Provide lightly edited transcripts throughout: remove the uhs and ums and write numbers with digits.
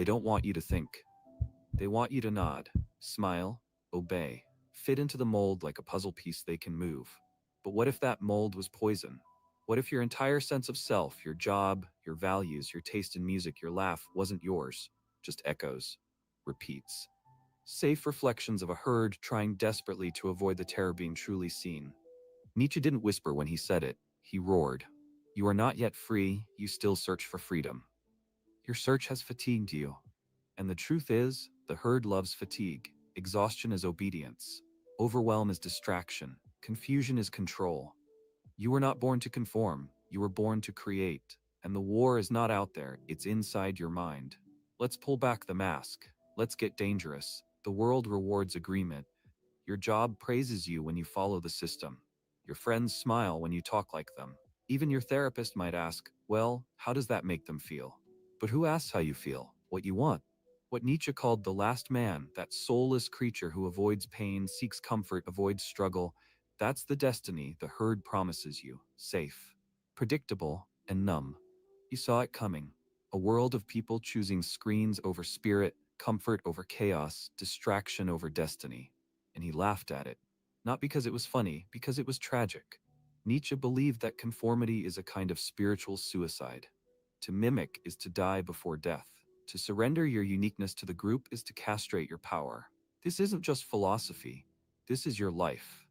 They don't want you to think. They want you to nod, smile, obey, fit into the mold like a puzzle piece they can move. But what if that mold was poison? What if your entire sense of self, your job, your values, your taste in music, your laugh wasn't yours, just echoes, repeats, safe reflections of a herd trying desperately to avoid the terror being truly seen? Nietzsche didn't whisper when he said it, he roared. You are not yet free, you still search for freedom. Your search has fatigued you. And the truth is, the herd loves fatigue. Exhaustion is obedience. Overwhelm is distraction. Confusion is control. You were not born to conform, you were born to create. And the war is not out there, it's inside your mind. Let's pull back the mask. Let's get dangerous. The world rewards agreement. Your job praises you when you follow the system. Your friends smile when you talk like them. Even your therapist might ask, well, how does that make them feel? But who asks how you feel? What you want? What Nietzsche called the last man, that soulless creature who avoids pain, seeks comfort, avoids struggle, that's the destiny the herd promises you. Safe, predictable, and numb. He saw it coming. A world of people choosing screens over spirit, comfort over chaos, distraction over destiny. And he laughed at it. Not because it was funny, because it was tragic. Nietzsche believed that conformity is a kind of spiritual suicide. To mimic is to die before death. To surrender your uniqueness to the group is to castrate your power. This isn't just philosophy. This is your life.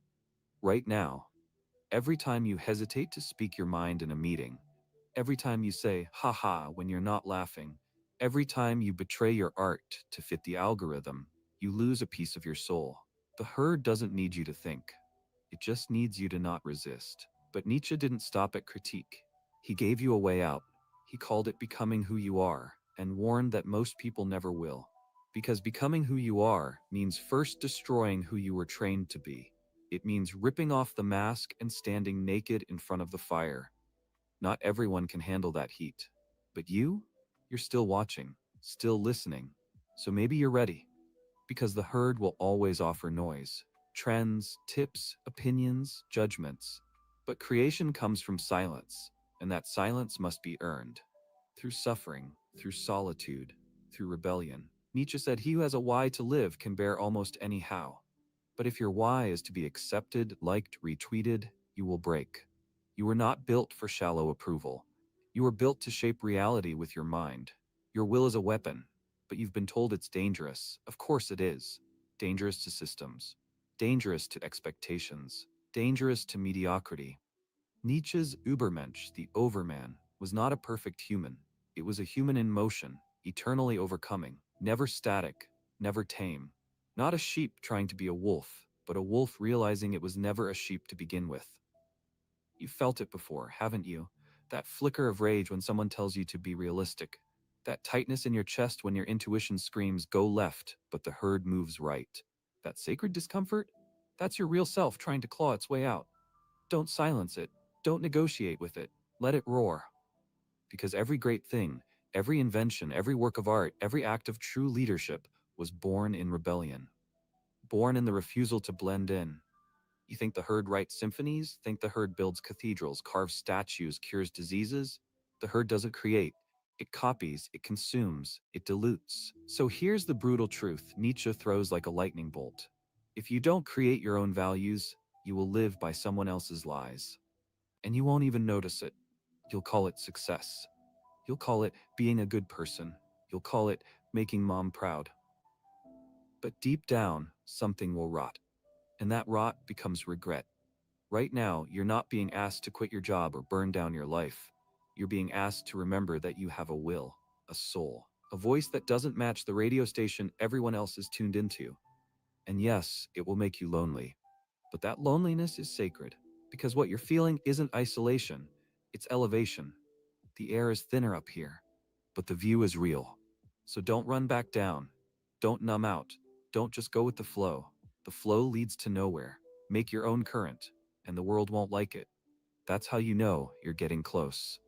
Right now, every time you hesitate to speak your mind in a meeting, every time you say, haha, when you're not laughing, every time you betray your art to fit the algorithm, you lose a piece of your soul. The herd doesn't need you to think. It just needs you to not resist. But Nietzsche didn't stop at critique. He gave you a way out. He called it becoming who you are, and warned that most people never will. Because becoming who you are means first destroying who you were trained to be. It means ripping off the mask and standing naked in front of the fire. Not everyone can handle that heat. But you're still watching, still listening. So maybe you're ready. Because the herd will always offer noise, trends, tips, opinions, judgments. But creation comes from silence, and that silence must be earned. Through suffering, through solitude, through rebellion. Nietzsche said he who has a why to live can bear almost any how. But if your why is to be accepted, liked, retweeted, you will break. You were not built for shallow approval. You were built to shape reality with your mind. Your will is a weapon, but you've been told it's dangerous. Of course it is. Dangerous to systems. Dangerous to expectations. Dangerous to mediocrity. Nietzsche's Übermensch, the overman, was not a perfect human. It was a human in motion, eternally overcoming, never static, never tame. Not a sheep trying to be a wolf, but a wolf realizing it was never a sheep to begin with. You've felt it before, haven't you? That flicker of rage when someone tells you to be realistic. That tightness in your chest when your intuition screams, go left, but the herd moves right. That sacred discomfort? That's your real self trying to claw its way out. Don't silence it. Don't negotiate with it. Let it roar. Because every great thing, every invention, every work of art, every act of true leadership was born in rebellion. Born in the refusal to blend in. You think the herd writes symphonies? Think the herd builds cathedrals, carves statues, cures diseases? The herd doesn't create. It copies, it consumes, it dilutes. So here's the brutal truth Nietzsche throws like a lightning bolt. If you don't create your own values, you will live by someone else's lies. And you won't even notice it. You'll call it success. You'll call it being a good person. You'll call it making mom proud. But deep down, something will rot. And that rot becomes regret. Right now, you're not being asked to quit your job or burn down your life. You're being asked to remember that you have a will, a soul, a voice that doesn't match the radio station everyone else is tuned into. And yes, it will make you lonely. But that loneliness is sacred, because what you're feeling isn't isolation, it's elevation. The air is thinner up here, but the view is real. So don't run back down. Don't numb out. Don't just go with the flow. The flow leads to nowhere. Make your own current, and the world won't like it. That's how you know you're getting close.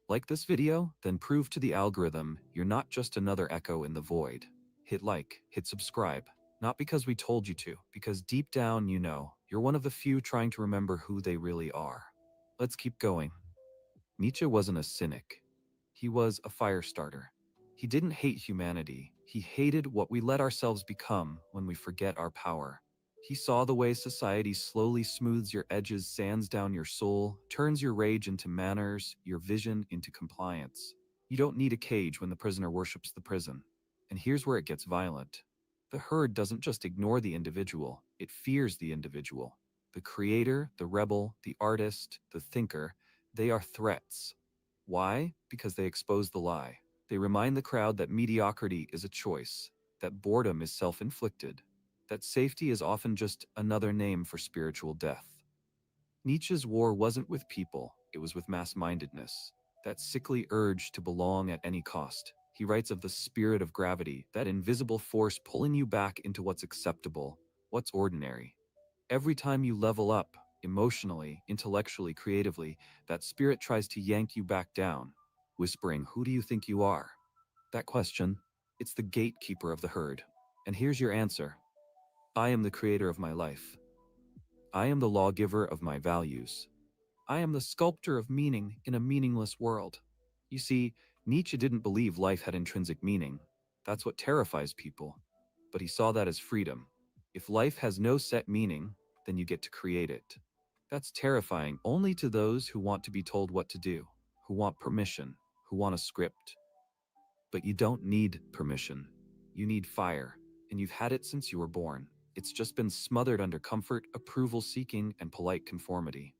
Like this video? Then prove to the algorithm you're not just another echo in the void. Hit like, hit subscribe. Not because we told you to, because deep down you know, you're one of the few trying to remember who they really are. Let's keep going. Nietzsche wasn't a cynic. He was a fire starter. He didn't hate humanity. He hated what we let ourselves become when we forget our power. He saw the way society slowly smooths your edges, sands down your soul, turns your rage into manners, your vision into compliance. You don't need a cage when the prisoner worships the prison. And here's where it gets violent. The herd doesn't just ignore the individual, it fears the individual. The creator, the rebel, the artist, the thinker, they are threats. Why? Because they expose the lie. They remind the crowd that mediocrity is a choice, that boredom is self-inflicted, that safety is often just another name for spiritual death. Nietzsche's war wasn't with people, it was with mass-mindedness, that sickly urge to belong at any cost. He writes of the spirit of gravity, that invisible force pulling you back into what's acceptable, what's ordinary. Every time you level up, emotionally, intellectually, creatively, that spirit tries to yank you back down, whispering, "Who do you think you are?" That question, it's the gatekeeper of the herd. And here's your answer. I am the creator of my life. I am the lawgiver of my values. I am the sculptor of meaning in a meaningless world. You see, Nietzsche didn't believe life had intrinsic meaning. That's what terrifies people. But he saw that as freedom. If life has no set meaning, then you get to create it. That's terrifying only to those who want to be told what to do, who want permission, who want a script. But you don't need permission. You need fire, and you've had it since you were born. It's just been smothered under comfort, approval-seeking, and polite conformity.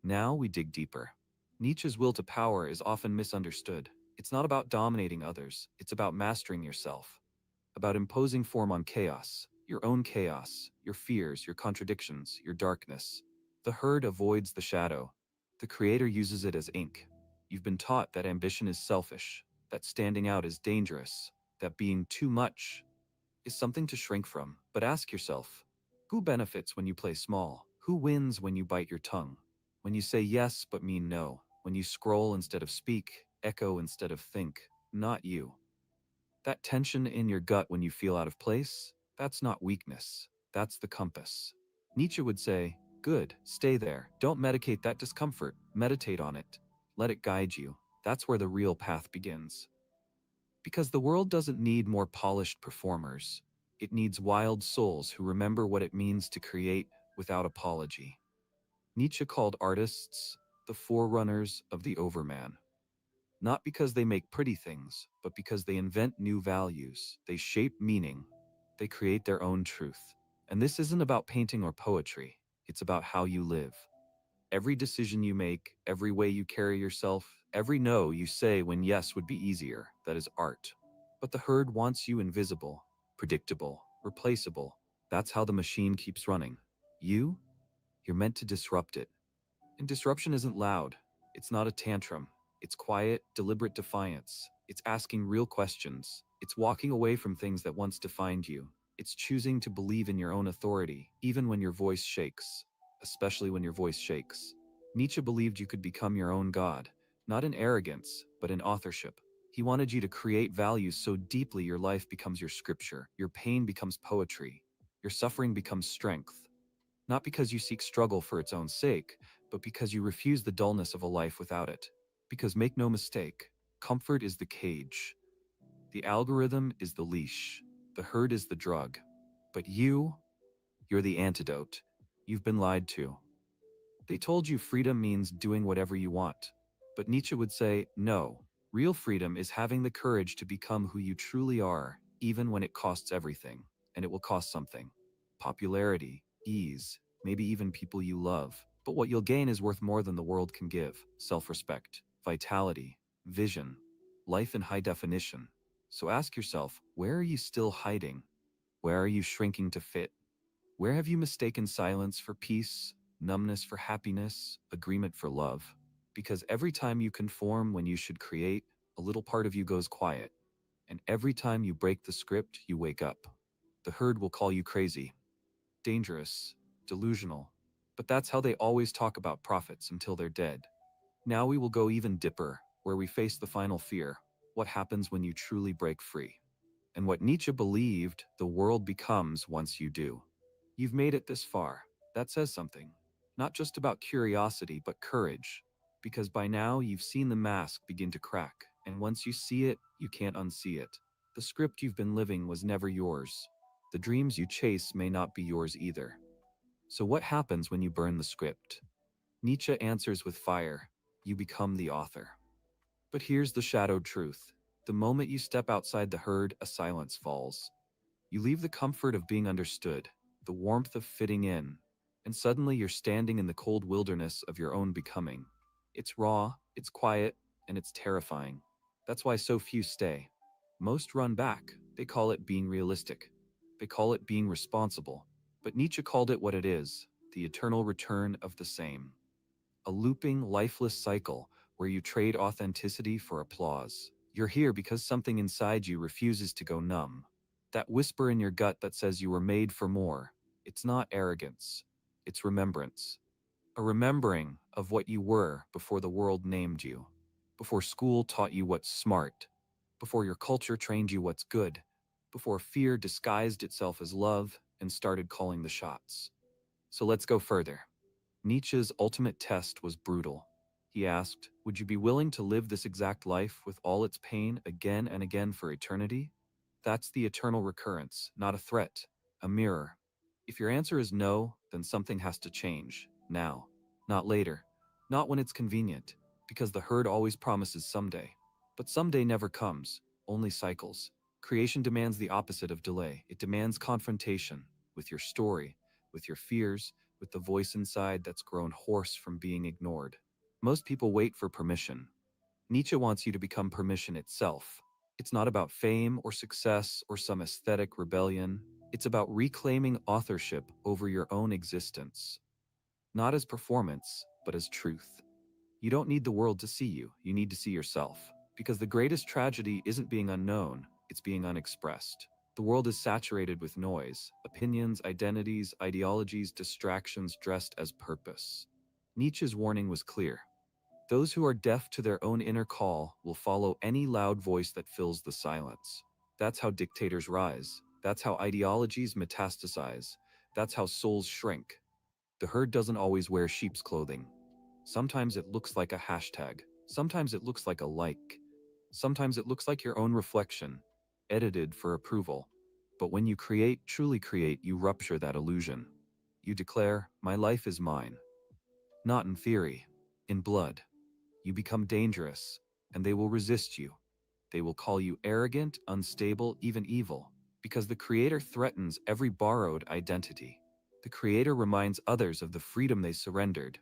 Now we dig deeper. Nietzsche's will to power is often misunderstood. It's not about dominating others, it's about mastering yourself, about imposing form on chaos, your own chaos, your fears, your contradictions, your darkness. The herd avoids the shadow. The creator uses it as ink. You've been taught that ambition is selfish, that standing out is dangerous, that being too much is something to shrink from. But ask yourself, who benefits when you play small? Who wins when you bite your tongue? When you say yes but mean no? When you scroll instead of speak, echo instead of think? Not you. That tension in your gut when you feel out of place, that's not weakness. That's the compass. Nietzsche would say, good, stay there. Don't medicate that discomfort. Meditate on it. Let it guide you. That's where the real path begins. Because the world doesn't need more polished performers. It needs wild souls who remember what it means to create without apology. Nietzsche called artists the forerunners of the overman. Not because they make pretty things, but because they invent new values, they shape meaning, they create their own truth. And this isn't about painting or poetry, it's about how you live. Every decision you make, every way you carry yourself, every no you say when yes would be easier, that is art. But the herd wants you invisible, predictable, replaceable. That's how the machine keeps running. You're meant to disrupt it. And disruption isn't loud. It's not a tantrum. It's quiet, deliberate defiance. It's asking real questions. It's walking away from things that once defined you. It's choosing to believe in your own authority, even when your voice shakes. Especially when your voice shakes. Nietzsche believed you could become your own god, not in arrogance, but in authorship. He wanted you to create values so deeply your life becomes your scripture, your pain becomes poetry, your suffering becomes strength. Not because you seek struggle for its own sake, but because you refuse the dullness of a life without it. Because make no mistake, comfort is the cage. The algorithm is the leash. The herd is the drug. But you're the antidote. You've been lied to. They told you freedom means doing whatever you want. But Nietzsche would say, no, real freedom is having the courage to become who you truly are, even when it costs everything. And it will cost something. Popularity, ease, maybe even people you love. But what you'll gain is worth more than the world can give. Self-respect, vitality, vision, life in high definition. So ask yourself, where are you still hiding? Where are you shrinking to fit? Where have you mistaken silence for peace, numbness for happiness, agreement for love? Because every time you conform when you should create, a little part of you goes quiet. And every time you break the script, you wake up. The herd will call you crazy, dangerous, delusional. But that's how they always talk about prophets until they're dead. Now we will go even deeper, where we face the final fear. What happens when you truly break free? And what Nietzsche believed the world becomes once you do. You've made it this far. That says something. Not just about curiosity, but courage. Because by now you've seen the mask begin to crack. And once you see it, you can't unsee it. The script you've been living was never yours. The dreams you chase may not be yours either. So what happens when you burn the script? Nietzsche answers with fire. You become the author. But here's the shadowed truth. The moment you step outside the herd, a silence falls. You leave the comfort of being understood, the warmth of fitting in, and suddenly you're standing in the cold wilderness of your own becoming. It's raw, it's quiet, and it's terrifying. That's why so few stay. Most run back. They call it being realistic. They call it being responsible. But Nietzsche called it what it is, the eternal return of the same. A looping, lifeless cycle where you trade authenticity for applause. You're here because something inside you refuses to go numb. That whisper in your gut that says you were made for more. It's not arrogance. It's remembrance. A remembering of what you were before the world named you. Before school taught you what's smart. Before your culture trained you what's good. Before fear disguised itself as love and started calling the shots. So let's go further. Nietzsche's ultimate test was brutal. He asked, would you be willing to live this exact life with all its pain again and again for eternity? That's the eternal recurrence, not a threat, a mirror. If your answer is no, then something has to change, now, not later, not when it's convenient, because the herd always promises someday. But someday never comes, only cycles. Creation demands the opposite of delay. It demands confrontation with your story, with your fears, with the voice inside that's grown hoarse from being ignored. Most people wait for permission. Nietzsche wants you to become permission itself. It's not about fame or success or some aesthetic rebellion. It's about reclaiming authorship over your own existence. Not as performance, but as truth. You don't need the world to see you. You need to see yourself. Because the greatest tragedy isn't being unknown, it's being unexpressed. The world is saturated with noise, opinions, identities, ideologies, distractions dressed as purpose. Nietzsche's warning was clear. Those who are deaf to their own inner call will follow any loud voice that fills the silence. That's how dictators rise. That's how ideologies metastasize. That's how souls shrink. The herd doesn't always wear sheep's clothing. Sometimes it looks like a hashtag. Sometimes it looks like a like. Sometimes it looks like your own reflection, edited for approval. But when you create, truly create, you rupture that illusion. You declare, my life is mine. Not in theory, in blood. You become dangerous, and they will resist you. They will call you arrogant, unstable, even evil, because the Creator threatens every borrowed identity. The Creator reminds others of the freedom they surrendered.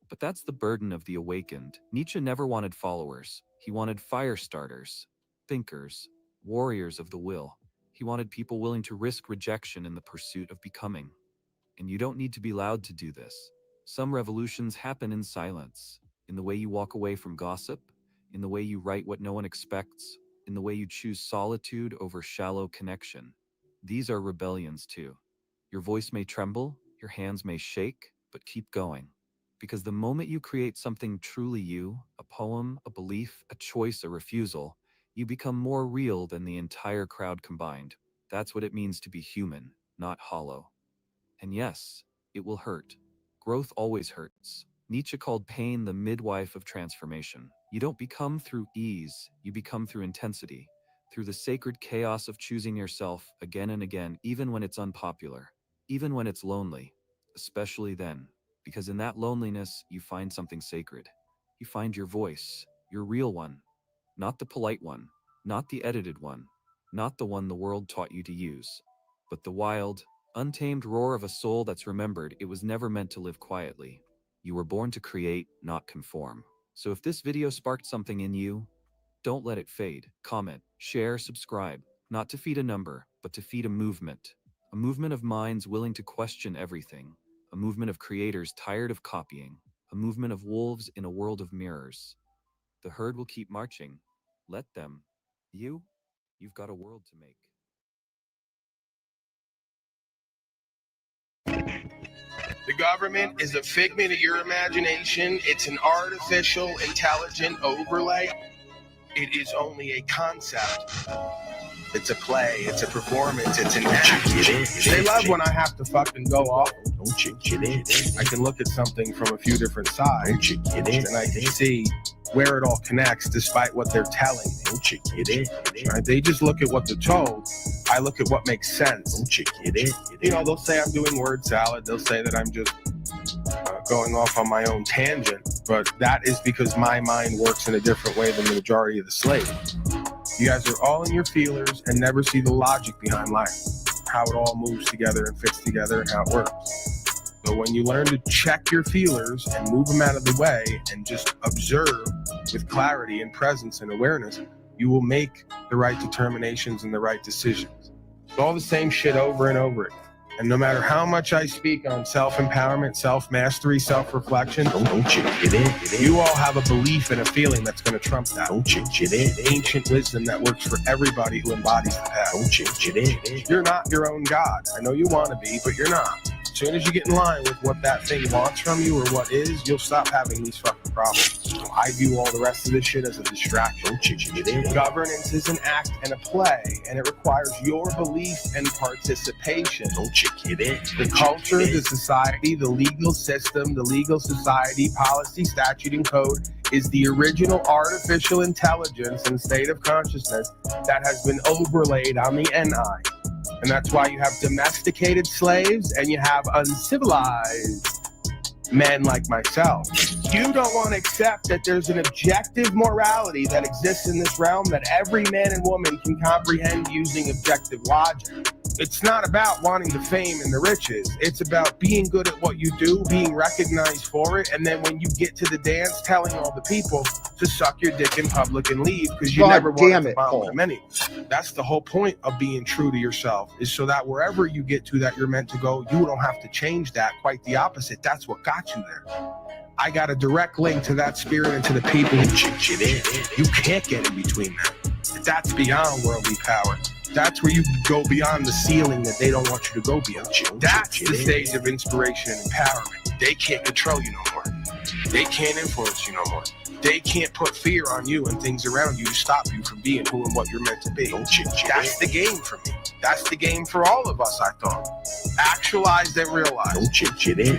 But that's the burden of the awakened. Nietzsche never wanted followers. He wanted fire starters, thinkers, warriors of the will. He wanted people willing to risk rejection in the pursuit of becoming. And you don't need to be loud to do this. Some revolutions happen in silence, in the way you walk away from gossip, in the way you write what no one expects, in the way you choose solitude over shallow connection. These are rebellions too. Your voice may tremble, your hands may shake, but keep going. Because the moment you create something truly you, a poem, a belief, a choice, a refusal, you become more real than the entire crowd combined. That's what it means to be human, not hollow. And yes, it will hurt. Growth always hurts. Nietzsche called pain the midwife of transformation. You don't become through ease, you become through intensity, through the sacred chaos of choosing yourself again and again, even when it's unpopular, even when it's lonely, especially then, because in that loneliness, you find something sacred. You find your voice, your real one, not the polite one, not the edited one, not the one the world taught you to use, but the wild, untamed roar of a soul that's remembered it was never meant to live quietly. You were born to create, not conform. So if this video sparked something in you, don't let it fade. Comment, share, subscribe. Not to feed a number, but to feed a movement. A movement of minds willing to question everything. A movement of creators tired of copying. A movement of wolves in a world of mirrors. The herd will keep marching. Let them. You've got a world to make. The government is a figment of your imagination. It's an artificial, intelligent overlay. It is only a concept. It's a play. It's a performance. It's an act. They love when I have to fucking go off. I can look at something from a few different sides, and I can see where it all connects despite what they're telling me. Right? They just look at what they're told. I look at what makes sense. You know, they'll say I'm doing word salad. They'll say that I'm just going off on my own tangent, but that is because my mind works in a different way than the majority of the slaves. You guys are all in your feelers and never see the logic behind life, how it all moves together and fits together and how it works. So when you learn to check your feelers and move them out of the way and just observe with clarity and presence and awareness, you will make the right determinations and the right decisions. It's all the same shit over and over again. And no matter how much I speak on self-empowerment, self-mastery, self-reflection, you all have a belief and a feeling that's going to trump that. Ancient wisdom that works for everybody who embodies the path. You're not your own God. I know you want to be, but you're not. As soon as you get in line with what that thing wants from you or what is, you'll stop having these fucking problems. So I view all the rest of this shit as a distraction. Governance is an act and a play, and it requires your belief and participation. The culture, the society, the legal system, the legal society, policy, statute, and code is the original artificial intelligence and state of consciousness that has been overlaid on the NI. And that's why you have domesticated slaves and you have uncivilized men like myself. You don't want to accept that there's an objective morality that exists in this realm that every man and woman can comprehend using objective logic. It's not about wanting the fame and the riches. It's about being good at what you do, being recognized for it, and then when you get to the dance, telling all the people to suck your dick in public and leave because you never wanted to bond with them anyway. That's the whole point of being true to yourself, is so that wherever you get to that you're meant to go, you don't have to change that. Quite the opposite. That's what got you there. I got a direct link to that spirit and to the people who shit in. You can't get in between them. That's beyond worldly power. That's where you go beyond the ceiling that they don't want you to go beyond. That's the stage of inspiration and empowerment. They can't control you no more. They can't influence you no more. They can't put fear on you and things around you to stop you from being who and what you're meant to be. That's the game for me. That's the game for all of us, I thought. Actualized and realized.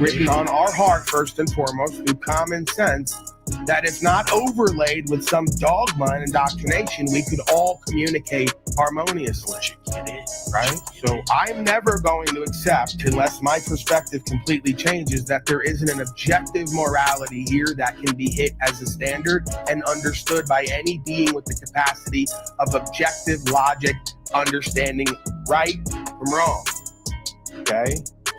Written on our heart, first and foremost, through common sense, that if not overlaid with some dogma and indoctrination, we could all communicate harmoniously. Right? So I'm never going to accept, unless my perspective completely changes, that there isn't an objective morality here that can be hit as a standard and understood by any being with the capacity of objective logic, understanding right from wrong. Okay?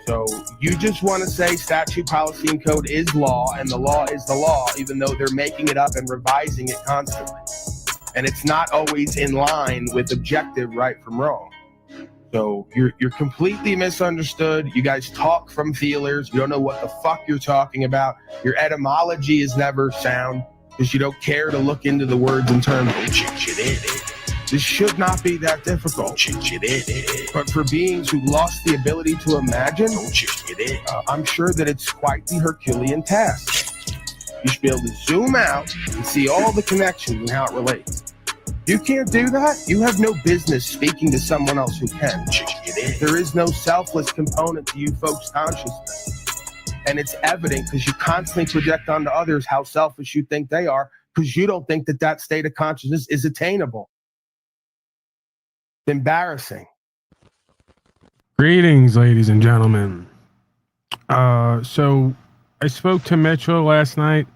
So you just want to say statute, policy, and code is law, and the law is the law, even though they're making it up and revising it constantly. And it's not always in line with objective right from wrong. So you're completely misunderstood. You guys talk from feelers. You don't know what the fuck you're talking about. Your etymology is never sound because you don't care to look into the words and terms. This should not be that difficult. But for beings who lost the ability to imagine, I'm sure that it's quite the Herculean task. You should be able to zoom out and see all the connections and how it relates. You can't do that. You have no business speaking to someone else who can. There is no selfless component to you folks' consciousness. And it's evident because you constantly project onto others how selfish you think they are, because you don't think that that state of consciousness is attainable. Embarrassing. Greetings, ladies and gentlemen. So I spoke to Mitchell last night.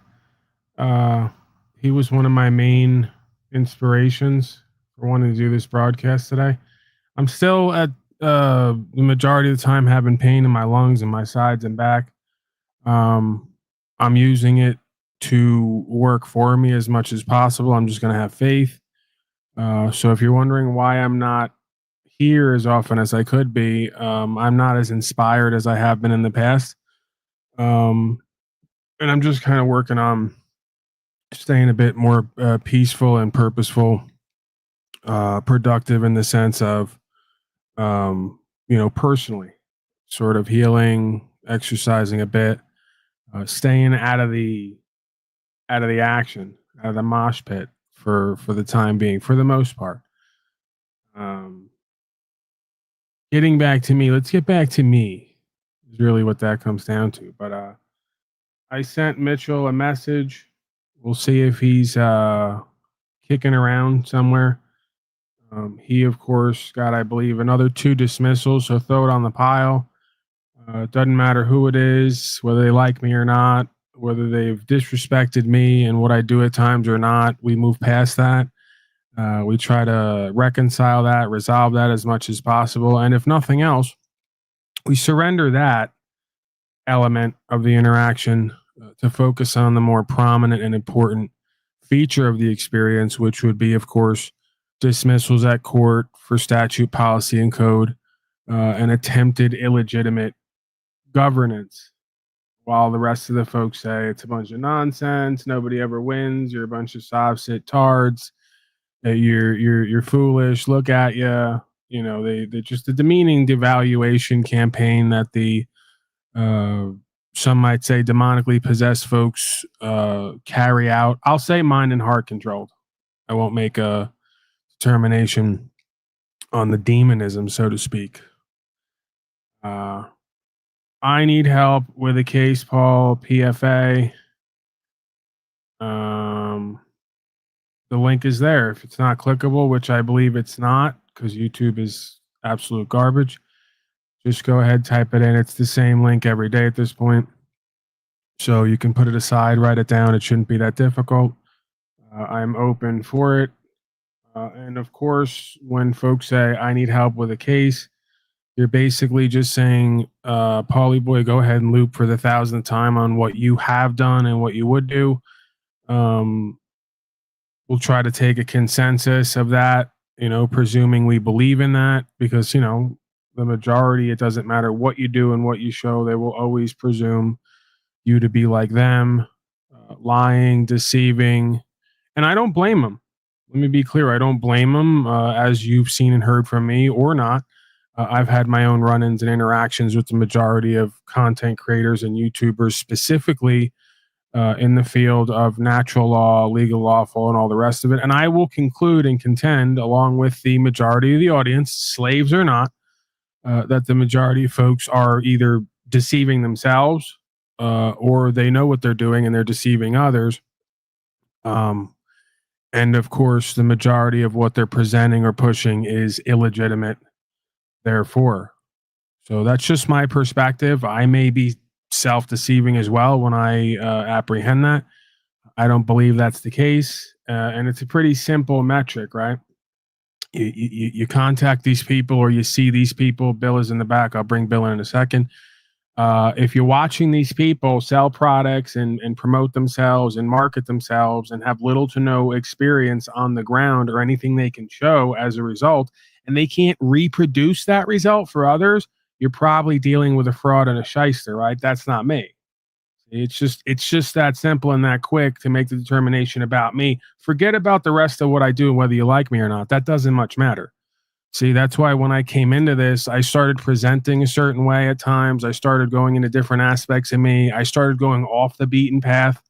He was one of my main inspirations for wanting to do this broadcast today. I'm still at the majority of the time having pain in my lungs and my sides and back. I'm using it to work for me as much as possible. I'm just going to have faith. So if you're wondering why I'm not here as often as I could be, I'm not as inspired as I have been in the past. And I'm just kind of working on staying a bit more peaceful and purposeful, productive in the sense of, personally sort of healing, exercising a bit, staying out of the action, out of the mosh pit for the time being, for the most part. Getting back to me, let's get back to me is really what that comes down to. But I sent Mitchell a message We'll see if he's kicking around somewhere. He, of course, got, I believe, another 2 dismissals, so throw it on the pile. It doesn't matter who it is, whether they like me or not, whether they've disrespected me and what I do at times or not. We move past that. We try to reconcile that, resolve that as much as possible. And if nothing else, we surrender that element of the interaction to focus on the more prominent and important feature of the experience, which would be, of course, dismissals at court for statute, policy, and code, and attempted illegitimate governance. While the rest of the folks say it's a bunch of nonsense, nobody ever wins, you're a bunch of sob-sit tards, you're foolish, look at you. You know, they just the demeaning devaluation campaign that the some might say demonically possessed folks carry out. I'll say mind and heart controlled. I won't make a determination on the demonism, so to speak. I need help with a case, Paul, PFA. The link is there. If it's not clickable, which I believe it's not, because YouTube is absolute garbage, just go ahead, type it in. It's the same link every day at this point. So you can put it aside, write it down. It shouldn't be that difficult. I'm open for it. And of course, when folks say, I need help with a case, you're basically just saying, Paulie boy, go ahead and loop for the 1,000th time on what you have done and what you would do. We'll try to take a consensus of that, you know, presuming we believe in that, because, you know, the majority, it doesn't matter what you do and what you show, they will always presume you to be like them, lying, deceiving. And I don't blame them. Let me be clear. I don't blame them, as you've seen and heard from me or not. I've had my own run-ins and interactions with the majority of content creators and YouTubers, specifically in the field of natural law, legal, lawful, and all the rest of it. And I will conclude and contend, along with the majority of the audience, slaves or not, that the majority of folks are either deceiving themselves or they know what they're doing and they're deceiving others. And of course, the majority of what they're presenting or pushing is illegitimate, therefore. So that's just my perspective. I may be self-deceiving as well when I apprehend that. I don't believe that's the case. And it's a pretty simple metric, right? You contact these people or you see these people. Bill is in the back. I'll bring Bill in a second. If you're watching these people sell products and promote themselves and market themselves and have little to no experience on the ground or anything they can show as a result, and they can't reproduce that result for others, you're probably dealing with a fraud and a shyster, right? That's not me. It's just that simple and that quick to make the determination about me. Forget about the rest of what I do and whether you like me or not. That doesn't much matter. See, that's why when I came into this, I started presenting a certain way at times. I started going into different aspects of me. I started going off the beaten path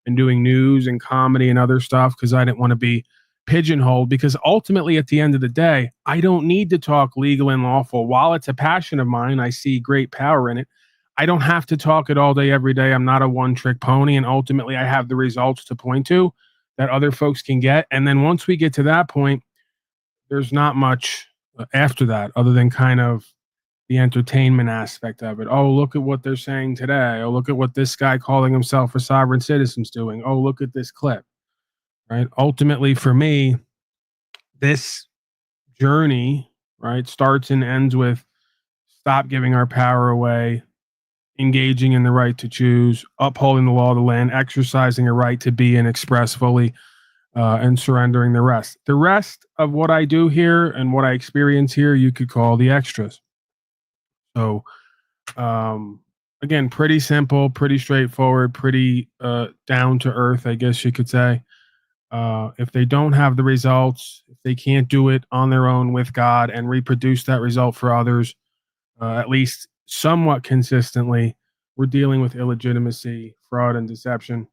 and doing news and comedy and other stuff because I didn't want to be pigeonholed, because ultimately at the end of the day, I don't need to talk legal and lawful. While it's a passion of mine, I see great power in it. I don't have to talk it all day, every day. I'm not a one-trick pony, and ultimately I have the results to point to that other folks can get. And then once we get to that point, there's not much after that other than kind of the entertainment aspect of it. Oh, look at what they're saying today. Oh, look at what this guy calling himself a sovereign citizen's doing. Oh, look at this clip. Right? Ultimately, for me, this journey, right, starts and ends with stop giving our power away, engaging in the right to choose, upholding the law of the land, exercising a right to be and express fully, and surrendering the rest. The rest of what I do here and what I experience here, you could call the extras. So, again, pretty simple, pretty straightforward, pretty down to earth, I guess you could say. If they don't have the results, if they can't do it on their own with God and reproduce that result for others, at least somewhat consistently, we're dealing with illegitimacy, fraud, and deception.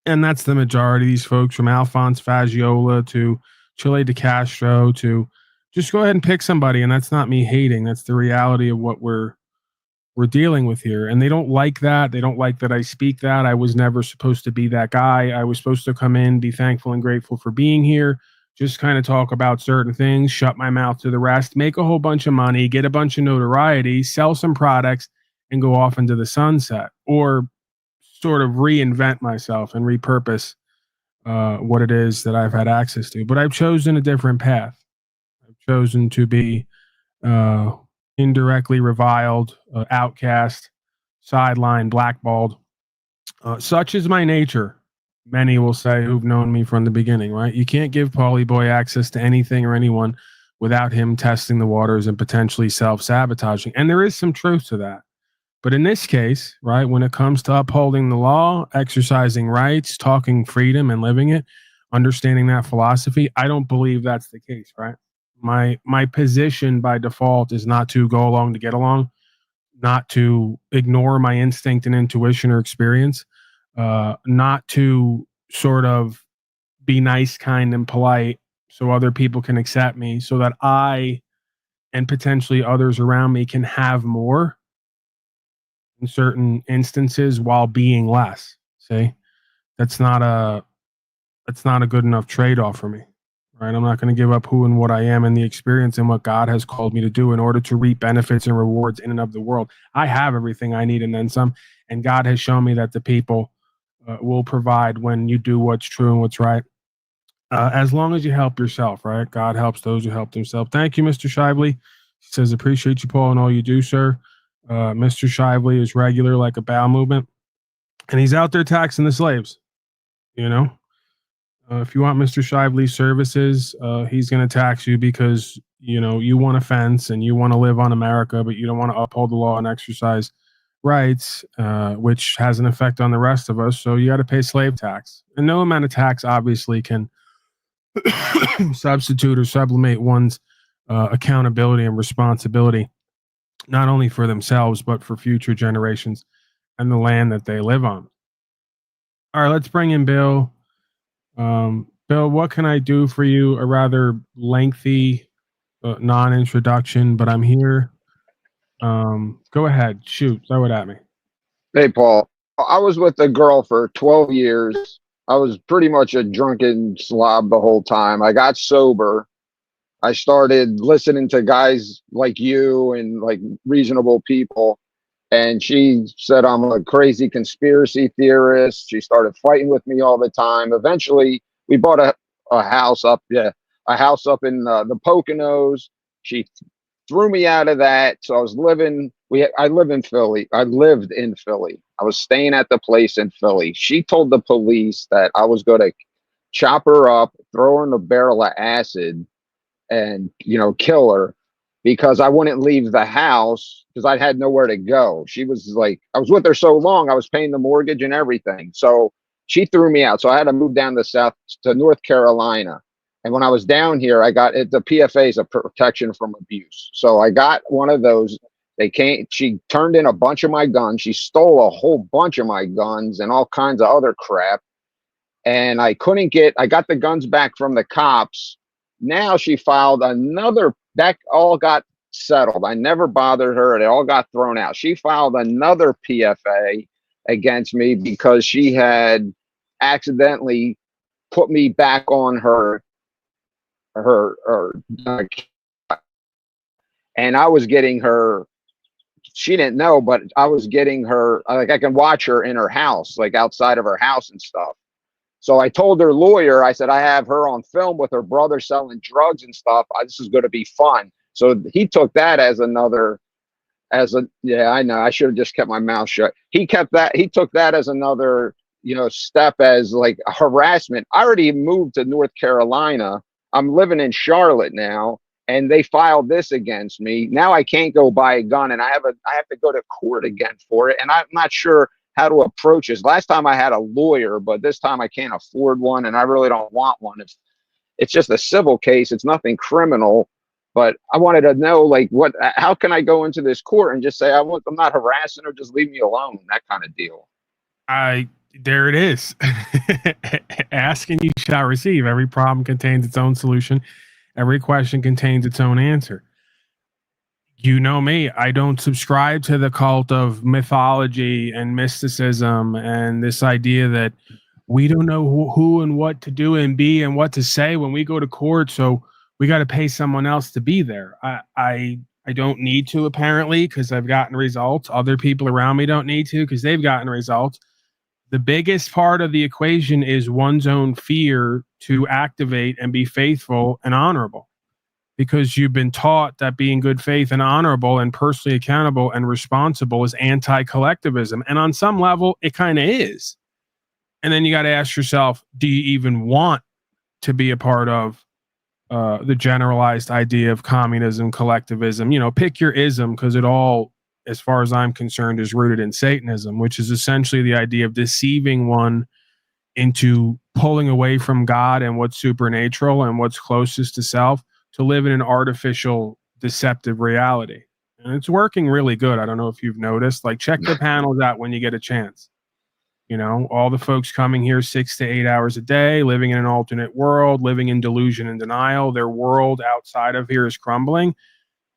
And that's the majority of these folks, from Alphonse Fagiola to Chile de Castro to just go ahead and pick somebody. And that's not me hating. That's the reality of what we're we're dealing with here. And they don't like that. They don't like that I speak that. I was never supposed to be that guy. I was supposed to come in, be thankful and grateful for being here, just kind of talk about certain things, shut my mouth to the rest, make a whole bunch of money, get a bunch of notoriety, sell some products, and go off into the sunset, or sort of reinvent myself and repurpose what it is that I've had access to. But I've chosen a different path. I've chosen to be indirectly reviled, outcast, sidelined, blackballed. Such is my nature. Many will say who've known me from the beginning, right? You can't give Paulie Boy access to anything or anyone without him testing the waters and potentially self-sabotaging. And there is some truth to that. But in this case, right, when it comes to upholding the law, exercising rights, talking freedom and living it, understanding that philosophy, I don't believe that's the case, right? My position by default is not to go along to get along, not to ignore my instinct and intuition or experience, not to sort of be nice, kind, and polite so other people can accept me, so that I and potentially others around me can have more in certain instances while being less. See, that's not a good enough trade-off for me, right? I'm not going to give up who and what I am and the experience and what God has called me to do in order to reap benefits and rewards in and of the world. I have everything I need and then some, and God has shown me that the people will provide when you do what's true and what's right. As long as you help yourself, right? God helps those who help themselves. Thank you, Mr. Shively. He says, appreciate you, Paul, and all you do, sir. Mr. Shively is regular like a bowel movement, and he's out there taxing the slaves. You know, if you want Mr. Shively's services, he's going to tax you because, you know, you want a fence and you want to live on America, but you don't want to uphold the law and exercise rights, which has an effect on the rest of us. So you got to pay slave tax. And no amount of tax obviously can substitute or sublimate one's accountability and responsibility, not only for themselves, but for future generations and the land that they live on. All right, let's bring in Bill. Bill, what can I do for you? A rather lengthy non-introduction, but I'm here. Go ahead, shoot, throw it at me. Hey, Paul. I was with a girl for 12 years. I was pretty much a drunken slob the whole time. I got sober. I started listening to guys like you and like reasonable people. And she said I'm a crazy conspiracy theorist. She started fighting with me all the time. Eventually, we bought a house up, a house up in the Poconos. She threw me out of that. So I was living. I live in Philly. I lived in Philly. I was staying at the place in Philly. She told the police that I was going to chop her up, throw her in a barrel of acid, and, you know, kill her because I wouldn't leave the house because I had nowhere to go. She was like, I was with her so long, I was paying the mortgage and everything. So she threw me out. So I had to move down to North Carolina. And when I was down here, I got it. The PFA is a protection from abuse. So I got one of those. She turned in a bunch of my guns. She stole a whole bunch of my guns and all kinds of other crap. And I got the guns back from the cops. Now she filed another, that all got settled. I never bothered her. It all got thrown out. She filed another PFA against me because she had accidentally put me back on her and I was getting her. She didn't know, but I was getting her, like I can watch her in her house, like outside of her house and stuff. So I told her lawyer, I said, I have her on film with her brother selling drugs and stuff. This is going to be fun. So he took that as yeah, I know. I should have just kept my mouth shut. He took that as another, you know, step as like harassment. I already moved to North Carolina. I'm living in Charlotte now, and they filed this against me. Now I can't go buy a gun, and I have to go to court again for it. And I'm not sure how to approach this. Last time I had a lawyer, but this time I can't afford one, and I really don't want one. It's just a civil case. It's nothing criminal. But I wanted to know, like, how can I go into this court and just say I'm not harassing her, just leave me alone, that kind of deal. There it is. Ask and you shall receive. Every problem contains its own solution. Every question contains its own answer. You know me, I don't subscribe to the cult of mythology and mysticism and this idea that we don't know who and what to do and be and what to say when we go to court, so we got to pay someone else to be there. I don't need to, apparently, because I've gotten results. Other people around me don't need to because they've gotten results. The biggest part of the equation is one's own fear to activate and be faithful and honorable, because you've been taught that being good faith and honorable and personally accountable and responsible is anti-collectivism. And on some level, it kind of is. And then you got to ask yourself, do you even want to be a part of the generalized idea of communism, collectivism? You know, pick your ism, because it all, as far as I'm concerned, is rooted in Satanism, which is essentially the idea of deceiving one into pulling away from God and what's supernatural and what's closest to self to live in an artificial, deceptive reality. And it's working really good. I don't know if you've noticed. Like, check the panels out when you get a chance. You know, all the folks coming here 6 to 8 hours a day, living in an alternate world, living in delusion and denial. Their world outside of here is crumbling,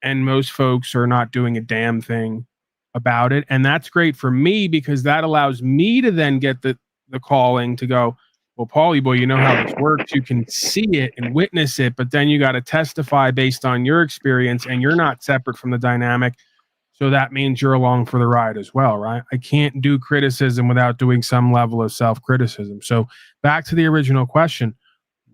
and most folks are not doing a damn thing about it. And that's great for me, because that allows me to then get the calling to go, well, Paulie boy, you know how this works. You can see it and witness it, but then you got to testify based on your experience, and you're not separate from the dynamic. So that means you're along for the ride as well, right? I can't do criticism without doing some level of self-criticism. So back to the original question,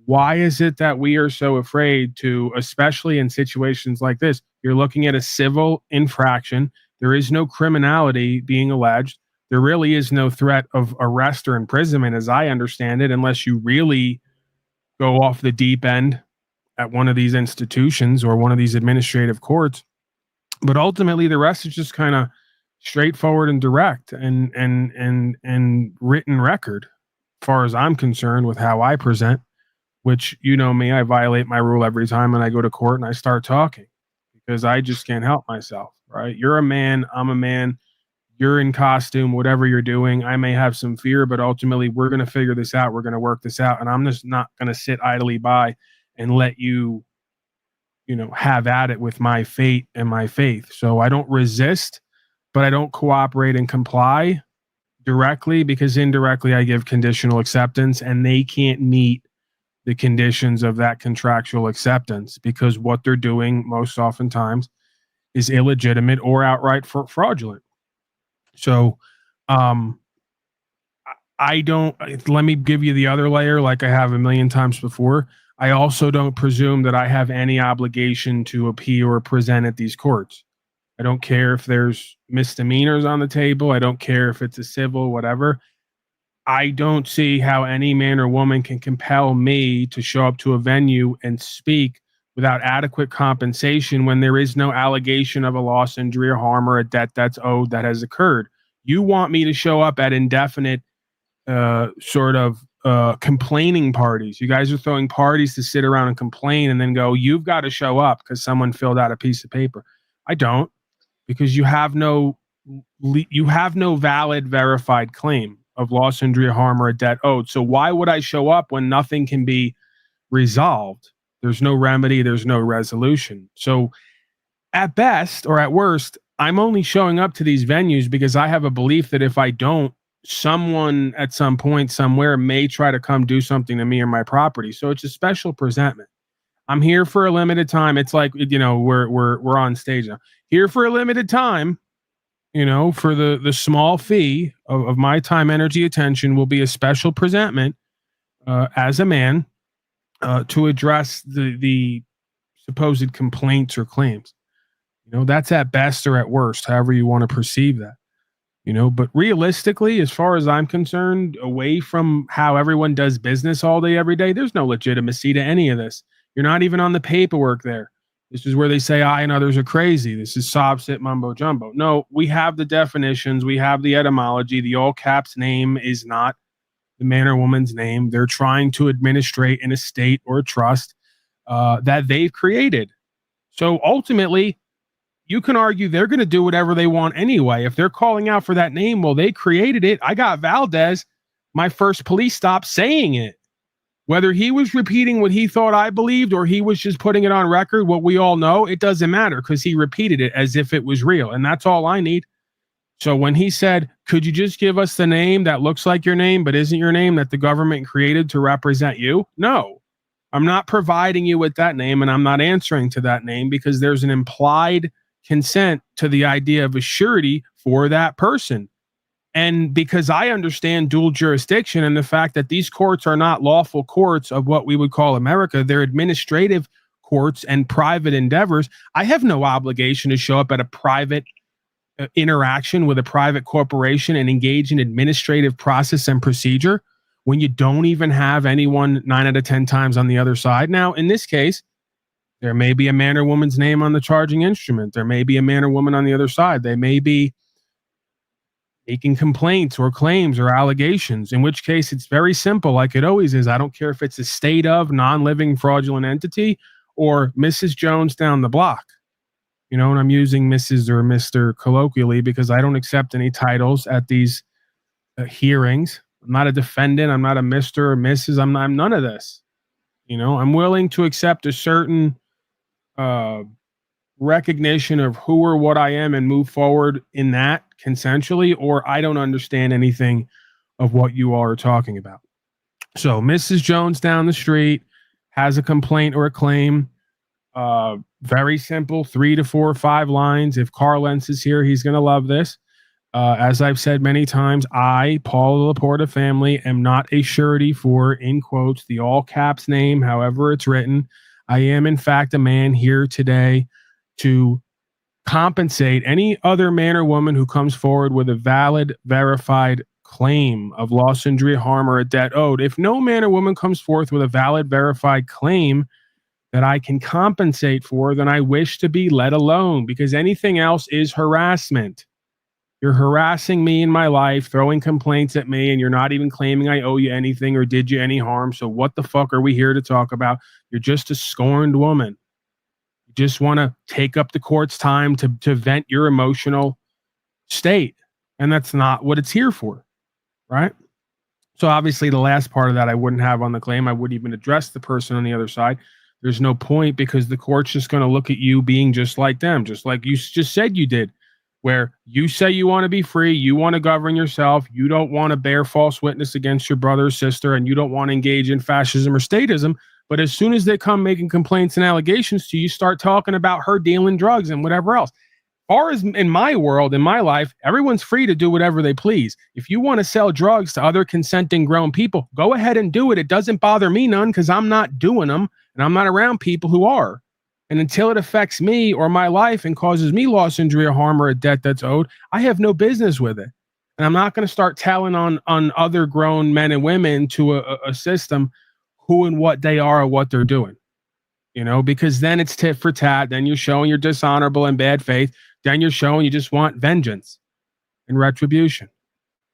why is it that we are so afraid to, especially in situations like this, you're looking at a civil infraction. There is no criminality being alleged. There really is no threat of arrest or imprisonment, as I understand it, unless you really go off the deep end at one of these institutions or one of these administrative courts. But ultimately, the rest is just kind of straightforward and direct and written record, as far as I'm concerned, with how I present. Which, you know me, I violate my rule every time when I go to court and I start talking, because I just can't help myself, right? You're a man, I'm a man, you're in costume, whatever you're doing. I may have some fear, but ultimately we're going to figure this out. We're going to work this out. And I'm just not going to sit idly by and let you, have at it with my fate and my faith. So I don't resist, but I don't cooperate and comply directly, because indirectly I give conditional acceptance, and they can't meet the conditions of that contractual acceptance, because what they're doing most oftentimes is illegitimate or outright fraudulent. So I don't, let me give you the other layer, like I have a million times before. I also don't presume that I have any obligation to appear or present at these courts. I don't care if there's misdemeanors on the table. I don't care if it's a civil, whatever. I don't see how any man or woman can compel me to show up to a venue and speak without adequate compensation when there is no allegation of a loss, injury, or harm, or a debt that's owed that has occurred. You want me to show up at indefinite complaining parties. You guys are throwing parties to sit around and complain and then go, you've got to show up because someone filled out a piece of paper. I don't, because you have no valid verified claim of loss, injury, or harm, or a debt owed. So why would I show up when nothing can be resolved? There's no remedy. There's no resolution. So at best or at worst, I'm only showing up to these venues because I have a belief that if I don't, someone at some point somewhere may try to come do something to me or my property. So it's a special presentment. I'm here for a limited time. It's like, we're on stage now. Here for a limited time. For the small fee of my time, energy, attention will be a special presentment as a man to address the supposed complaints or claims. That's at best or at worst, however you want to perceive that. But realistically, as far as I'm concerned, away from how everyone does business all day, every day, there's no legitimacy to any of this. You're not even on the paperwork there. This is where they say I and others are crazy. This is sob, sit, mumbo jumbo. No, we have the definitions. We have the etymology. The all caps name is not the man or woman's name. They're trying to administrate an estate or a trust that they've created. So ultimately, you can argue they're going to do whatever they want anyway. If they're calling out for that name, well, they created it. I got Valdez, my first police stop, saying it. Whether he was repeating what he thought I believed or he was just putting it on record, what we all know, it doesn't matter because he repeated it as if it was real. And that's all I need. So when he said, could you just give us the name that looks like your name but isn't your name that the government created to represent you? No, I'm not providing you with that name, and I'm not answering to that name because there's an implied consent to the idea of a surety for that person. And because I understand dual jurisdiction and the fact that these courts are not lawful courts of what we would call America, they're administrative courts and private endeavors, I have no obligation to show up at a private interaction with a private corporation and engage in administrative process and procedure when you don't even have anyone 9 out of 10 times on the other side. Now, in this case, there may be a man or woman's name on the charging instrument. There may be a man or woman on the other side. They may be making complaints or claims or allegations, in which case it's very simple, like it always is. I don't care if it's a state of non-living fraudulent entity or Mrs. Jones down the block. You know, and I'm using Mrs. or Mr. colloquially because I don't accept any titles at these hearings. I'm not a defendant. I'm not a Mr. or Mrs. I'm none of this. You know, I'm willing to accept a certain recognition of who or what I am and move forward in that consensually, or I don't understand anything of what you all are talking about. So Mrs. Jones down the street has a complaint or a claim. Very simple, 3 to 4 or 5 lines. If Carl Lentz is here, he's going to love this. As I've said many times, I, Paul Laporta family, am not a surety for, in quotes, the all caps name, however it's written. I am, in fact, a man here today to compensate any other man or woman who comes forward with a valid, verified claim of loss, injury, harm, or a debt owed. If no man or woman comes forth with a valid, verified claim that I can compensate for, then I wish to be let alone, because anything else is harassment. You're harassing me in my life, throwing complaints at me, and you're not even claiming I owe you anything or did you any harm. So what the fuck are we here to talk about? You're just a scorned woman. You just want to take up the court's time to vent your emotional state. And that's not what it's here for, right? So obviously the last part of that I wouldn't have on the claim. I wouldn't even address the person on the other side. There's no point because the court's just going to look at you being just like them, just like you just said you did, where you say you want to be free, you want to govern yourself, you don't want to bear false witness against your brother or sister, and you don't want to engage in fascism or statism. But as soon as they come making complaints and allegations to you, start talking about her dealing drugs and whatever else. Or as in my world, in my life, everyone's free to do whatever they please. If you want to sell drugs to other consenting grown people, go ahead and do it. It doesn't bother me none because I'm not doing them and I'm not around people who are. And until it affects me or my life and causes me loss, injury, or harm, or a debt that's owed, I have no business with it. And I'm not going to start telling on other grown men and women to a system who and what they are or what they're doing. You know, because then it's tit for tat. Then you're showing you're dishonorable and bad faith. Then you're showing you just want vengeance and retribution,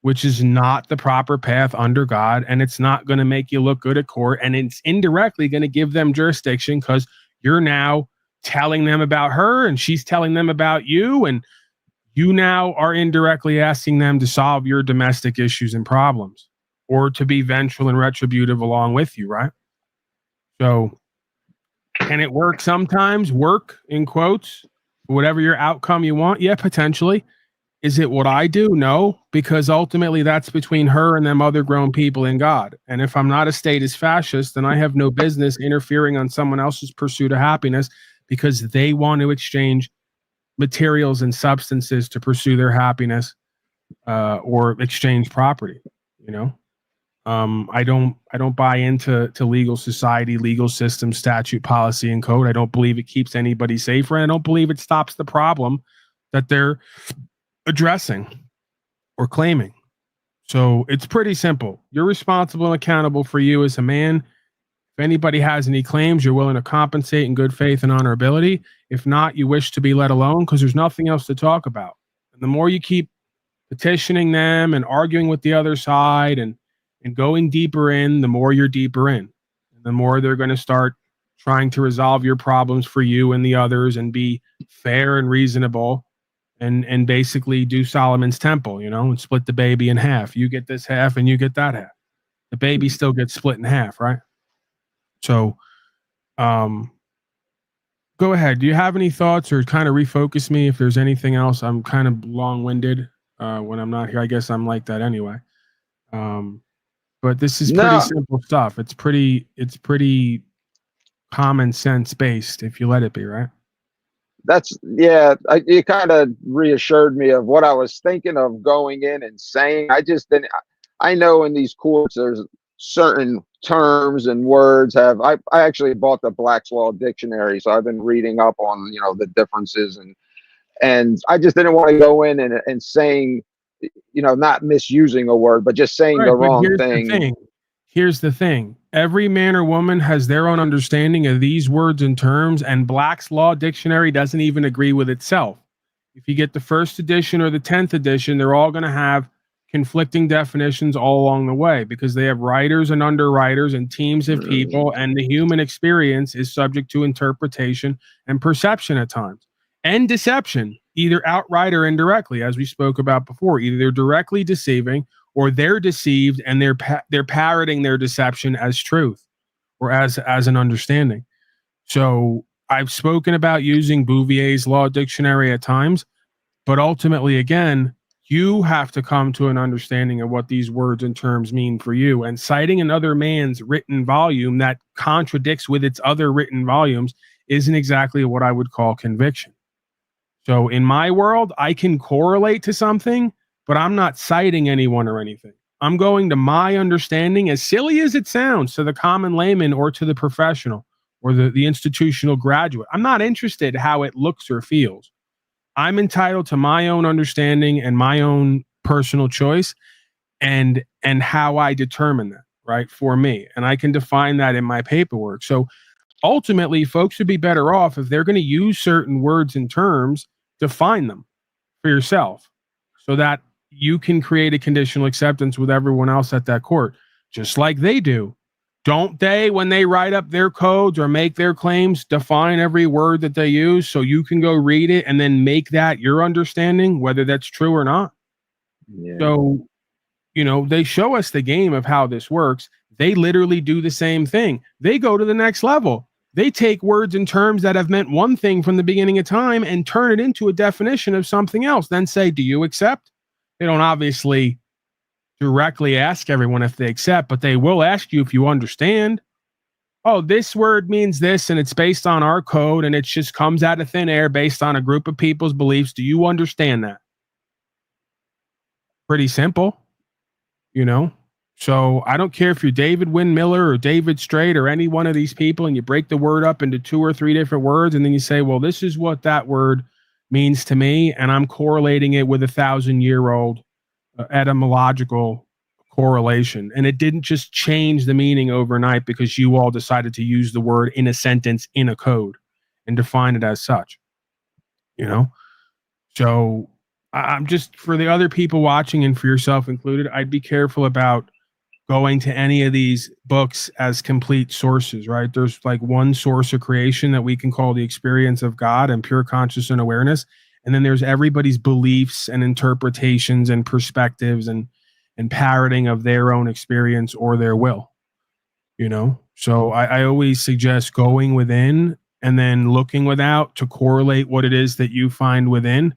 which is not the proper path under God. And it's not going to make you look good at court. And it's indirectly going to give them jurisdiction because you're now telling them about her and she's telling them about you. And you now are indirectly asking them to solve your domestic issues and problems or to be vengeful and retributive along with you, right? So can it work sometimes? Work, in quotes, whatever your outcome you want? Yeah, potentially. Is it what I do? No, because ultimately that's between her and them other grown people and God. And if I'm not a statist fascist, then I have no business interfering on someone else's pursuit of happiness because they want to exchange materials and substances to pursue their happiness or exchange property. You know, I don't buy into legal society, legal system, statute, policy, and code. I don't believe it keeps anybody safer. And I don't believe it stops the problem that they're addressing or claiming. So it's pretty simple. You're responsible and accountable for you as a man. If anybody has any claims, you're willing to compensate in good faith and honorability. If not, you wish to be let alone because there's nothing else to talk about. And the more you keep petitioning them and arguing with the other side and going deeper in, the more you're deeper in. And the more they're going to start trying to resolve your problems for you and the others and be fair and reasonable and basically do Solomon's temple, you know, and split the baby in half. You get this half and you get that half. The baby still gets split in half, right? So, go ahead. Do you have any thoughts, or kind of refocus me if there's anything else? I'm kind of long-winded when I'm not here. I guess I'm like that anyway. But this is pretty No, simple stuff. It's pretty common sense based if you let it be, right? that's it kind of reassured me of what I was thinking of going in and saying. I just didn't. I know in these courts there's certain terms and words I actually bought the Black's Law Dictionary, so I've been reading up on the differences, and I just didn't want to go in and saying, not misusing a word, but just saying Right, the but wrong here's the thing. thing. Here's the thing. Every man or woman has their own understanding of these words and terms, and Black's Law Dictionary doesn't even agree with itself. If you get the first edition or the 10th edition, they're all going to have conflicting definitions all along the way because they have writers and underwriters and teams of people, and the human experience is subject to interpretation and perception at times and deception, either outright or indirectly, as we spoke about before. Either they're directly deceiving or they're deceived and they're parroting their deception as truth or as an understanding. So I've spoken about using Bouvier's Law Dictionary at times, but ultimately, again, you have to come to an understanding of what these words and terms mean for you. And citing another man's written volume that contradicts with its other written volumes isn't exactly what I would call conviction. So in my world, I can correlate to something, but I'm not citing anyone or anything. I'm going to my understanding, as silly as it sounds to the common layman or to the professional or the institutional graduate. I'm not interested how it looks or feels. I'm entitled to my own understanding and my own personal choice and how I determine that, right, for me. And I can define that in my paperwork. So ultimately, folks would be better off if they're going to use certain words and terms, define them for yourself so that you can create a conditional acceptance with everyone else at that court, just like they do. Don't they, when they write up their codes or make their claims, define every word that they use so you can go read it and then make that your understanding, whether that's true or not? Yeah. So, they show us the game of how this works. They literally do the same thing. They go to the next level. They take words and terms that have meant one thing from the beginning of time and turn it into a definition of something else. Then say, do you accept? They don't obviously directly ask everyone if they accept, but they will ask you if you understand. Oh, this word means this, and it's based on our code, and it just comes out of thin air based on a group of people's beliefs. Do you understand that? Pretty simple. So I don't care if you're David Wynn Miller or David Strait or any one of these people, and you break the word up into 2 or 3 different words, and then you say, well, this is what that word means to me, and I'm correlating it with 1,000-year-old etymological correlation. And it didn't just change the meaning overnight because you all decided to use the word in a sentence in a code and define it as such. So I'm just, for the other people watching and for yourself included, I'd be careful about going to any of these books as complete sources, right? There's like one source of creation that we can call the experience of God and pure conscious and awareness. And then there's everybody's beliefs and interpretations and perspectives and parroting of their own experience or their will, So I always suggest going within and then looking without to correlate what it is that you find within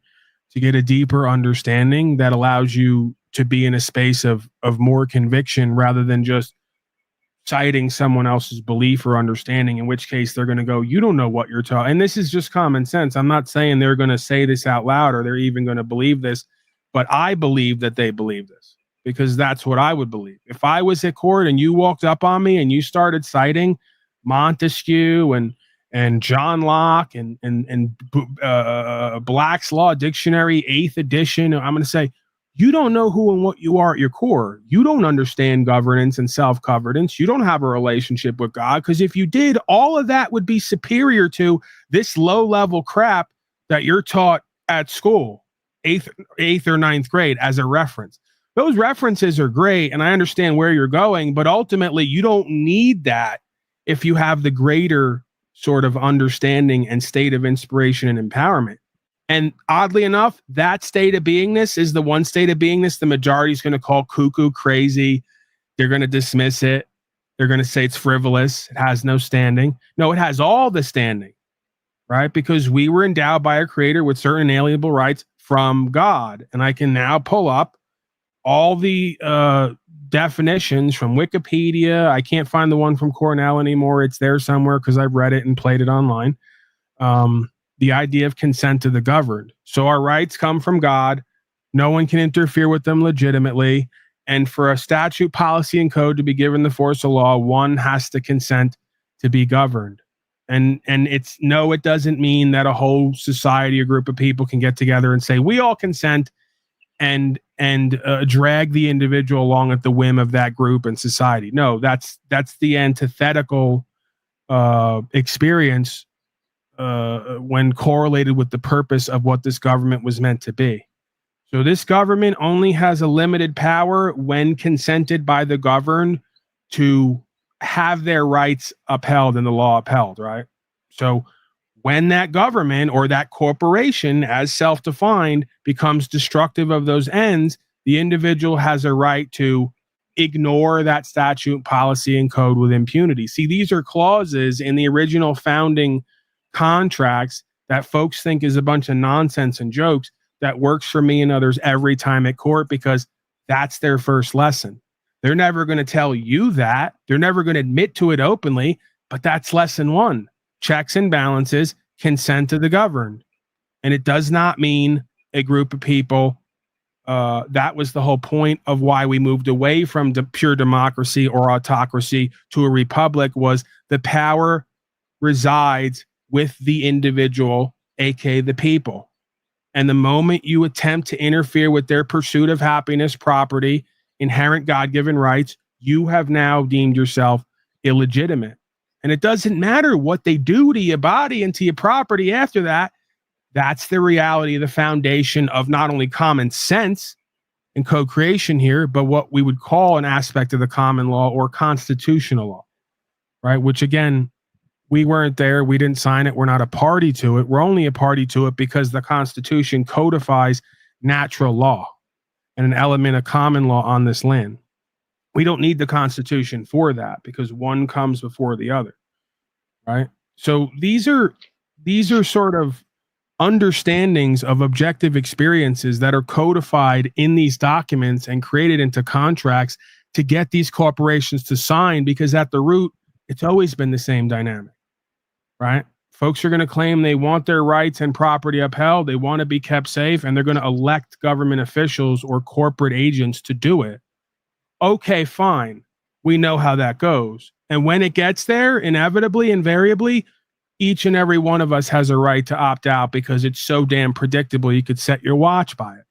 to get a deeper understanding that allows you to be in a space of more conviction rather than just citing someone else's belief or understanding, in which case they're going to go, you don't know what you're talking. And this is just common sense. I'm not saying they're going to say this out loud or they're even going to believe this, but I believe that they believe this because that's what I would believe. If I was at court and you walked up on me and you started citing Montesquieu and John Locke and Black's Law Dictionary, 8th edition, I'm going to say, you don't know who and what you are at your core. You don't understand governance and self-governance. You don't have a relationship with God, because if you did, all of that would be superior to this low-level crap that you're taught at school, 8th or 9th grade, as a reference. Those references are great, and I understand where you're going, but ultimately you don't need that if you have the greater sort of understanding and state of inspiration and empowerment. And oddly enough, that state of beingness is the one state of beingness the majority is going to call cuckoo, crazy. They're going to dismiss it. They're going to say it's frivolous. It has no standing. No, it has all the standing, right? Because we were endowed by our creator with certain inalienable rights from God. And I can now pull up all the definitions from Wikipedia. I can't find the one from Cornell anymore. It's there somewhere because I've read it and played it online. The idea of consent to the governed. So our rights come from God. No one can interfere with them legitimately. And for a statute, policy, and code to be given the force of law, one has to consent to be governed. And it doesn't mean that a whole society or group of people can get together and say, we all consent and drag the individual along at the whim of that group and society. No, that's the antithetical experience when correlated with the purpose of what this government was meant to be. So this government only has a limited power when consented by the governed to have their rights upheld and the law upheld, right? So when that government or that corporation, as self-defined, becomes destructive of those ends, the individual has a right to ignore that statute, policy, and code with impunity. See, these are clauses in the original founding contracts that folks think is a bunch of nonsense and jokes that works for me and others every time at court because that's their first lesson. They're never going to tell you that. They're never going to admit to it openly, but that's lesson one. Checks and balances, consent to the governed. And it does not mean a group of people. That was the whole point of why we moved away from the pure democracy or autocracy to a republic, was the power resides with the individual, aka the people. And the moment you attempt to interfere with their pursuit of happiness, property, inherent God-given rights, you have now deemed yourself illegitimate. And it doesn't matter what they do to your body and to your property after that. That's the reality, the foundation of not only common sense and co-creation here, but what we would call an aspect of the common law or constitutional law, right? Which again, we weren't there. We didn't sign it. We're not a party to it. We're only a party to it because the Constitution codifies natural law and an element of common law on this land. We don't need the Constitution for that because one comes before the other, right? So these are sort of understandings of objective experiences that are codified in these documents and created into contracts to get these corporations to sign, because at the root, it's always been the same dynamic. Right? Folks are going to claim they want their rights and property upheld. They want to be kept safe, and they're going to elect government officials or corporate agents to do it. Okay, fine. We know how that goes. And when it gets there, inevitably, invariably, each and every one of us has a right to opt out because it's so damn predictable. You could set your watch by it.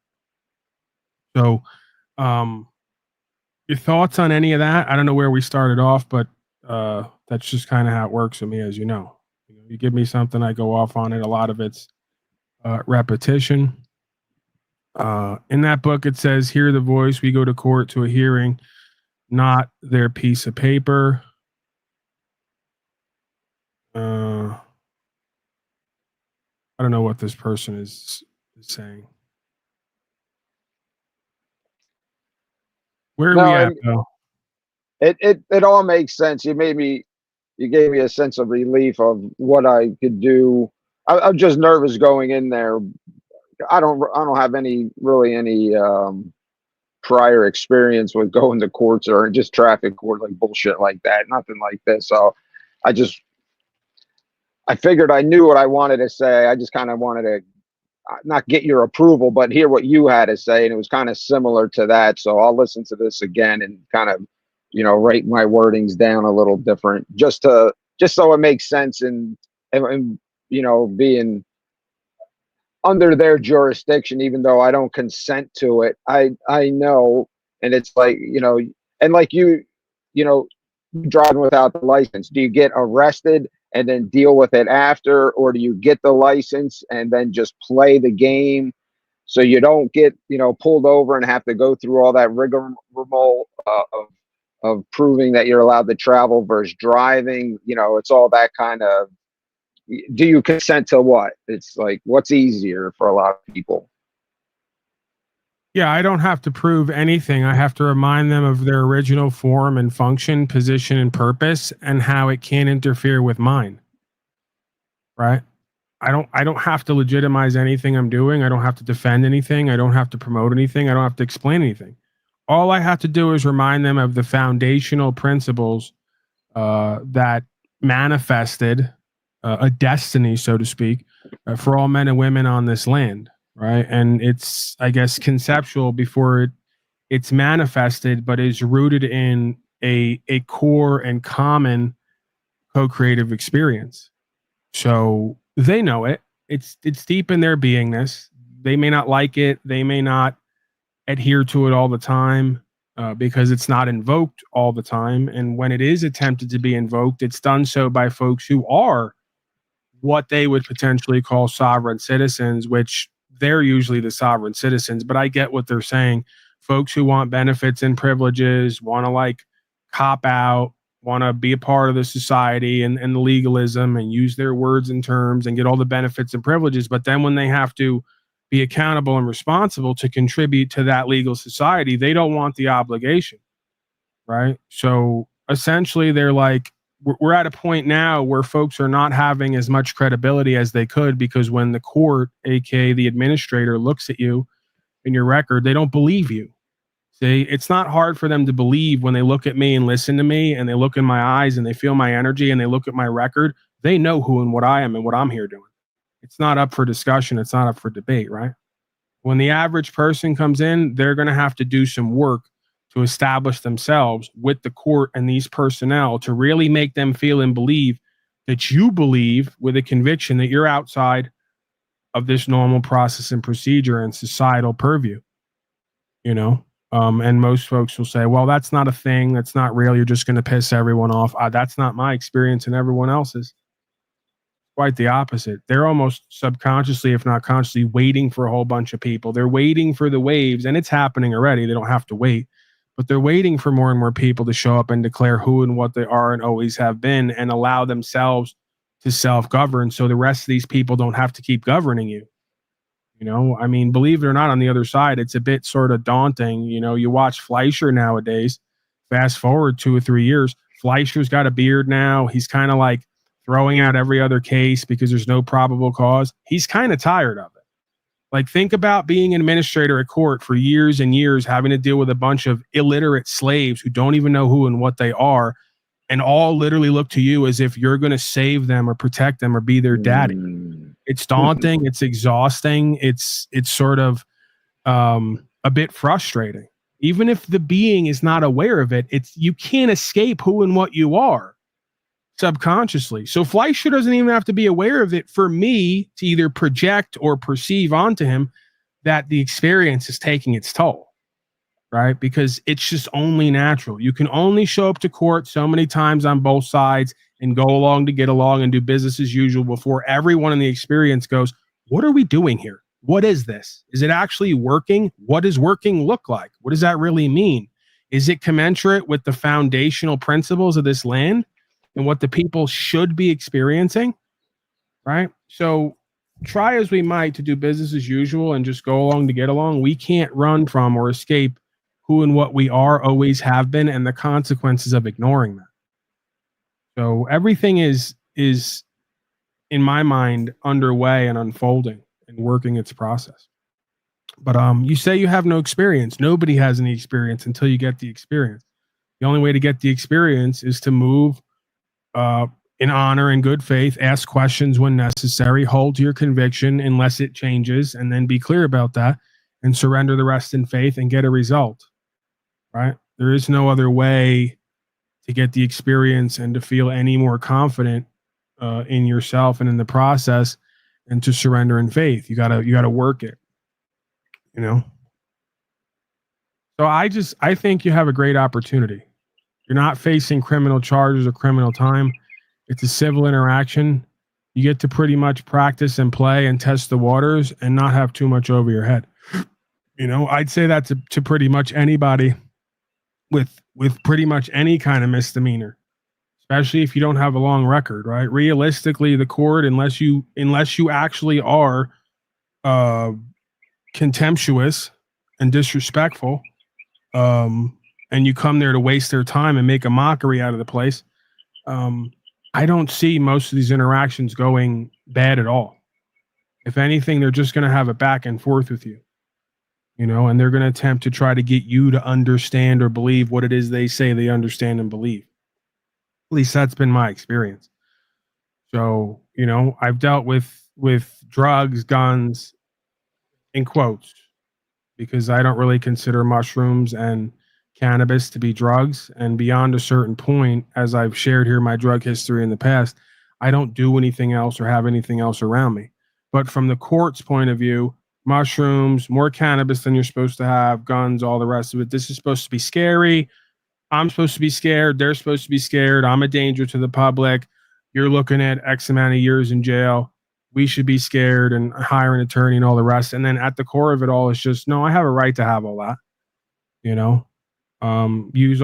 So, your thoughts on any of that? I don't know where we started off, but that's just kind of how it works with me, as you know. You give me something, I go off on it. A lot of it's repetition. In that book, it says, hear the voice. We go to court to a hearing, not their piece of paper. I don't know what this person is saying. Where are we at, though? It all makes sense. You gave me a sense of relief of what I could do. I'm just nervous going in there. I don't have any prior experience with going to courts or just traffic court, like bullshit like that. Nothing like this. So I figured I knew what I wanted to say. I just kind of wanted to not get your approval, but hear what you had to say. And it was kind of similar to that. So I'll listen to this again and kind of, write my wordings down a little different just so it makes sense and being under their jurisdiction, even though I don't consent to it. I know. And it's like, and like driving without the license, do you get arrested and then deal with it after, or do you get the license and then just play the game so you don't get pulled over and have to go through all that rigmarole of proving that you're allowed to travel versus driving? It's all that kind of, do you consent to what? It's like, what's easier for a lot of people? Yeah, I don't have to prove anything. I have to remind them of their original form and function, position and purpose, and how it can't interfere with mine. Right? I don't have to legitimize anything I'm doing. I don't have to defend anything. I don't have to promote anything. I don't have to explain anything. All I have to do is remind them of the foundational principles that manifested a destiny, so to speak, for all men and women on this land, right? And it's, I guess, conceptual before it's manifested, but is rooted in a core and common co-creative experience. So they know it. It's deep in their beingness. They may not like it. They may not adhere to it all the time because it's not invoked all the time. And when it is attempted to be invoked, it's done so by folks who are what they would potentially call sovereign citizens, which they're usually the sovereign citizens. But I get what they're saying. Folks who want benefits and privileges, want to like cop out, want to be a part of the society and the legalism and use their words and terms and get all the benefits and privileges. But then when they have to be accountable and responsible to contribute to that legal society, they don't want the obligation, right? So essentially they're like, we're at a point now where folks are not having as much credibility as they could, because when the court, aka the administrator, looks at you and your record, they don't believe you. See, it's not hard for them to believe when they look at me and listen to me and they look in my eyes and they feel my energy and they look at my record. They know who and what I am and what I'm here doing. It's not up for discussion. It's not up for debate, right? When the average person comes in, they're going to have to do some work to establish themselves with the court and these personnel to really make them feel and believe that you believe with a conviction that you're outside of this normal process and procedure and societal purview, you know? And most folks will say, well, that's not a thing. That's not real. You're just going to piss everyone off. That's not my experience and everyone else's. Quite the opposite. They're almost subconsciously, if not consciously, waiting for a whole bunch of people. They're waiting for the waves, and it's happening already. They don't have to wait, but they're waiting for more and more people to show up and declare who and what they are and always have been and allow themselves to self-govern so the rest of these people don't have to keep governing you. You know, I mean, believe it or not, on the other side, it's a bit sort of daunting. You know, you watch Fleischer nowadays, fast forward 2 or 3 years, Fleischer's got a beard now. He's kind of like throwing out every other case because there's no probable cause. He's kind of tired of it. Like, think about being an administrator at court for years and years, having to deal with a bunch of illiterate slaves who don't even know who and what they are, and all literally look to you as if you're going to save them or protect them or be their daddy. It's daunting. It's exhausting. It's sort of a bit frustrating. Even if the being is not aware of it, you can't escape who and what you are subconsciously. So Fleischer doesn't even have to be aware of it for me to either project or perceive onto him that the experience is taking its toll, right? Because it's just only natural. You can only show up to court so many times on both sides and go along to get along and do business as usual before everyone in the experience goes, what are we doing here? What is this? Is it actually working? What does working look like? What does that really mean? Is it commensurate with the foundational principles of this land and what the people should be experiencing? Right? So try as we might to do business as usual and just go along to get along, we can't run from or escape who and what we are, always have been, and the consequences of ignoring that. So everything is in my mind underway and unfolding and working its process. But you say you have no experience. Nobody has any experience until you get the experience. The only way to get the experience is to move in honor and good faith, ask questions when necessary, hold to your conviction unless it changes, and then be clear about that and surrender the rest in faith and get a result. Right? There is no other way to get the experience and to feel any more confident in yourself and in the process, and to surrender in faith. You gotta work it, you know? So I think you have a great opportunity. You're not facing criminal charges or criminal time. It's a civil interaction. You get to pretty much practice and play and test the waters and not have too much over your head. You know, I'd say that to pretty much anybody with pretty much any kind of misdemeanor, especially if you don't have a long record, right? Realistically, the court, unless you actually are contemptuous and disrespectful, and you come there to waste their time and make a mockery out of the place, I don't see most of these interactions going bad at all. If anything, they're just going to have a back and forth with you, and they're going to attempt to try to get you to understand or believe what it is they say they understand and believe. At least that's been my experience. So, I've dealt with drugs, guns, in quotes, because I don't really consider mushrooms and cannabis to be drugs. And beyond a certain point, as I've shared here my drug history in the past, I don't do anything else or have anything else around me. But from the court's point of view, mushrooms, more cannabis than you're supposed to have, guns, all the rest of it. This is supposed to be scary. I'm supposed to be scared. They're supposed to be scared. I'm a danger to the public. You're looking at X amount of years in jail. We should be scared and hire an attorney and all the rest. And then at the core of it all is just, no, I have a right to have all that. You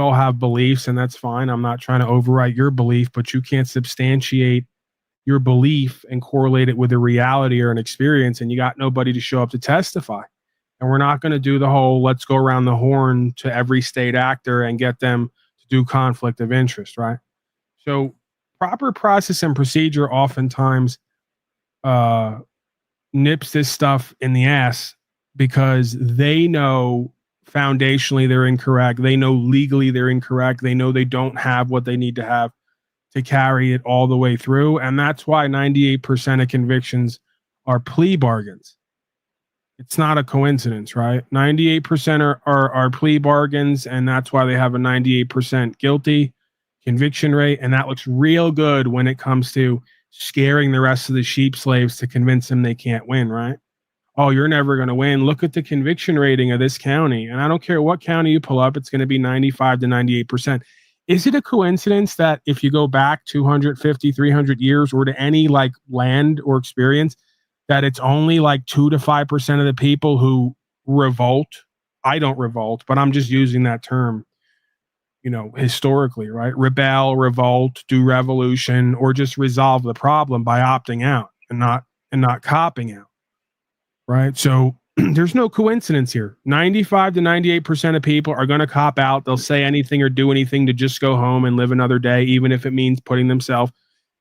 all have beliefs, and that's fine. I'm not trying to overwrite your belief, but you can't substantiate your belief and correlate it with a reality or an experience, and you got nobody to show up to testify. And we're not going to do the whole let's go around the horn to every state actor and get them to do conflict of interest, right? So proper process and procedure oftentimes nips this stuff in the ass because they know foundationally they're incorrect. They know legally they're incorrect. They know they don't have what they need to have to carry it all the way through. And that's why 98% of convictions are plea bargains. It's not a coincidence, right? 98% are plea bargains, and that's why they have a 98% guilty conviction rate. And that looks real good when it comes to scaring the rest of the sheep slaves to convince them they can't win, right? Oh, you're never going to win. Look at the conviction rating of this county. And I don't care what county you pull up, it's going to be 95 to 98%. Is it a coincidence that if you go back 250, 300 years or to any like land or experience, that it's only like 2 to 5% of the people who revolt? I don't revolt, but I'm just using that term, historically, right? Rebel, revolt, do revolution, or just resolve the problem by opting out and not copping out. Right. So there's no coincidence here. 95 to 98% of people are going to cop out. They'll say anything or do anything to just go home and live another day, even if it means putting themselves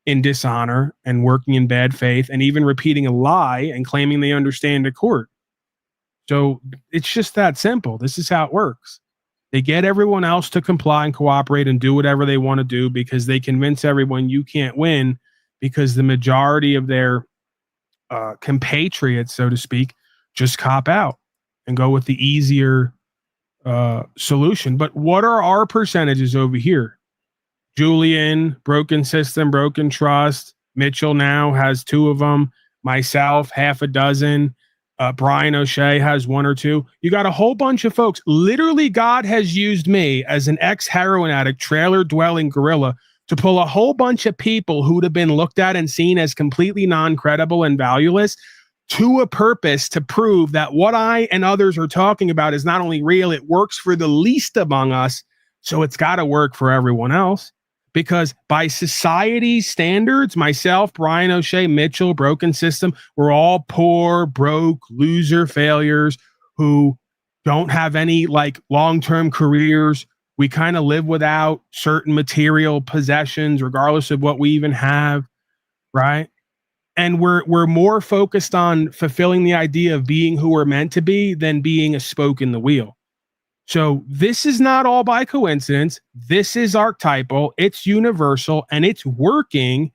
in dishonor and working in bad faith and even repeating a lie and claiming they understand a court. So it's just that simple. This is how it works. They get everyone else to comply and cooperate and do whatever they want to do because they convince everyone you can't win because the majority of their compatriots, so to speak, just cop out and go with the easier solution. But what are our percentages over here? Julian, broken system, broken trust. Mitchell now has 2 of them. Myself, half a dozen. Brian O'Shea has 1 or 2. You got a whole bunch of folks. Literally, God has used me as an ex-heroin addict, trailer-dwelling gorilla to pull a whole bunch of people who would have been looked at and seen as completely non-credible and valueless to a purpose to prove that what I and others are talking about is not only real, it works for the least among us, so it's got to work for everyone else. Because by society's standards, myself, Brian O'Shea, Mitchell, broken system, we're all poor, broke, loser failures who don't have any like long-term careers. We kind of live without certain material possessions, regardless of what we even have, right? And we're more focused on fulfilling the idea of being who we're meant to be than being a spoke in the wheel. So this is not all by coincidence. This is archetypal. It's universal, and it's working.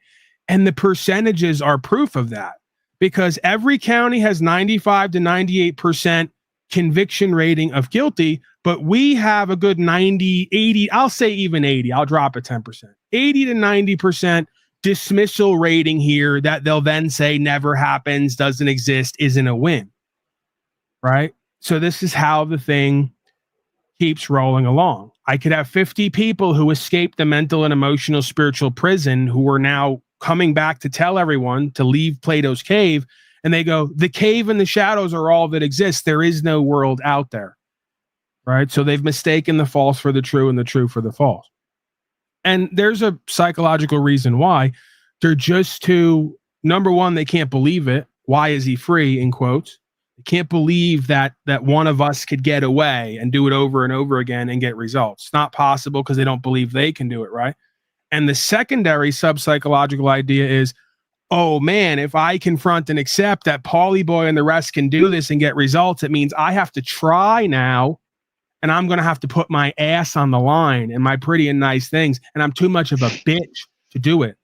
And the percentages are proof of that because every county has 95 to 98% conviction rating of guilty, but we have a good 90, 80, I'll say even 80, I'll drop it 10%, 80 to 90% dismissal rating here that they'll then say never happens, doesn't exist, isn't a win, right? So this is how the thing keeps rolling along. I could have 50 people who escaped the mental and emotional spiritual prison who are now coming back to tell everyone to leave Plato's cave. And they go, the cave and the shadows are all that exists. There is no world out there. Right. So they've mistaken the false for the true and the true for the false. And there's a psychological reason why. They're just too, number one, they can't believe it. Why is he free, in quotes? They can't believe that one of us could get away and do it over and over again and get results. It's not possible because they don't believe they can do it, right? And the secondary sub-psychological idea is, oh man, if I confront and accept that Paulie Boy and the rest can do this and get results, it means I have to try now, and I'm going to have to put my ass on the line and my pretty and nice things, and I'm too much of a bitch to do it.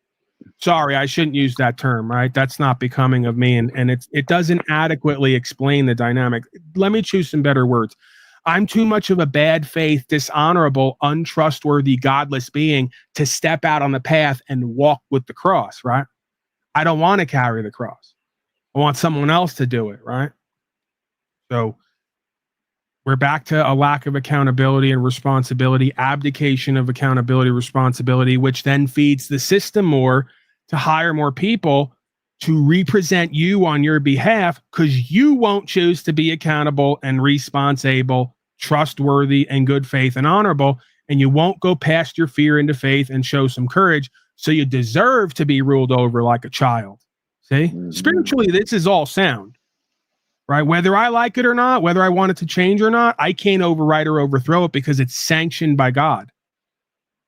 Sorry, I shouldn't use that term, right? That's not becoming of me, and it doesn't adequately explain the dynamic. Let me choose some better words. I'm too much of a bad faith, dishonorable, untrustworthy, godless being to step out on the path and walk with the cross, right? I don't want to carry the cross. I want someone else to do it, right? So we're back to a lack of accountability and responsibility, abdication of accountability, responsibility, which then feeds the system more to hire more people to represent you on your behalf because you won't choose to be accountable and responsible, trustworthy, and good faith and honorable. And you won't go past your fear into faith and show some courage. So you deserve to be ruled over like a child. See, spiritually, this is all sound, right? Whether I like it or not, whether I want it to change or not, I can't override or overthrow it because it's sanctioned by God.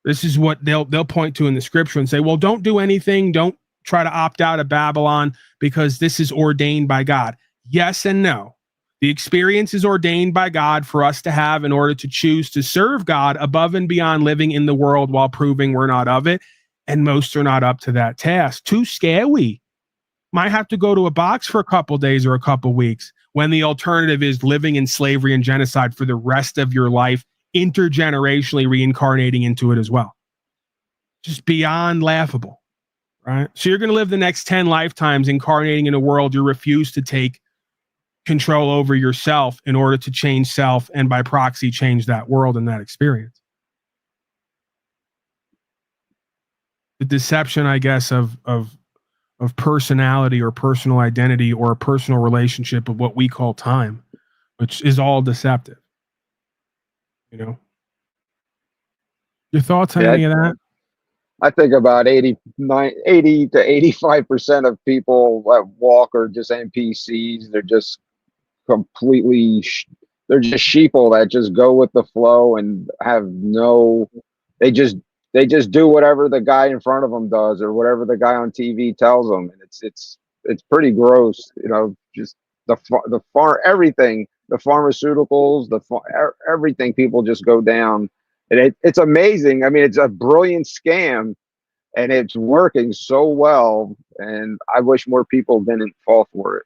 This is what they'll point to in the scripture and say, well, don't do anything. Don't try to opt out of Babylon because this is ordained by God. Yes and no. The experience is ordained by God for us to have in order to choose to serve God above and beyond living in the world while proving we're not of it. And most are not up to that task. Too scary. Might have to go to a box for a couple days or a couple weeks when the alternative is living in slavery and genocide for the rest of your life, intergenerationally reincarnating into it as well. Just beyond laughable, right? So you're going to live the next 10 lifetimes incarnating in a world you refuse to take control over yourself in order to change self and by proxy change that world and that experience. The deception, I guess, of personality or personal identity or a personal relationship of what we call time, which is all deceptive. You know, your thoughts on any of that? I think about 80 to 85% of people that walk are just NPCs. They're just completely, they're just sheeple that just go with the flow and have no, they just do whatever the guy in front of them does or whatever the guy on TV tells them. And it's pretty gross, you know, just everything, the pharmaceuticals, everything, people just go down. And it's amazing. I mean, it's a brilliant scam and it's working so well. And I wish more people didn't fall for it.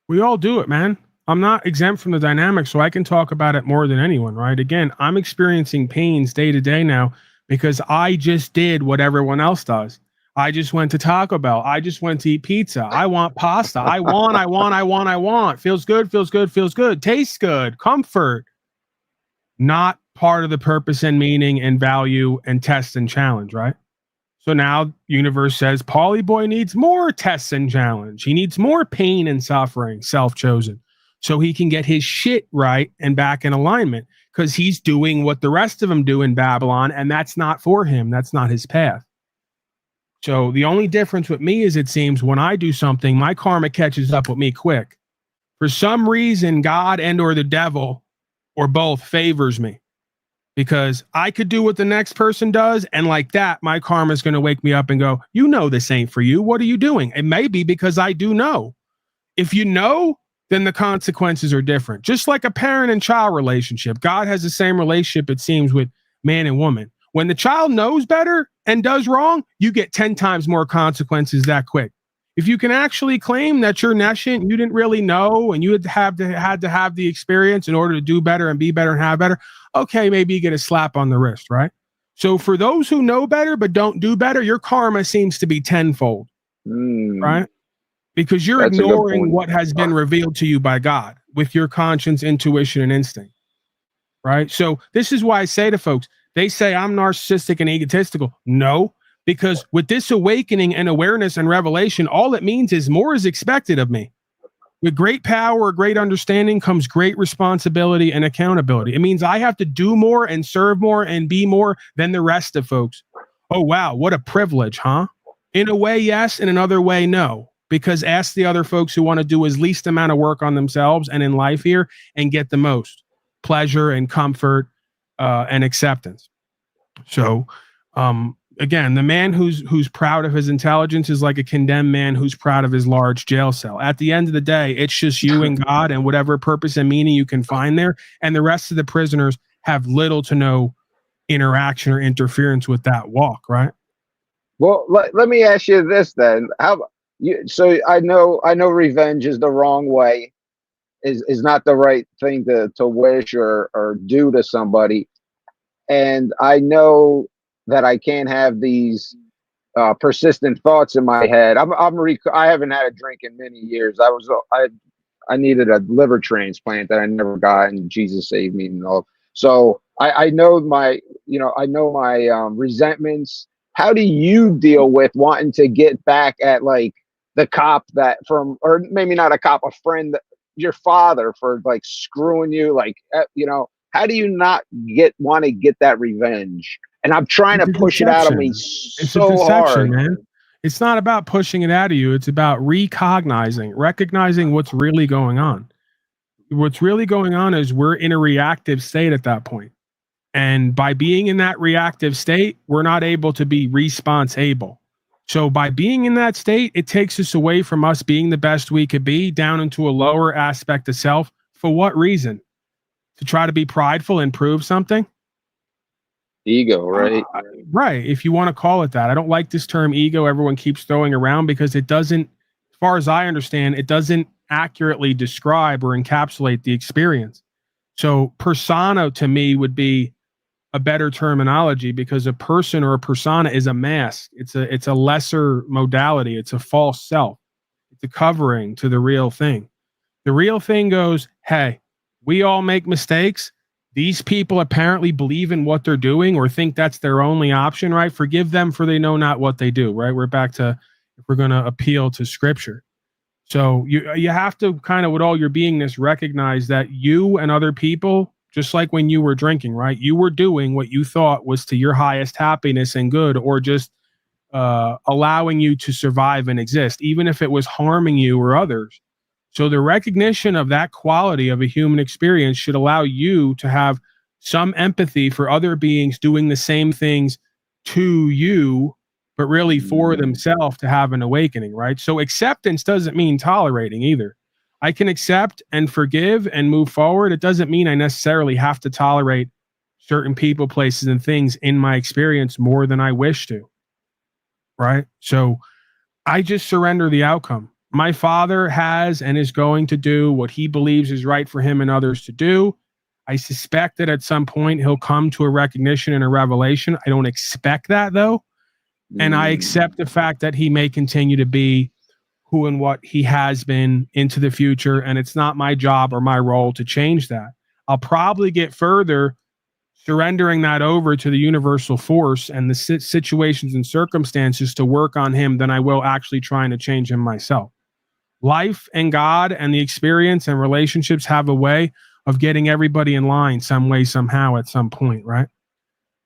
We all do it, man. I'm not exempt from the dynamic, so I can talk about it more than anyone, right? Again, I'm experiencing pains day to day now because I just did what everyone else does. I just went to Taco Bell. I just went to eat pizza. I want pasta. I want. Feels good. Tastes good. Comfort. Not part of the purpose and meaning and value and test and challenge, right? So now universe says Paulie Boy needs more tests and challenge. He needs more pain and suffering, self-chosen, so he can get his shit right and back in alignment because he's doing what the rest of them do in Babylon, and that's not for him. That's not his path. So the only difference with me is, it seems, when I do something, my karma catches up with me quick. For some reason, God and or the devil or both favors me because I could do what the next person does, and like that, my karma is going to wake me up and go, you know this ain't for you. What are you doing? It may be because I do know. If you know, then the consequences are different. Just like a parent and child relationship. God has the same relationship, it seems, with man and woman. When the child knows better and does wrong, you get 10 times more consequences that quick. If you can actually claim that you're nescient, you didn't really know, and you had to have the experience in order to do better and be better and have better, okay, maybe you get a slap on the wrist, right? So for those who know better but don't do better, your karma seems to be tenfold, right? Because you're ignoring what has been revealed to you by God with your conscience, intuition, and instinct, right? So this is why I say to folks, they say I'm narcissistic and egotistical. No, because with this awakening and awareness and revelation, all it means is more is expected of me. With great power, great understanding comes great responsibility and accountability. It means I have to do more and serve more and be more than the rest of folks. Oh, wow. What a privilege, huh? In a way, yes. In another way, no. because ask the other folks who want to do as least amount of work on themselves and in life here and get the most pleasure and comfort and acceptance. So, again, the man who's proud of his intelligence is like a condemned man who's proud of his large jail cell. At the end of the day, it's just you and God and whatever purpose and meaning you can find there. And the rest of the prisoners have little to no interaction or interference with that walk, right? Well, let me ask you this then. How you? So I know revenge is the wrong way, is not the right thing to wish or do to somebody, and I know that I can't have these persistent thoughts in my head. I haven't had a drink in many years. I needed a liver transplant that I never got, and Jesus saved me and all. So I know my resentments. How do you deal with wanting to get back at like the cop or maybe not a cop, a friend, your father for like screwing you? Like, how do you not want to get that revenge? And I'm trying to push it out of me so hard, man. It's not about pushing it out of you. It's about recognizing what's really going on. What's really going on is we're in a reactive state at that point. And by being in that reactive state, we're not able to be response able. So by being in that state, it takes us away from us being the best we could be down into a lower aspect of self. For what reason? To try to be prideful and prove something? Ego, right? Right. If you want to call it that. I don't like this term ego everyone keeps throwing around because it doesn't, as far as I understand, it doesn't accurately describe or encapsulate the experience. So persona to me would be a better terminology because a person or a persona is a mask. It's a lesser modality. It's a false self. It's a covering to the real thing. The real thing goes, hey, we all make mistakes. These people apparently believe in what they're doing or think that's their only option, right? Forgive them for they know not what they do, right? We're back to, if we're going to appeal to scripture. So you have to kind of, with all your beingness, recognize that you and other people, just like when you were drinking, right? You were doing what you thought was to your highest happiness and good, or just allowing you to survive and exist, even if it was harming you or others. So the recognition of that quality of a human experience should allow you to have some empathy for other beings doing the same things to you, but really for themselves to have an awakening, right? So acceptance doesn't mean tolerating either. I can accept and forgive and move forward. It doesn't mean I necessarily have to tolerate certain people, places, and things in my experience more than I wish to, right? So I just surrender the outcome. My father has and is going to do what he believes is right for him and others to do. I suspect that at some point he'll come to a recognition and a revelation. I don't expect that though. And I accept the fact that he may continue to be who and what he has been into the future. And it's not my job or my role to change that. I'll probably get further surrendering that over to the universal force and the situations and circumstances to work on him than I will actually trying to change him myself. Life and God and the experience and relationships have a way of getting everybody in line some way, somehow, at some point, right?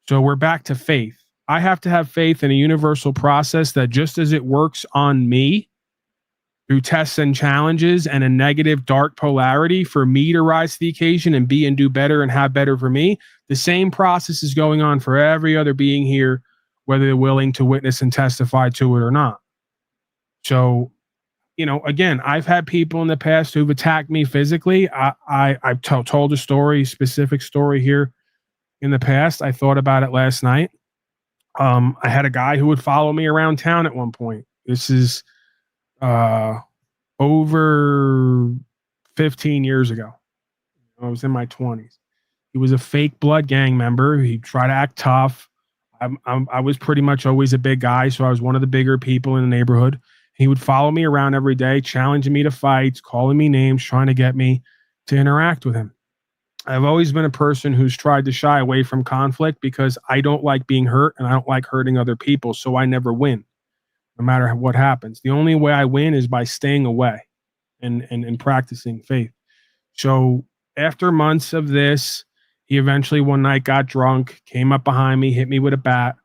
So we're back to faith. I have to have faith in a universal process that just as it works on me through tests and challenges and a negative dark polarity for me to rise to the occasion and be and do better and have better for me, the same process is going on for every other being here, whether they're willing to witness and testify to it or not. So, again, I've had people in the past who've attacked me physically. I've told a specific story here in the past. I thought about it last night. I had a guy who would follow me around town at one point. This is over 15 years ago. I was in my 20s. He was a fake blood gang member. He tried to act tough. I was pretty much always a big guy, so I was one of the bigger people in the neighborhood. He would follow me around every day, challenging me to fights, calling me names, trying to get me to interact with him. I've always been a person who's tried to shy away from conflict because I don't like being hurt and I don't like hurting other people, so I never win, no matter what happens. The only way I win is by staying away and practicing faith. So after months of this, he eventually one night got drunk, came up behind me, hit me with a bat.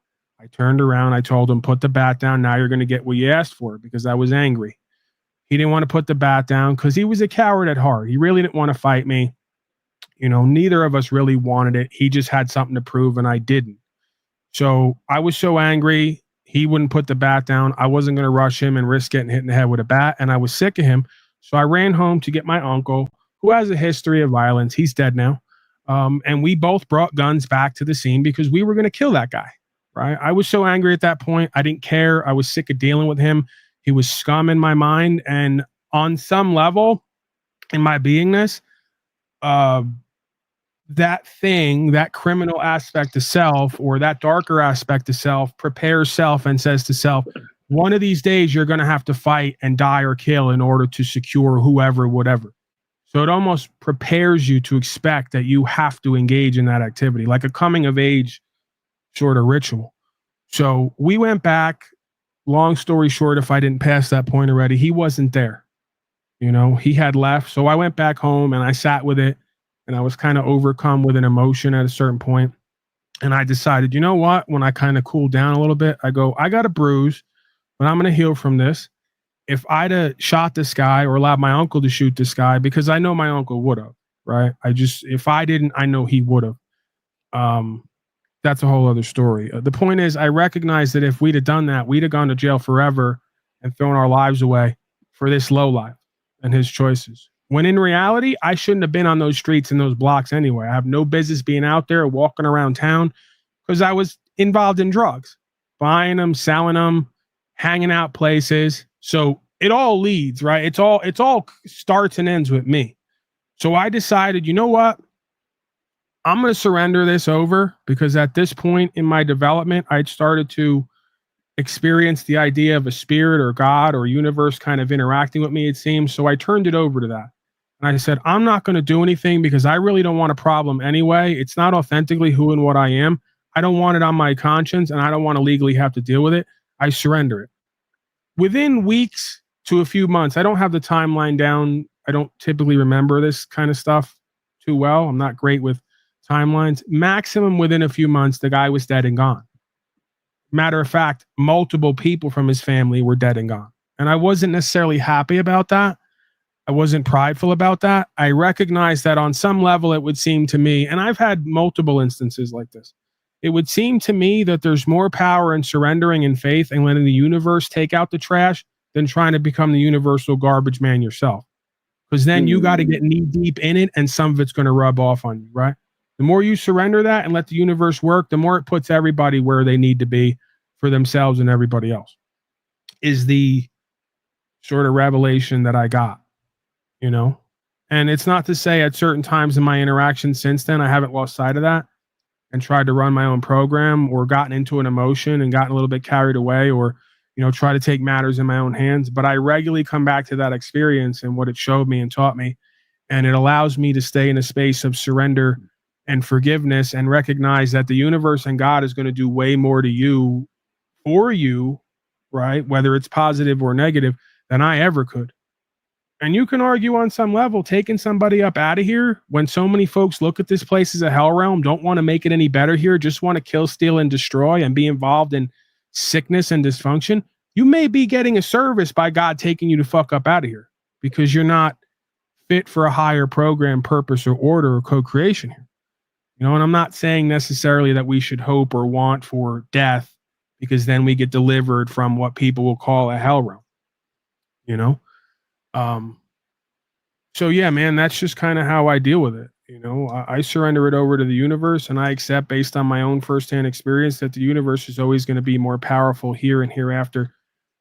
I turned around. I told him, put the bat down. Now you're going to get what you asked for, because I was angry. He didn't want to put the bat down because he was a coward at heart. He really didn't want to fight me. You know, neither of us really wanted it. He just had something to prove, and I didn't. So I was so angry. He wouldn't put the bat down. I wasn't going to rush him and risk getting hit in the head with a bat, and I was sick of him. So I ran home to get my uncle, who has a history of violence. He's dead now. And we both brought guns back to the scene because we were going to kill that guy, right? I was so angry at that point. I didn't care. I was sick of dealing with him. He was scum in my mind. And on some level, in my beingness, that thing, that criminal aspect of self, or that darker aspect of self, prepares self and says to self, one of these days you're going to have to fight and die or kill in order to secure whoever, whatever. So it almost prepares you to expect that you have to engage in that activity, like a coming of age sort of ritual. So we went back. Long story short, if I didn't pass that point already, he wasn't there. You know, he had left. So I went back home and I sat with it, and I was kind of overcome with an emotion at a certain point. And I decided, you know what? When I kind of cooled down a little bit, I go, I got a bruise, but I'm going to heal from this. If I'd have shot this guy or allowed my uncle to shoot this guy, because I know my uncle would have, right? If I didn't, I know he would have. That's a whole other story. The point is, I recognize that if we'd have done that, we'd have gone to jail forever and thrown our lives away for this lowlife and his choices. When in reality, I shouldn't have been on those streets and those blocks anyway. I have no business being out there walking around town because I was involved in drugs, buying them, selling them, hanging out places. So it all leads, right? It's all starts and ends with me. So I decided, you know what? I'm going to surrender this over, because at this point in my development, I'd started to experience the idea of a spirit or God or universe kind of interacting with me, it seems. So I turned it over to that. And I said, I'm not going to do anything because I really don't want a problem anyway. It's not authentically who and what I am. I don't want it on my conscience, and I don't want to legally have to deal with it. I surrender it. Within weeks to a few months, I don't have the timeline down. I don't typically remember this kind of stuff too well. I'm not great with timelines. Maximum within a few months, the guy was dead and gone. Matter of fact, multiple people from his family were dead and gone. And I wasn't necessarily happy about that. I wasn't prideful about that. I recognized that on some level, it would seem to me, and I've had multiple instances like this, it would seem to me that there's more power in surrendering in faith and letting the universe take out the trash than trying to become the universal garbage man yourself. Because then you got to get knee deep in it, and some of it's going to rub off on you, right? The more you surrender that and let the universe work, the more it puts everybody where they need to be for themselves and everybody else, is the sort of revelation that I got, you know? And it's not to say at certain times in my interaction since then, I haven't lost sight of that and tried to run my own program or gotten into an emotion and gotten a little bit carried away, or, you know, try to take matters in my own hands. But I regularly come back to that experience and what it showed me and taught me. And it allows me to stay in a space of surrender and forgiveness and recognize that the universe and God is going to do way more to you, for you, right? Whether it's positive or negative, than I ever could. And you can argue on some level, taking somebody up out of here when so many folks look at this place as a hell realm, don't want to make it any better here, just want to kill, steal, and destroy and be involved in sickness and dysfunction. You may be getting a service by God taking you to fuck up out of here because you're not fit for a higher program, purpose, or order, or co-creation here. You know, and I'm not saying necessarily that we should hope or want for death, because then we get delivered from what people will call a hell realm, you know? So yeah, man, that's just kind of how I deal with it. You know, I surrender it over to the universe, and I accept, based on my own firsthand experience, that the universe is always going to be more powerful here and hereafter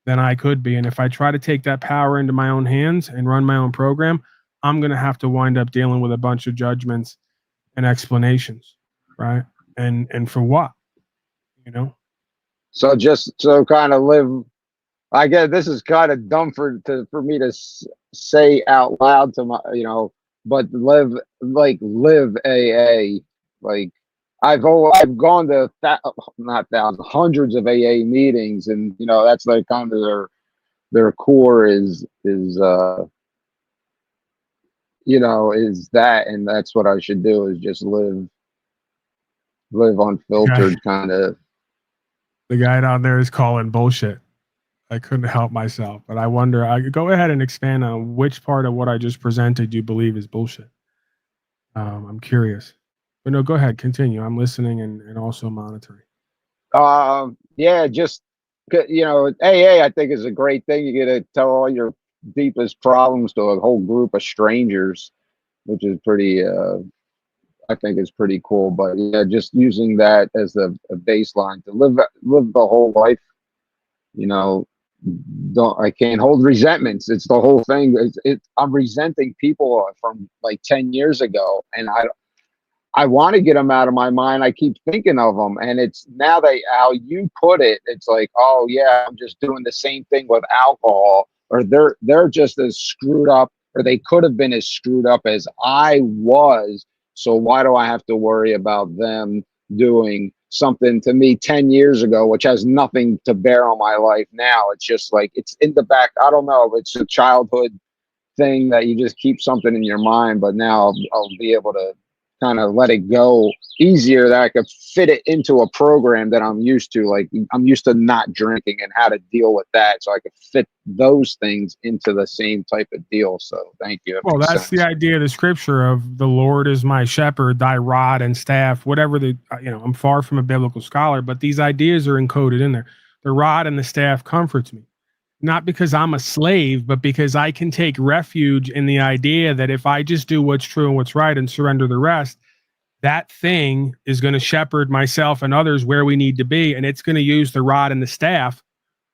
than I could be. And if I try to take that power into my own hands and run my own program, I'm going to have to wind up dealing with a bunch of judgments and explanations, right? And for what, you know? So just so kind of live. I guess this is kind of dumb for me to say out loud to my, you know, but live AA. Like I've gone to not thousands, hundreds of AA meetings, and you know that's like kind of their core is you know, is that, and that's what I should do, is just live unfiltered, kind of. The guy down there is calling bullshit. I couldn't help myself, but I wonder. I go ahead and expand on which part of what I just presented you believe is bullshit. I'm curious, but no, go ahead, continue. I'm listening and also monitoring. Yeah, just AA, I think, is a great thing. You get to tell all your deepest problems to a whole group of strangers, which is pretty. I think is pretty cool. But yeah, just using that as a baseline to live the whole life. You know, I can't hold resentments. It's the whole thing. I'm resenting people from like 10 years ago, and I want to get them out of my mind. I keep thinking of them, and it's now that how you put it, it's like, oh yeah, I'm just doing the same thing with alcohol, or they're just as screwed up, or they could have been as screwed up as I was. So why do I have to worry about them doing something to me 10 years ago, which has nothing to bear on my life now? It's just like it's in the back. I don't know. It's a childhood thing that you just keep something in your mind, but now I'll be able to kind of let it go easier, that I could fit it into a program that I'm used to. Like I'm used to not drinking and how to deal with that. So I could fit those things into the same type of deal. So thank you. Well, that's the idea of the scripture of the Lord is my shepherd, thy rod and staff, whatever I'm far from a biblical scholar, but these ideas are encoded in there. The rod and the staff comforts me. Not because I'm a slave, but because I can take refuge in the idea that if I just do what's true and what's right and surrender the rest, that thing is going to shepherd myself and others where we need to be. And it's going to use the rod and the staff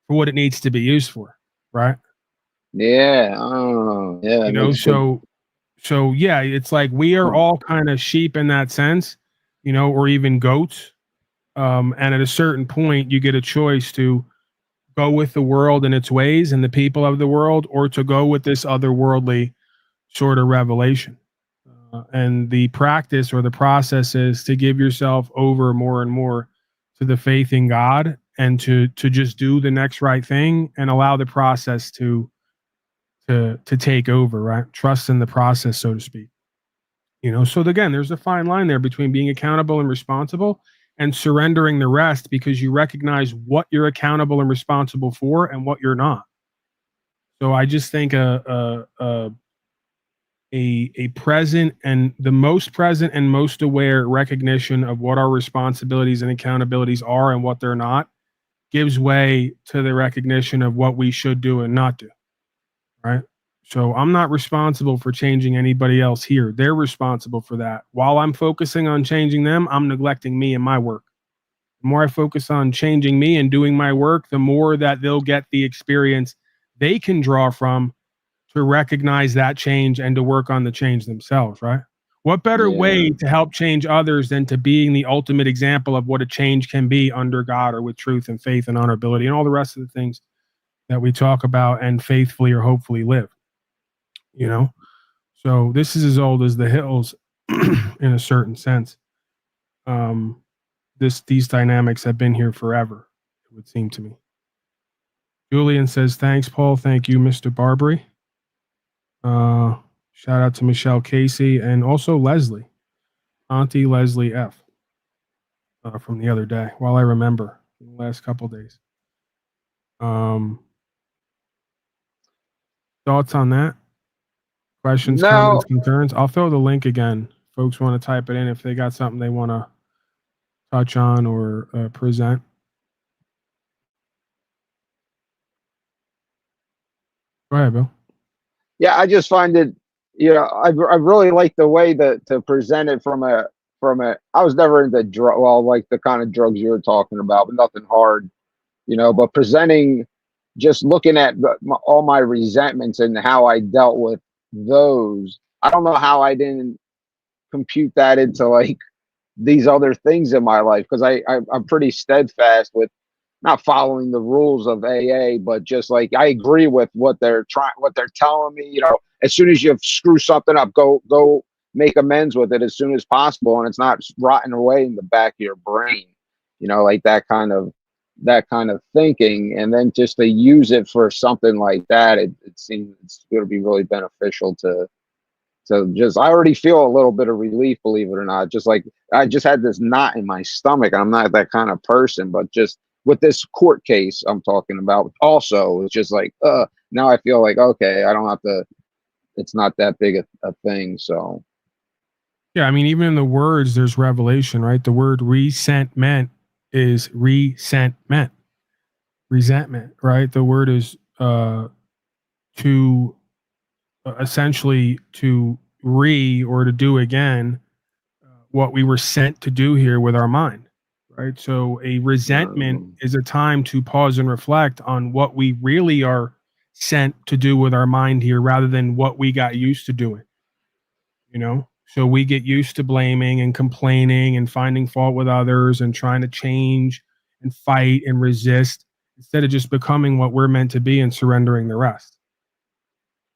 for what it needs to be used for. Right. Yeah. Oh, yeah. So yeah, it's like we are all kind of sheep in that sense, or even goats. And at a certain point, you get a choice to go with the world and its ways and the people of the world, or to go with this otherworldly sort of revelation. And the practice or the process is to give yourself over more and more to the faith in God, and to just do the next right thing and allow the process to take over, right? Trust in the process, so to speak. So again, there's a fine line there between being accountable and responsible and surrendering the rest, because you recognize what you're accountable and responsible for and what you're not. So I just think a present and the most present and most aware recognition of what our responsibilities and accountabilities are and what they're not gives way to the recognition of what we should do and not do. Right. So I'm not responsible for changing anybody else here. They're responsible for that. While I'm focusing on changing them, I'm neglecting me and my work. The more I focus on changing me and doing my work, the more that they'll get the experience they can draw from to recognize that change and to work on the change themselves, right? What better way to help change others than to being the ultimate example of what a change can be under God, or with truth and faith and honorability and all the rest of the things that we talk about and faithfully or hopefully live. So this is as old as the hills in a certain sense. These dynamics have been here forever, it would seem to me. Julian says, thanks, Paul. Thank you, Mr. Barbary. Shout out to Michelle Casey and also Leslie, Auntie Leslie F. From the other day, while I remember the last couple days. Thoughts on that? Questions, comments, concerns? I'll throw the link again. Folks want to type it in if they got something they want to touch on or present. Go ahead, Bill. Yeah, I just find it, I really like the way to present it from a, I was never into like the kind of drugs you were talking about, but nothing hard, but presenting, just looking at all my resentments and how I dealt with those. I don't know how I didn't compute that into like these other things in my life, because I'm pretty steadfast with not following the rules of AA, but just like I agree with what they're telling me. As soon as you screw something up, go make amends with it as soon as possible, and it's not rotting away in the back of your brain. Like that kind of thinking, and then just to use it for something like that, it seems it's going to be really beneficial to just, I already feel a little bit of relief, believe it or not. Just like I just had this knot in my stomach. I'm not that kind of person, but just with this court case I'm talking about, also, it's just like, now I feel like, okay, I don't have to, it's not that big a thing. So Yeah, I mean, even in the words, there's revelation, right? The word resentment is resentment, resentment, right? The word is to essentially to or to do again what we were sent to do here with our mind, right? So a resentment is a time to pause and reflect on what we really are sent to do with our mind here rather than what we got used to doing, you know? So we get used to blaming and complaining and finding fault with others and trying to change and fight and resist instead of just becoming what we're meant to be and surrendering the rest.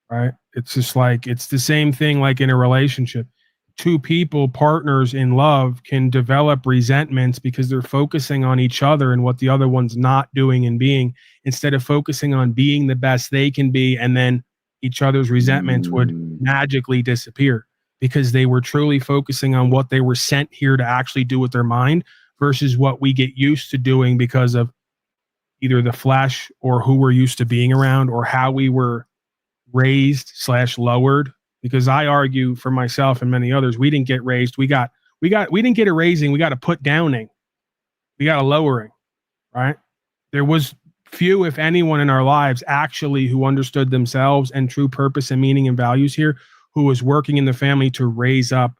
Right? It's just like it's the same thing like in a relationship. Two people, partners in love, can develop resentments because they're focusing on each other and what the other one's not doing and being instead of focusing on being the best they can be, and then each other's resentments would magically disappear because they were truly focusing on what they were sent here to actually do with their mind versus what we get used to doing because of either the flesh or who we're used to being around or how we were raised / lowered. Because I argue for myself and many others, we didn't get raised. We didn't get a raising. We got a put downing. We got a lowering, right? There was few, if anyone in our lives actually who understood themselves and true purpose and meaning and values here, who was working in the family to raise up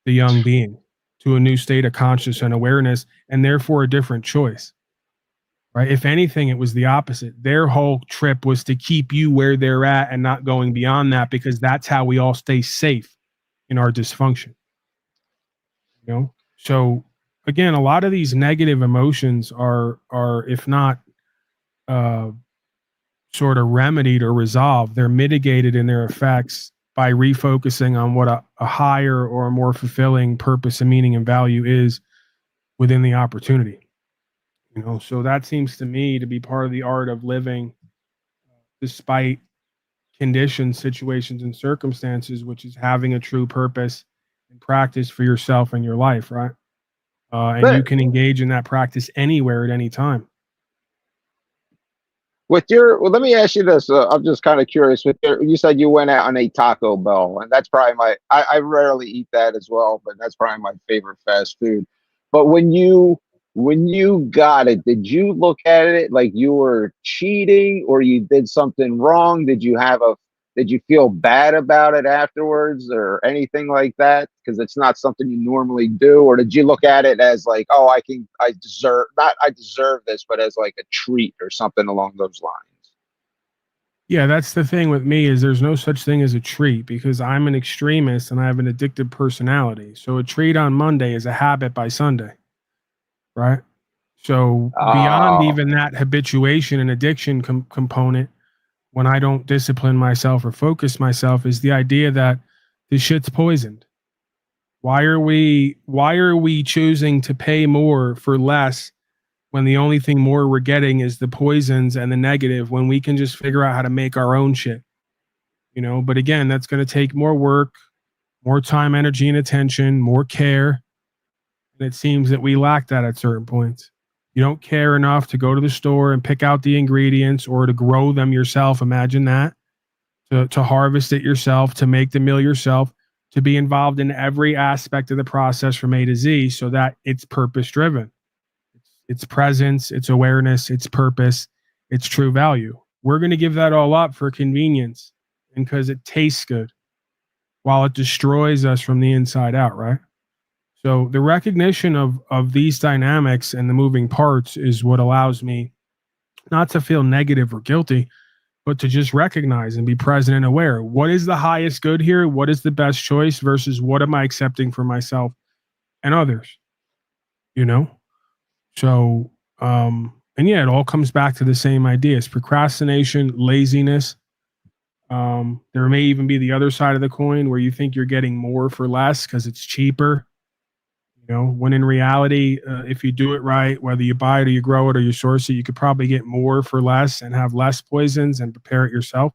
the young being to a new state of consciousness and awareness, and therefore a different choice. Right? If anything, it was the opposite. Their whole trip was to keep you where they're at and not going beyond that, because that's how we all stay safe in our dysfunction. You know? So again, a lot of these negative emotions are if not sort of remedied or resolved, they're mitigated in their effects by refocusing on what a higher or a more fulfilling purpose and meaning and value is within the opportunity. You know, so that seems to me to be part of the art of living despite conditions, situations, and circumstances, which is having a true purpose and practice for yourself and your life, right? And you can engage in that practice anywhere at any time. With your, well, let me ask you this. I'm just kind of curious. With your, you said you went out on a Taco Bell, and that's probably I rarely eat that as well, but that's probably my favorite fast food. But when you got it, did you look at it like you were cheating or you did something wrong? Did you feel bad about it afterwards or anything like that? Because it's not something you normally do. Or did you look at it as like, oh, I deserve this, but as like a treat or something along those lines? Yeah, that's the thing with me is there's no such thing as a treat because I'm an extremist and I have an addictive personality. So a treat on Monday is a habit by Sunday, right? So beyond even that habituation and addiction component, when I don't discipline myself or focus myself, is the idea that this shit's poisoned. Why are we choosing to pay more for less when the only thing more we're getting is the poisons and the negative, when we can just figure out how to make our own shit? You know, but again, that's going to take more work, more time, energy, and attention, more care. And it seems that we lack that at certain points. You don't care enough to go to the store and pick out the ingredients or to grow them yourself. Imagine that. To harvest it yourself, to make the meal yourself, to be involved in every aspect of the process from A to Z so that it's purpose driven. It's presence, it's awareness, it's purpose, it's true value. We're going to give that all up for convenience and because it tastes good while it destroys us from the inside out, right? So the recognition of these dynamics and the moving parts is what allows me not to feel negative or guilty, but to just recognize and be present and aware. What is the highest good here? What is the best choice versus what am I accepting for myself and others? You know? So, and yeah, it all comes back to the same ideas: procrastination, laziness. There may even be the other side of the coin where you think you're getting more for less because it's cheaper. You know, when in reality, if you do it right, whether you buy it or you grow it or you source it, you could probably get more for less and have less poisons and prepare it yourself.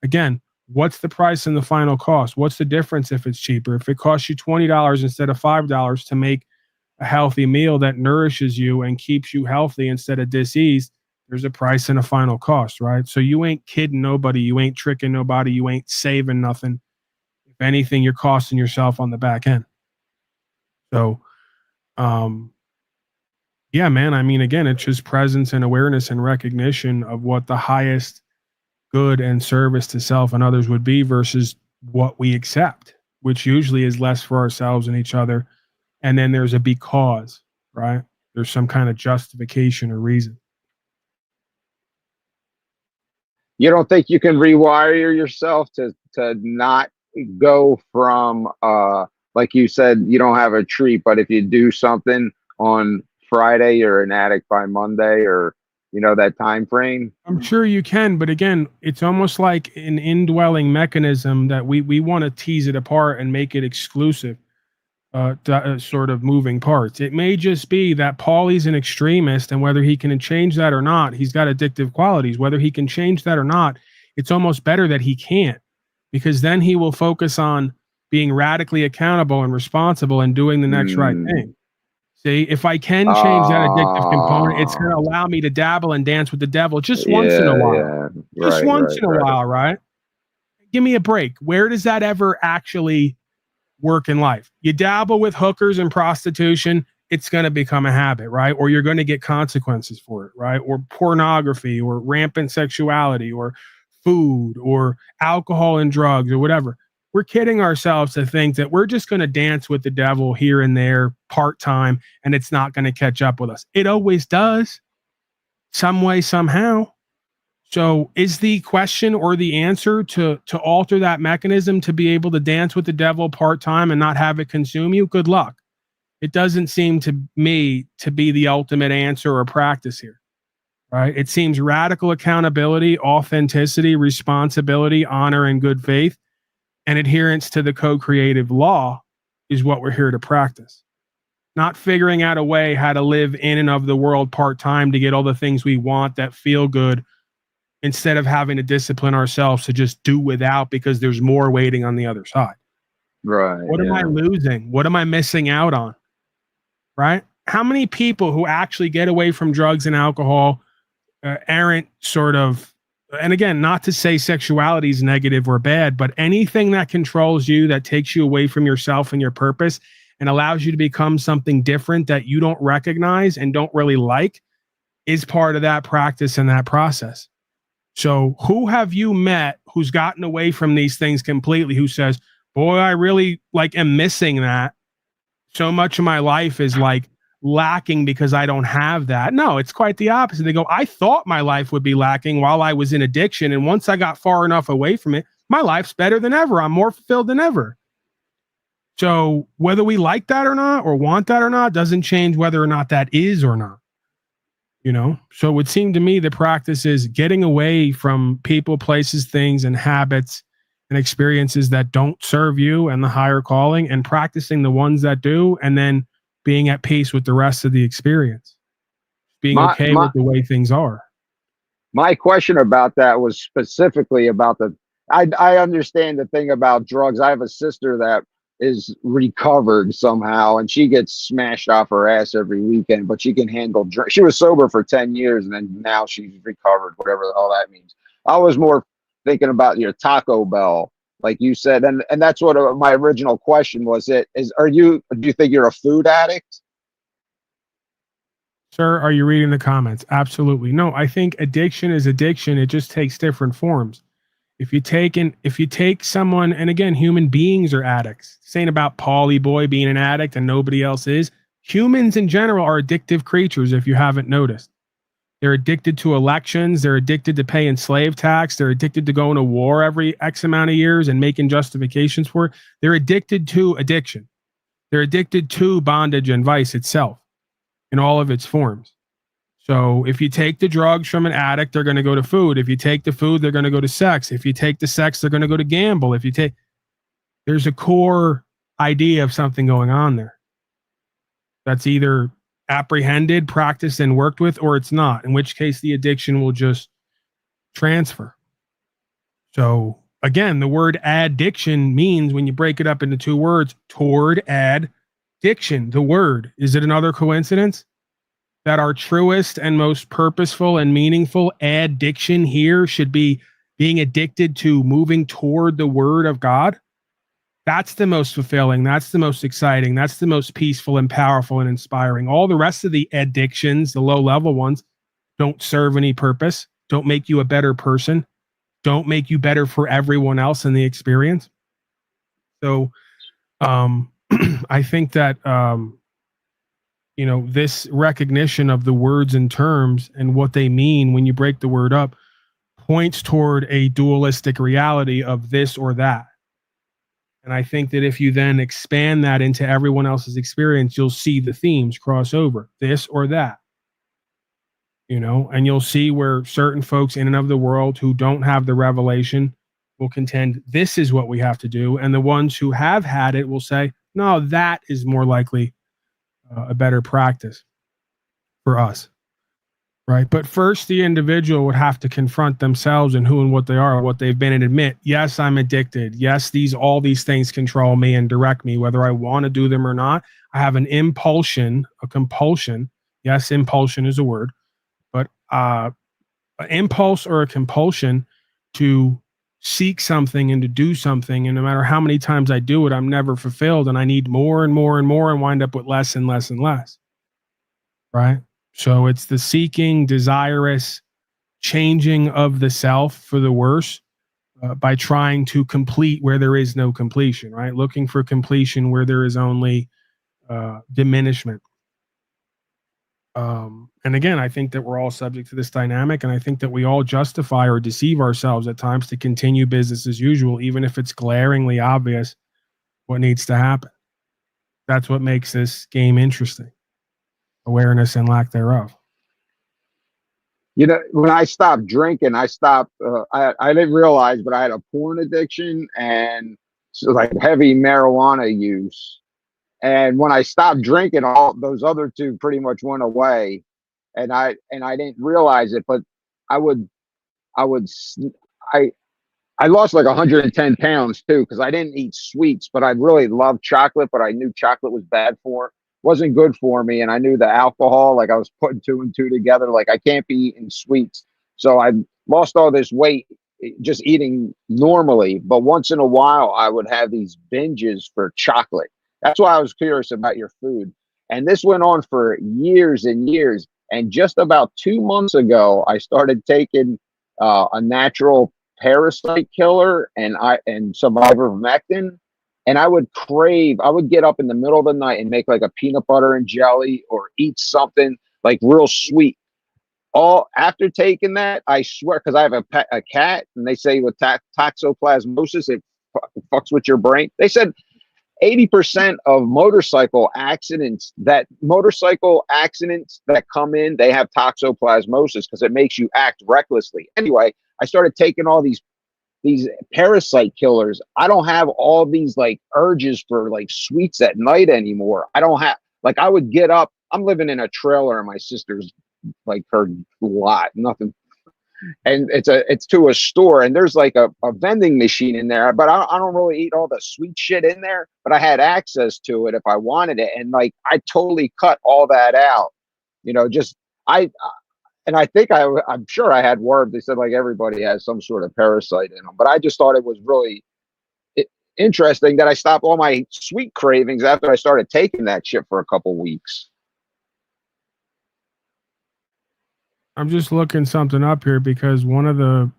Again, what's the price and the final cost? What's the difference if it's cheaper? If it costs you $20 instead of $5 to make a healthy meal that nourishes you and keeps you healthy instead of diseased, there's a price and a final cost, right? So you ain't kidding nobody, you ain't tricking nobody, you ain't saving nothing. If anything, you're costing yourself on the back end. So, yeah, man, I mean, again, it's just presence and awareness and recognition of what the highest good and service to self and others would be versus what we accept, which usually is less for ourselves and each other. And then there's a because, right? There's some kind of justification or reason. You don't think you can rewire yourself to not go from like you said, you don't have a treat, but if you do something on Friday, you're an addict by Monday, or that time frame? I'm sure you can, but again, it's almost like an indwelling mechanism that we want to tease it apart and make it exclusive. Sort of moving parts. It may just be that Paulie's an extremist, and whether he can change that or not, he's got addictive qualities. Whether he can change that or not, it's almost better that he can't, because then he will focus on being radically accountable and responsible and doing the next right thing. See, if I can change that addictive component, it's going to allow me to dabble and dance with the devil just once in a while. Yeah. Just once in a while, right? Give me a break. Where does that ever actually work in life? You dabble with hookers and prostitution, it's going to become a habit, right? Or you're going to get consequences for it, right? Or pornography, or rampant sexuality, or food, or alcohol and drugs, or whatever. We're kidding ourselves to think that we're just going to dance with the devil here and there part-time and it's not going to catch up with us. It always does, some way, somehow. So is the question or the answer to alter that mechanism to be able to dance with the devil part-time and not have it consume you? Good luck. It doesn't seem to me to be the ultimate answer or practice here, right? It seems radical accountability, authenticity, responsibility, honor, and good faith, and adherence to the co-creative law is what we're here to practice. Not figuring out a way how to live in and of the world part-time to get all the things we want that feel good, instead of having to discipline ourselves to just do without because there's more waiting on the other side. Right. What am I losing? What am I missing out on? Right? How many people who actually get away from drugs and alcohol aren't sort of, and again, not to say sexuality is negative or bad, but anything that controls you, that takes you away from yourself and your purpose and allows you to become something different that you don't recognize and don't really like, is part of that practice and that process. So who have you met who's gotten away from these things completely, who says, boy, I really am missing that. So much of my life is lacking because I don't have that. No, it's quite the opposite. They go, I thought my life would be lacking while I was in addiction. And once I got far enough away from it, my life's better than ever. I'm more fulfilled than ever. So whether we like that or not, or want that or not, doesn't change whether or not that is or not. So it would seem to me the practice is getting away from people, places, things, and habits and experiences that don't serve you and the higher calling, and practicing the ones that do, and then being at peace with the rest of the experience, being okay with the way things are. My question about that was specifically about I understand the thing about drugs. I have a sister that is recovered somehow, and she gets smashed off her ass every weekend, but she can handle drink. She was sober for 10 years, and then now she's recovered, whatever the hell that means. I was more thinking about your Taco Bell, like you said, and that's what my original question was. Do you think you're a food addict? Sir, are you reading the comments? Absolutely. No, I think addiction is addiction. It just takes different forms. If you take someone, and again, human beings are addicts. Saying about Paulie Boy being an addict and nobody else is. Humans in general are addictive creatures, if you haven't noticed. They're addicted to elections. They're addicted to paying slave tax. They're addicted to going to war every X amount of years and making justifications for it. They're addicted to addiction. They're addicted to bondage and vice itself in all of its forms. So if you take the drugs from an addict, they're going to go to food. If you take the food, they're going to go to sex. If you take the sex, they're going to go to gamble. There's a core idea of something going on there that's either apprehended, practiced, and worked with, or it's not, in which case the addiction will just transfer. So again, the word addiction means, when you break it up into two words, toward, add, diction, the word. Is it another coincidence that our truest and most purposeful and meaningful addiction here should be being addicted to moving toward the word of God? That's the most fulfilling. That's the most exciting. That's the most peaceful and powerful and inspiring. All the rest of the addictions, the low level ones, don't serve any purpose, don't make you a better person, don't make you better for everyone else in the experience. So I think that, this recognition of the words and terms and what they mean when you break the word up points toward a dualistic reality of this or that. And I think that if you then expand that into everyone else's experience, you'll see the themes cross over, this or that. And you'll see where certain folks in and of the world who don't have the revelation will contend this is what we have to do. And the ones who have had it will say, no, that is more likely a better practice for us. Right. But first, the individual would have to confront themselves and who and what they are, what they've been, and admit, yes, I'm addicted. Yes, all these things control me and direct me, whether I want to do them or not. I have an impulsion, a compulsion. Yes, impulsion is a word, but an impulse or a compulsion to seek something and to do something. And no matter how many times I do it, I'm never fulfilled. And I need more and more and more and wind up with less and less and less. Right. So it's the seeking, desirous changing of the self for the worse by trying to complete where there is no completion, right? Looking for completion where there is only diminishment. And again, I think that we're all subject to this dynamic, and I think that we all justify or deceive ourselves at times to continue business as usual, even if it's glaringly obvious what needs to happen. That's what makes this game interesting. Awareness and lack thereof. When I stopped drinking, I didn't realize, but I had a porn addiction and like heavy marijuana use. And when I stopped drinking, all those other two pretty much went away, and I didn't realize it, but I lost like 110 pounds too, because I didn't eat sweets, but I really loved chocolate, but I knew chocolate was bad wasn't good for me. And I knew the alcohol, like I was putting two and two together, like I can't be eating sweets. So I lost all this weight just eating normally. But once in a while, I would have these binges for chocolate. That's why I was curious about your food. And this went on for years and years. And just about 2 months ago, I started taking a natural parasite killer and some ivermectin. And I would get up in the middle of the night and make like a peanut butter and jelly or eat something like real sweet. All after taking that, I swear, because I have a cat, and they say with toxoplasmosis, it fucks with your brain. They said 80% of motorcycle accidents that come in, they have toxoplasmosis because it makes you act recklessly. Anyway, I started taking all these parasite killers. I don't have all these like urges for like sweets at night anymore. I don't have, like, I would get up. I'm living in a trailer in my sister's, like, her lot, nothing. And it's to a store, and there's like a vending machine in there, but I don't really eat all the sweet shit in there, but I had access to it if I wanted it. And like, I totally cut all that out, and I think I'm sure I had worms. They said like everybody has some sort of parasite in them, but I just thought it was really interesting that I stopped all my sweet cravings after I started taking that shit for a couple weeks. I'm just looking something up here because one of the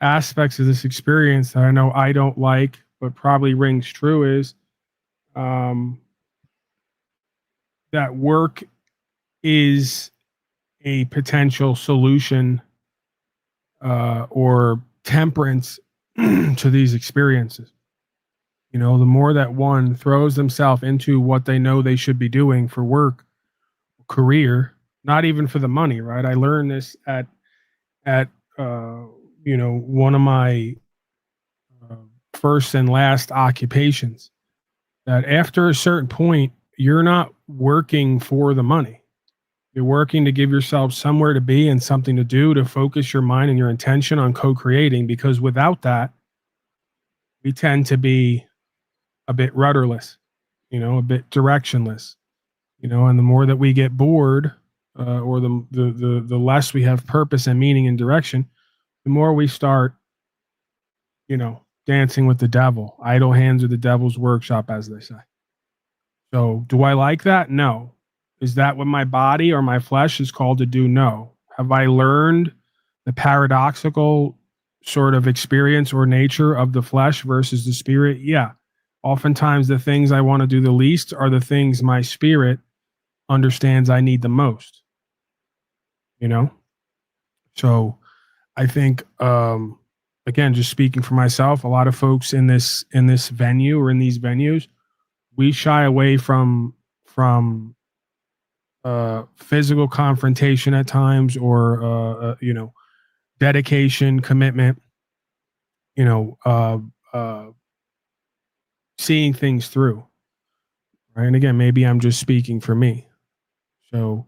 aspects of this experience that I know I don't like, but probably rings true, is that work is a potential solution or temperance to these experiences. The more that one throws themselves into what they know they should be doing for work, career, not even for the money, right? I learned this at one of my first and last occupations, that after a certain point, you're not working for the money. You're working to give yourself somewhere to be and something to do, to focus your mind and your intention on co-creating, because without that, we tend to be a bit rudderless, a bit directionless, and the more that we get bored, or the less we have purpose and meaning and direction, the more we start, dancing with the devil. Idle hands are the devil's workshop, as they say. So do I like that? No. Is that what my body or my flesh is called to do? No. Have I learned the paradoxical sort of experience or nature of the flesh versus the spirit? Yeah. Oftentimes the things I want to do the least are the things my spirit understands I need the most. So I think, again, just speaking for myself, a lot of folks in this venue or in these venues, we shy away from physical confrontation at times, or dedication, commitment, seeing things through, right? And again, maybe I'm just speaking for me. So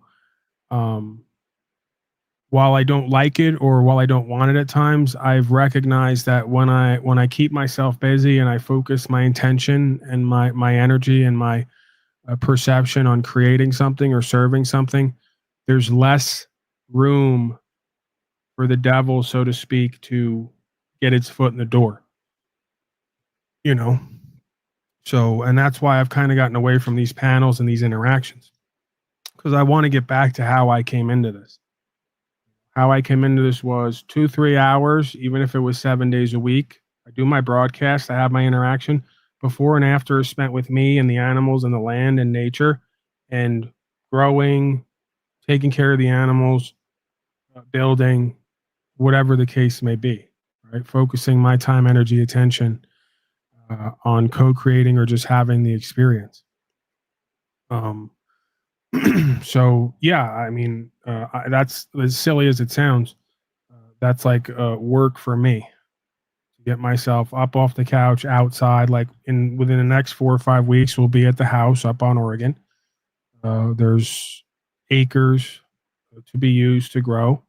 while I don't like it, or while I don't want it at times, I've recognized that when I keep myself busy and I focus my intention and my energy and my perception on creating something or serving something, there's less room for the devil, so to speak, to get its foot in the door. So, and that's why I've kind of gotten away from these panels and these interactions, because I want to get back to how I came into this. How I came into this was 2-3 hours, even if it was 7 days a week. I do my broadcast, I have my interaction. Before and after is spent with me and the animals and the land and nature, and growing, taking care of the animals, building, whatever the case may be, right? Focusing my time, energy, attention on co-creating or just having the experience. So yeah, I mean, that's as silly as it sounds. That's like work for me, to get myself up off the couch, outside. Like within the next 4 or 5 weeks, we'll be at the house up on Oregon. There's acres to be used to grow,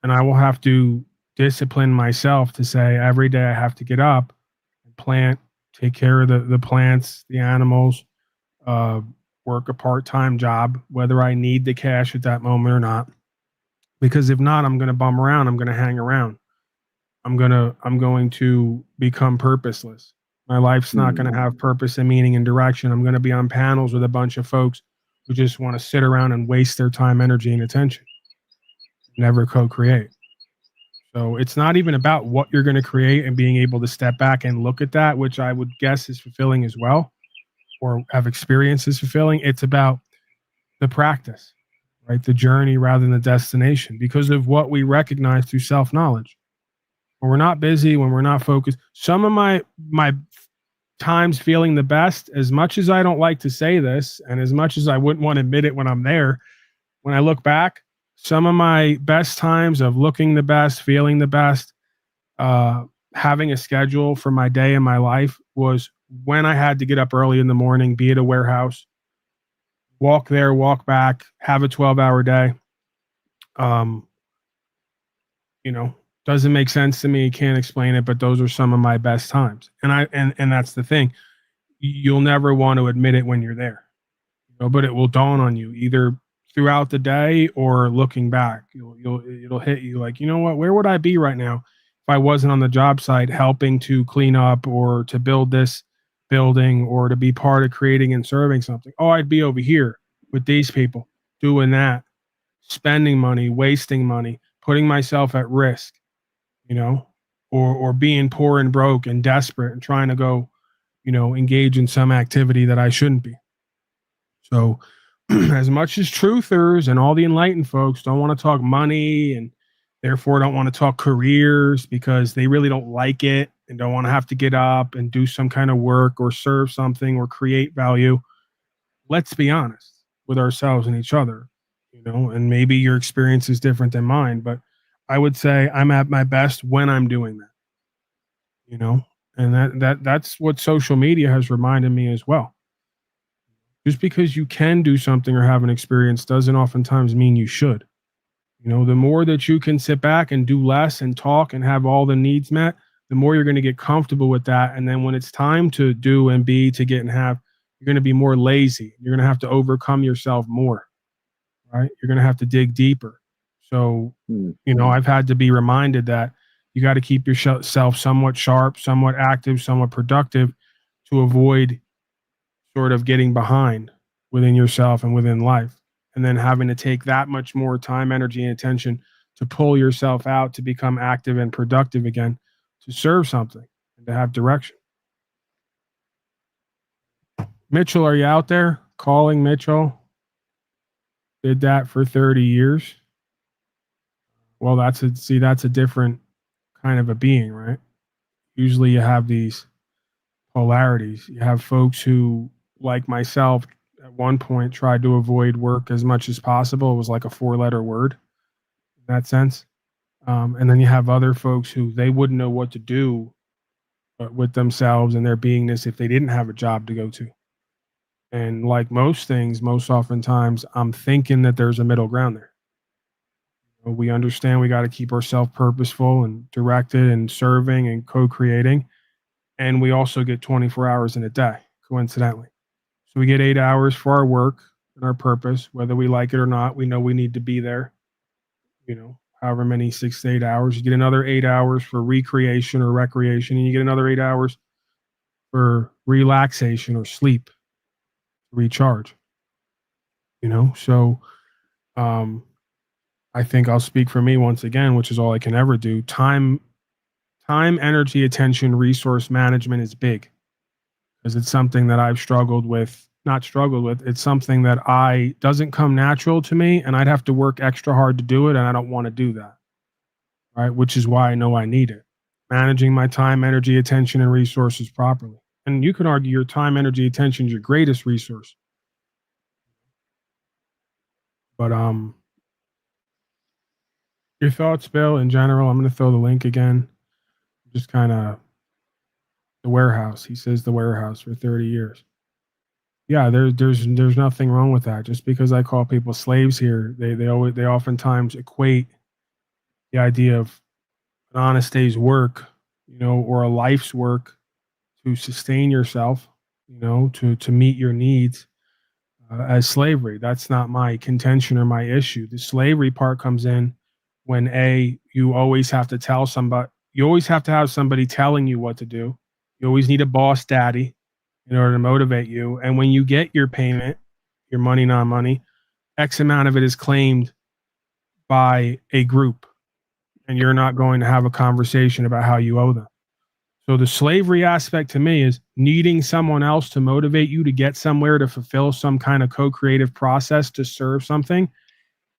and I will have to discipline myself to say every day I have to get up and plant, take care of the plants, the animals, work a part-time job, whether I need the cash at that moment or not. Because if not, I'm going to bum around. I'm going to hang around. I'm going to become purposeless. My life's not going to have purpose and meaning and direction. I'm going to be on panels with a bunch of folks who just want to sit around and waste their time, energy, and attention. Never co-create. So it's not even about what you're going to create and being able to step back and look at that, which I would guess is fulfilling as well, or have experienced as fulfilling. It's about the practice, right? The journey rather than the destination, because of what we recognize through self-knowledge. When we're not busy, when we're not focused, some of my times feeling the best, as much as I don't like to say this, and as much as I wouldn't want to admit it when I'm there, when I look back, some of my best times of looking the best, feeling the best, having a schedule for my day and my life was when I had to get up early in the morning, be at a warehouse, walk there, walk back, have a 12-hour day. Doesn't make sense to me, can't explain it, but those are some of my best times. And that's the thing. You'll never want to admit it when you're there. But it will dawn on you either throughout the day or looking back. It'll hit you like, you know what, where would I be right now if I wasn't on the job site helping to clean up or to build this building or to be part of creating and serving something? Oh, I'd be over here with these people doing that, spending money, wasting money, putting myself at risk, or being poor and broke and desperate and trying to go, engage in some activity that I shouldn't be. So as much as truthers and all the enlightened folks don't want to talk money and therefore don't want to talk careers because they really don't like it and don't want to have to get up and do some kind of work or serve something or create value, let's be honest with ourselves and each other, and maybe your experience is different than mine, but I would say I'm at my best when I'm doing that, and that's what social media has reminded me as well. Just because you can do something or have an experience doesn't oftentimes mean you should. The more that you can sit back and do less and talk and have all the needs met, the more you're going to get comfortable with that. And then when it's time to do and be, to get and have, you're going to be more lazy. You're going to have to overcome yourself more, right? You're going to have to dig deeper. So, I've had to be reminded that you got to keep yourself somewhat sharp, somewhat active, somewhat productive to avoid sort of getting behind within yourself and within life. And then having to take that much more time, energy, and attention to pull yourself out to become active and productive again, to serve something and to have direction. Mitchell, are you out there? Calling Mitchell. Did that for 30 years. Well, that's a different kind of a being, right? Usually you have these polarities. You have folks who, like myself, at one point tried to avoid work as much as possible. It was like a 4-letter word in that sense. And then you have other folks who they wouldn't know what to do with themselves and their beingness if they didn't have a job to go to. And like most things, most oftentimes, I'm thinking that there's a middle ground there. We understand we got to keep ourselves purposeful and directed and serving and co-creating. And we also get 24 hours in a day, coincidentally. So we get 8 hours for our work and our purpose, whether we like it or not. We know we need to be there, however many 6 to 8 hours. You get another 8 hours for recreation or recreation, and you get another 8 hours for relaxation or sleep, recharge. So I think I'll speak for me once again, which is all I can ever do. Time, energy, attention, resource management is big because it's something that I've it's something that doesn't come natural to me, and I'd have to work extra hard to do it, and I don't want to do that, right? Which is why I know I need it. Managing my time, energy, attention, and resources properly. And you can argue your time, energy, attention is your greatest resource. But your thoughts, Bill, in general. I'm going to throw the link again. Just kind of the warehouse. He says the warehouse for 30 years. Yeah, there's nothing wrong with that. Just because I call people slaves here, they oftentimes equate the idea of an honest day's work, or a life's work to sustain yourself, to meet your needs as slavery. That's not my contention or my issue. The slavery part comes in when you always have to tell somebody, you always have to have somebody telling you what to do. You always need a boss daddy in order to motivate you. And when you get your payment, your money, non-money, X amount of it is claimed by a group, and you're not going to have a conversation about how you owe them. So the slavery aspect to me is needing someone else to motivate you to get somewhere, to fulfill some kind of co-creative process, to serve something.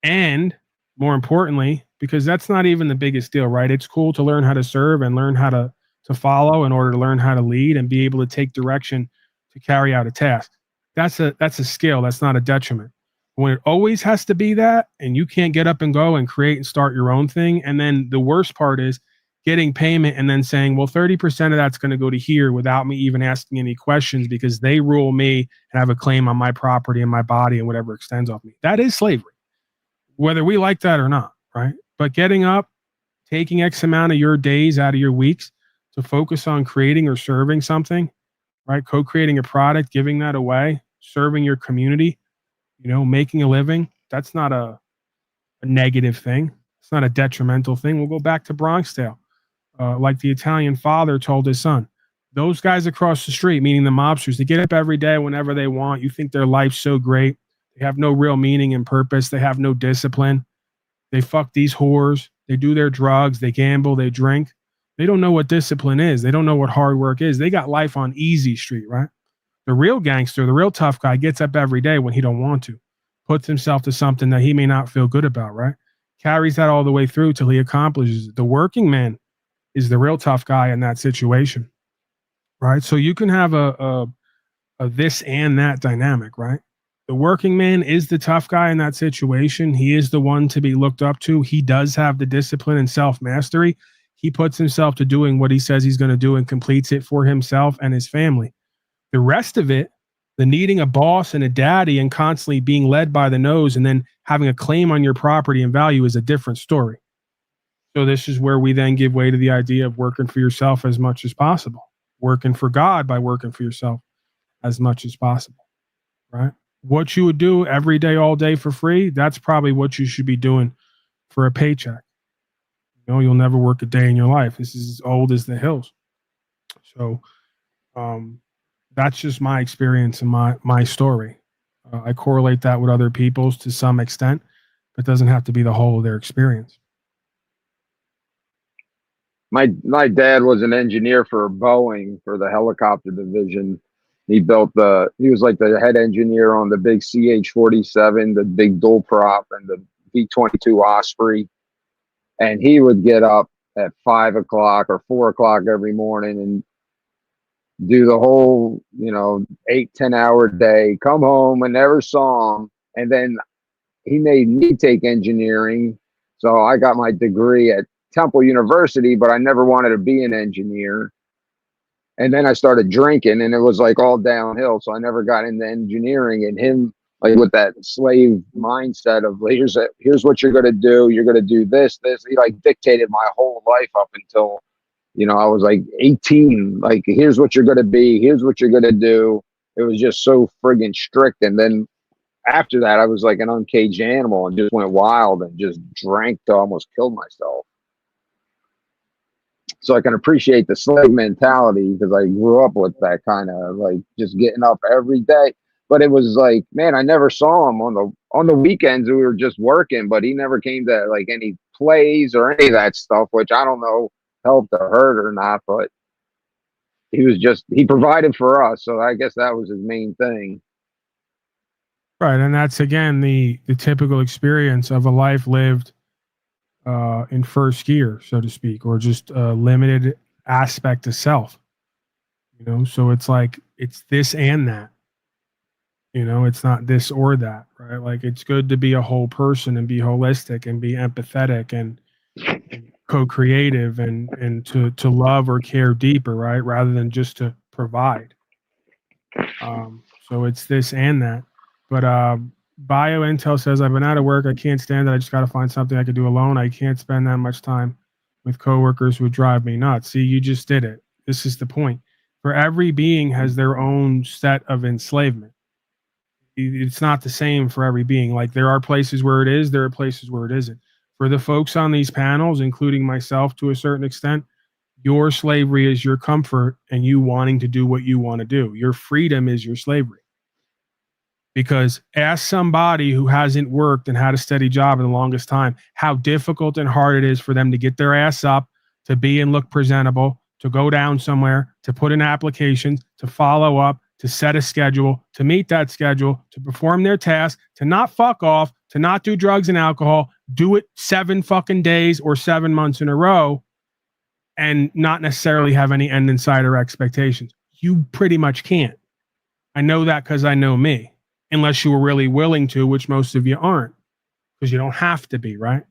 And more importantly, because that's not even the biggest deal, right? It's cool to learn how to serve and learn how to follow in order to learn how to lead and be able to take direction to carry out a task. That's a skill. That's not a detriment. When it always has to be that, and you can't get up and go and create and start your own thing. And then the worst part is getting payment and then saying, well, 30% of that's going to go to here without me even asking any questions because they rule me and have a claim on my property and my body and whatever extends off me. That is slavery, whether we like that or not, right? But getting up, taking X amount of your days out of your weeks to focus on creating or serving something, right? Co-creating a product, giving that away, serving your community, making a living. That's not a negative thing. It's not a detrimental thing. We'll go back to Bronx Tale. Like the Italian father told his son, those guys across the street, meaning the mobsters, they get up every day whenever they want. You think their life's so great. They have no real meaning and purpose. They have no discipline. They fuck these whores. They do their drugs. They gamble. They drink. They don't know what discipline is. They don't know what hard work is. They got life on easy street, right? The real gangster, the real tough guy gets up every day when he don't want to, puts himself to something that he may not feel good about, right? Carries that all the way through till he accomplishes it. The working man is the real tough guy in that situation, right? So you can have a this and that dynamic, right? The working man is the tough guy in that situation. He is the one to be looked up to. He does have the discipline and self-mastery. He puts himself to doing what he says he's going to do and completes it for himself and his family. The rest of it, the needing a boss and a daddy and constantly being led by the nose and then having a claim on your property and value is a different story. So this is where we then give way to the idea of working for yourself as much as possible, working for God by working for yourself as much as possible, right? What you would do every day, all day for free, that's probably what you should be doing for a paycheck. You'll never work a day in your life. This is as old as the hills. So that's just my experience and my story. I correlate that with other people's to some extent, but it doesn't have to be the whole of their experience. My dad was an engineer for Boeing for the helicopter division. He was like the head engineer on the big CH-47, the big dual prop, and the V-22 Osprey. And he would get up at 5 o'clock or 4 o'clock every morning and do the whole, 8-10 hour day, come home and never saw him. And then he made me take engineering. So I got my degree at Temple University, but I never wanted to be an engineer. And then I started drinking and it was like all downhill. So I never got into engineering, and him like with that slave mindset of like, here's what you're going to do. You're going to do this. He like dictated my whole life up until, I was like 18, like, here's what you're going to be. Here's what you're going to do. It was just so friggin' strict. And then after that, I was like an uncaged animal and just went wild and just drank to almost killed myself. So I can appreciate the slave mentality because I grew up with that kind of like just getting up every day. But it was like, man, I never saw him on the weekends. We were just working, but he never came to like any plays or any of that stuff, which I don't know helped or hurt or not. But he provided for us, so I guess that was his main thing. Right, and that's again the typical experience of a life lived in first gear, so to speak, or just a limited aspect of self. So it's like it's this and that. It's not this or that, right? Like it's good to be a whole person and be holistic and be empathetic and co-creative and to love or care deeper, right? Rather than just to provide. So it's this and that. But BioIntel says, I've been out of work. I can't stand it. I just got to find something I could do alone. I can't spend that much time with coworkers who drive me nuts. See, you just did it. This is the point. For every being has their own set of enslavement. It's not the same for every being. Like there are places where it is, there are places where it isn't. For the folks on these panels, including myself to a certain extent, your slavery is your comfort and you wanting to do what you want to do. Your freedom is your slavery. Because ask somebody who hasn't worked and had a steady job in the longest time how difficult and hard it is for them to get their ass up, to be and look presentable, to go down somewhere, to put in applications, to follow up, to set a schedule, to meet that schedule, to perform their task, to not fuck off, to not do drugs and alcohol, do it 7 fucking days or 7 months in a row, and not necessarily have any end in sight or expectations. You pretty much can't. I know that because I know me. Unless you were really willing to, which most of you aren't, because you don't have to be, right?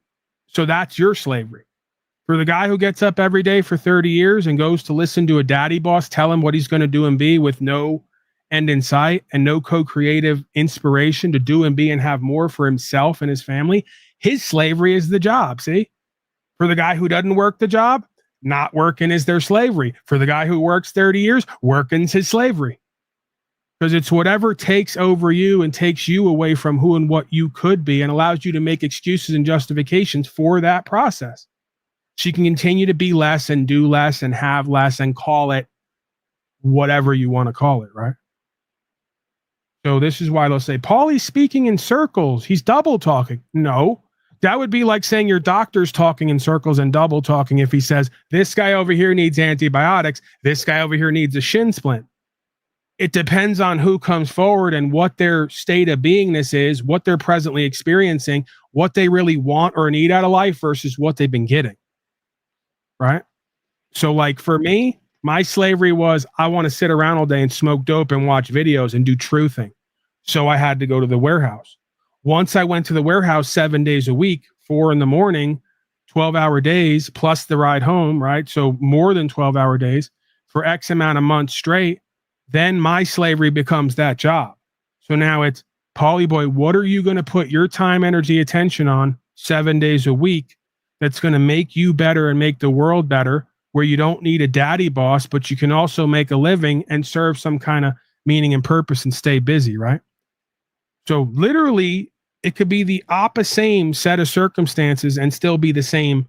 So that's your slavery. For the guy who gets up every day for 30 years and goes to listen to a daddy boss tell him what he's going to do and be with no end in sight and no co-creative inspiration to do and be and have more for himself and his family, his slavery is the job, see? For the guy who doesn't work the job, not working is their slavery. For the guy who works 30 years, working's his slavery. Because it's whatever takes over you and takes you away from who and what you could be and allows you to make excuses and justifications for that process. So you can continue to be less and do less and have less and call it whatever you want to call it, right? So this is why they'll say, Paulie's speaking in circles. He's double talking. No, that would be like saying your doctor's talking in circles and double talking if he says, this guy over here needs antibiotics. This guy over here needs a shin splint. It depends on who comes forward and what their state of beingness is, what they're presently experiencing, what they really want or need out of life versus what they've been getting. Right? So like for me, my slavery was I want to sit around all day and smoke dope and watch videos and do truthing. So I had to go to the warehouse. Once I went to the warehouse 7 days a week, 4 a.m, 12-hour days plus the ride home, right? So more than 12-hour days for X amount of months straight. Then my slavery becomes that job. So now it's, Paulie boy, what are you going to put your time, energy, attention on 7 days a week that's going to make you better and make the world better, where you don't need a daddy boss, but you can also make a living and serve some kind of meaning and purpose and stay busy, right? So literally, it could be the same set of circumstances and still be the same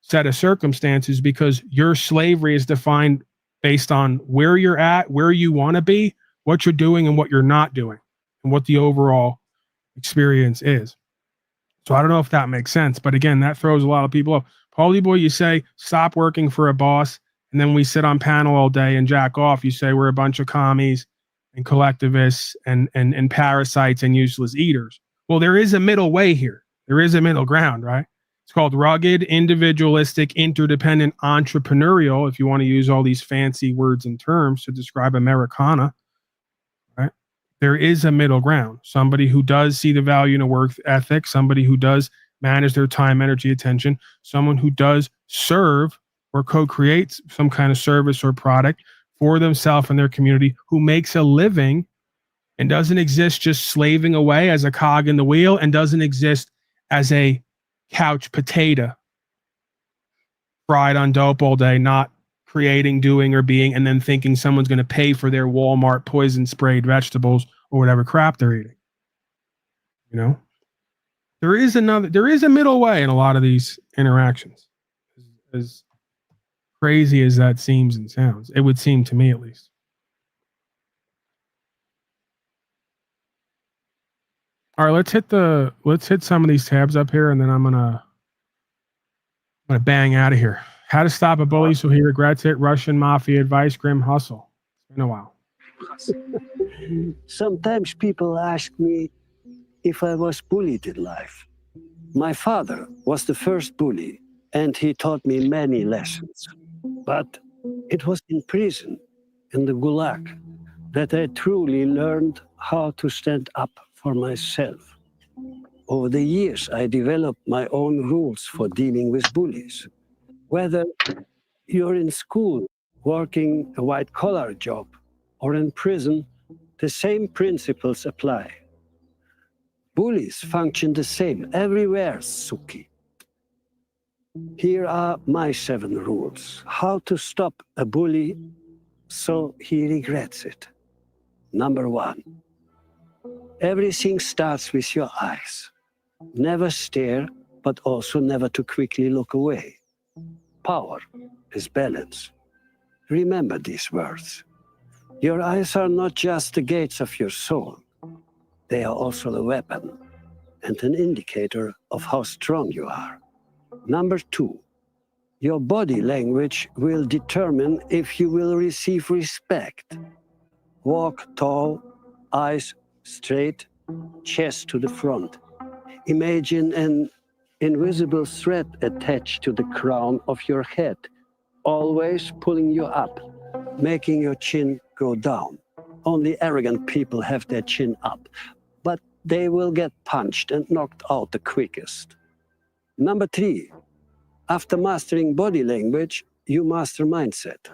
set of circumstances, because your slavery is defined based on where you're at, where you want to be, what you're doing and what you're not doing, and what the overall experience is. So I don't know if that makes sense, but again, that throws a lot of people off. Paulie boy, you say stop working for a boss, and then we sit on panel all day and jack off. You say we're a bunch of commies and collectivists and parasites and useless eaters. Well, there is a middle way here. There is a middle ground, right? It's called rugged, individualistic, interdependent, entrepreneurial, if you want to use all these fancy words and terms to describe Americana, right? There is a middle ground. Somebody who does see the value in a work ethic, somebody who does manage their time, energy, attention, someone who does serve or co-create some kind of service or product for themselves and their community, who makes a living and doesn't exist just slaving away as a cog in the wheel, and doesn't exist as a couch potato fried on dope all day, not creating, doing, or being, and then thinking someone's going to pay for their Walmart poison sprayed vegetables or whatever crap they're eating. You know, there is a middle way in a lot of these interactions. As crazy as that seems and sounds, it would seem to me, at least. All right, let's hit some of these tabs up here, and then I'm gonna bang out of here. How to stop a bully so he regrets it. Russian mafia advice. Grim hustle. It's been a while. Sometimes people ask me if I was bullied in life. My father was the first bully, and he taught me many lessons. But it was in prison, in the Gulag, that I truly learned how to stand up for myself. Over the years, I developed my own rules for dealing with bullies. Whether you're in school, working a white-collar job, or in prison, the same principles apply. Bullies function the same everywhere, Suki. Here are my 7 rules. How to stop a bully so he regrets it. Number 1. Everything starts with your eyes. Never stare, but also never too quickly look away. Power is balance. Remember these words. Your eyes are not just the gates of your soul. They are also a weapon and an indicator of how strong you are. Number 2, your body language will determine if you will receive respect. Walk tall, eyes straight, chest to the front. Imagine an invisible thread attached to the crown of your head, always pulling you up, making your chin go down. Only arrogant people have their chin up, but they will get punched and knocked out the quickest. Number 3, after mastering body language, you master mindset.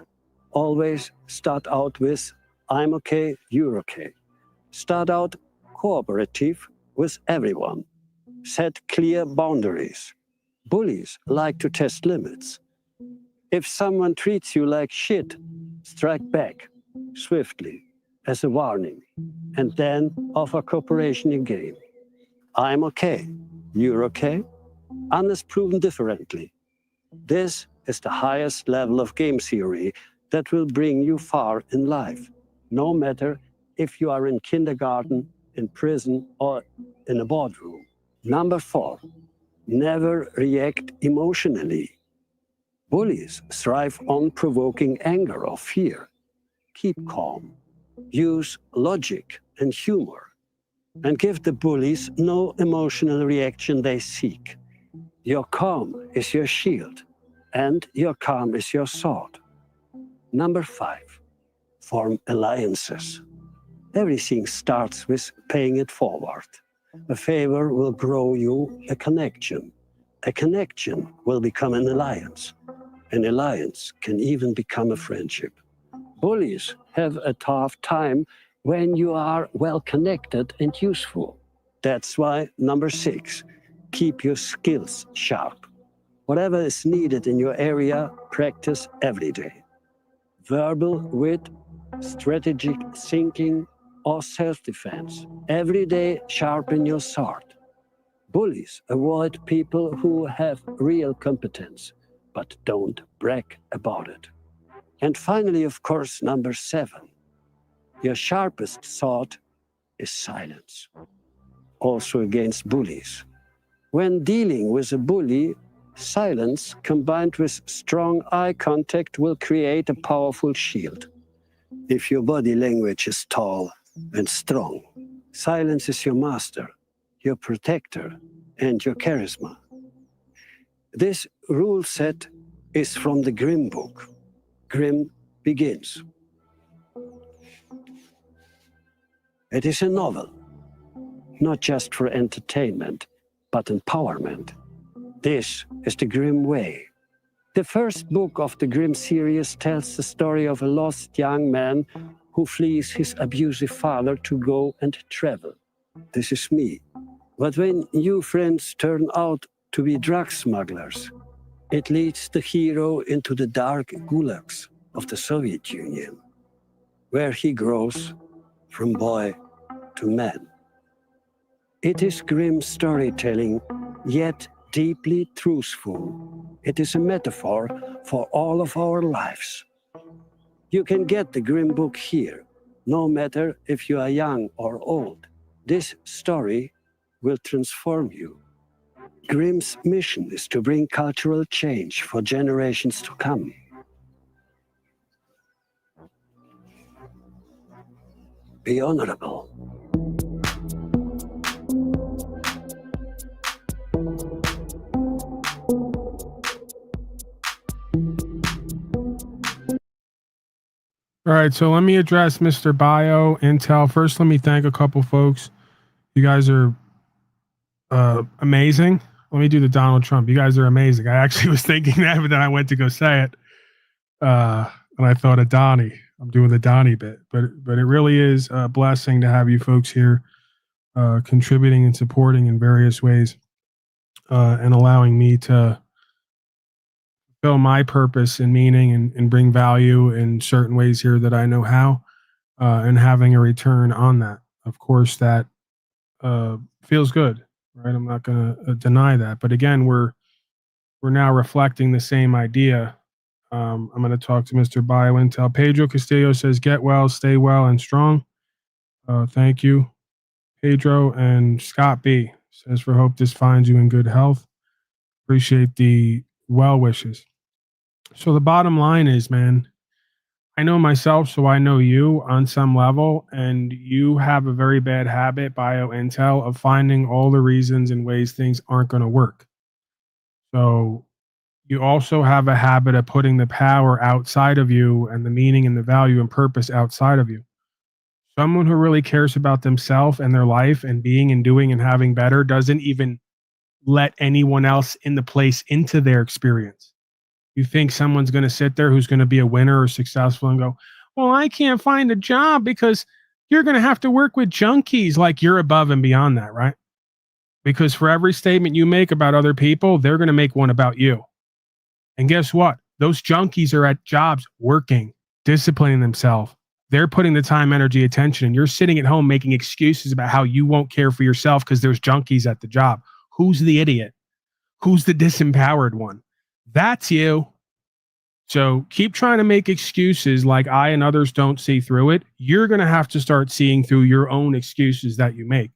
Always start out with, I'm okay, you're okay. Start out cooperative with everyone. Set clear boundaries. Bullies like to test limits. If someone treats you like shit, strike back swiftly as a warning, and then offer cooperation again. I'm okay, you're okay, unless proven differently. This is the highest level of game theory that will bring you far in life, no matter if you are in kindergarten, in prison, or in a boardroom. Number 4, never react emotionally. Bullies thrive on provoking anger or fear. Keep calm. Use logic and humor, and give the bullies no emotional reaction they seek. Your calm is your shield, and your calm is your sword. Number 5, form alliances. Everything starts with paying it forward. A favor will grow you a connection. A connection will become an alliance. An alliance can even become a friendship. Bullies have a tough time when you are well connected and useful. That's why number 6, keep your skills sharp. Whatever is needed in your area, practice every day. Verbal wit, strategic thinking, or self-defense. Every day, sharpen your sword. Bullies avoid people who have real competence, but don't brag about it. And finally, of course, number 7. Your sharpest sword is silence, also against bullies. When dealing with a bully, silence combined with strong eye contact will create a powerful shield. If your body language is tall and strong, silence is your master, your protector, and your charisma. This rule set is from the Grimm book. Grimm Begins. It is a novel, not just for entertainment, but empowerment. This is the Grimm way. The first book of the Grimm series tells the story of a lost young man who flees his abusive father to go and travel. This is me. But when new friends turn out to be drug smugglers, it leads the hero into the dark gulags of the Soviet Union, where he grows from boy to man. It is grim storytelling, yet deeply truthful. It is a metaphor for all of our lives. You can get the Grimm book here, no matter if you are young or old. This story will transform you. Grimm's mission is to bring cultural change for generations to come. Be honorable. All right, so let me address Mr. Bio Intel. First, let me thank a couple folks. You guys are amazing. Let me do the Donald Trump. You guys are amazing. I actually was thinking that, but then I went to go say it. And I thought of Donnie. I'm doing the Donnie bit. But it really is a blessing to have you folks here contributing and supporting in various ways and allowing me to fulfill my purpose and meaning and bring value in certain ways here that I know how, and having a return on that. Of course, that feels good, right? I'm not going to deny that. But again, we're now reflecting the same idea. I'm going to talk to Mr. BioIntel. Pedro Castillo says, get well, stay well and strong. Thank you, Pedro. And Scott B says, for hope this finds you in good health. Appreciate the well wishes. So the bottom line is, man, I know myself, so I know you on some level, and you have a very bad habit, BioIntel, of finding all the reasons and ways things aren't going to work. So you also have a habit of putting the power outside of you and the meaning and the value and purpose outside of you. Someone who really cares about themselves and their life and being and doing and having better doesn't even let anyone else in the place into their experience. You think someone's going to sit there who's going to be a winner or successful and go, well, I can't find a job because you're going to have to work with junkies. Like, you're above and beyond that, right? Because for every statement you make about other people, they're going to make one about you. And guess what? Those junkies are at jobs working, disciplining themselves. They're putting the time, energy, attention, and you're sitting at home making excuses about how you won't care for yourself because there's junkies at the job. Who's the idiot? Who's the disempowered one? That's you. So keep trying to make excuses like I and others don't see through it. You're going to have to start seeing through your own excuses that you make.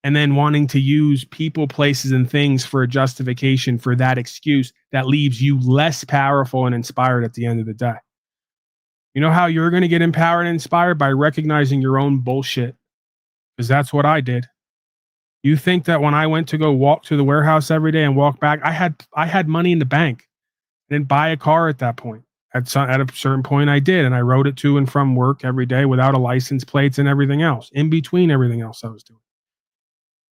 And then wanting to use people, places, and things for a justification for that excuse that leaves you less powerful and inspired at the end of the day. You know how you're going to get empowered and inspired? By recognizing your own bullshit. Because that's what I did. You think that when I went to go walk to the warehouse every day and walk back, I had money in the bank. I didn't buy a car at that point. At a certain point I did, and I rode it to and from work every day without a license plates and everything else, in between everything else I was doing.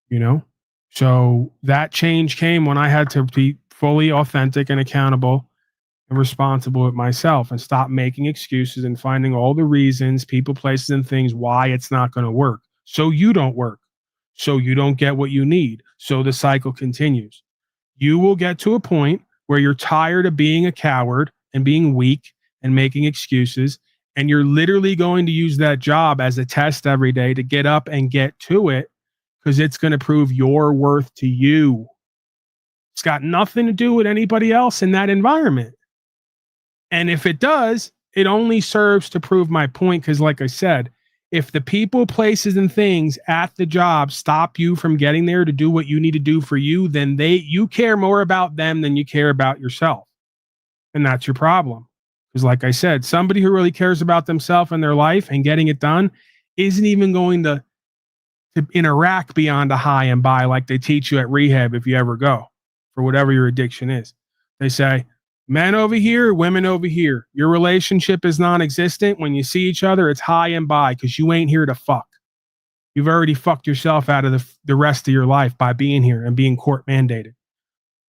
You know? So that change came when I had to be fully authentic and accountable and responsible with myself and stop making excuses and finding all the reasons, people, places, and things why it's not going to work. So you don't work. So you don't get what you need. So the cycle continues. You will get to a point where you're tired of being a coward and being weak and making excuses, and you're literally going to use that job as a test every day to get up and get to it, because it's going to prove your worth to you. It's got nothing to do with anybody else in that environment. And if it does, it only serves to prove my point, because like I said, if the people, places, and things at the job stop you from getting there to do what you need to do for you, then you care more about them than you care about yourself. And that's your problem. Because like I said, somebody who really cares about themselves and their life and getting it done isn't even going to interact beyond a high and by like they teach you at rehab if you ever go, for whatever your addiction is. They say, men over here, women over here. Your relationship is non-existent. When you see each other, it's high and by, because you ain't here to fuck. You've already fucked yourself out of the rest of your life by being here and being court mandated.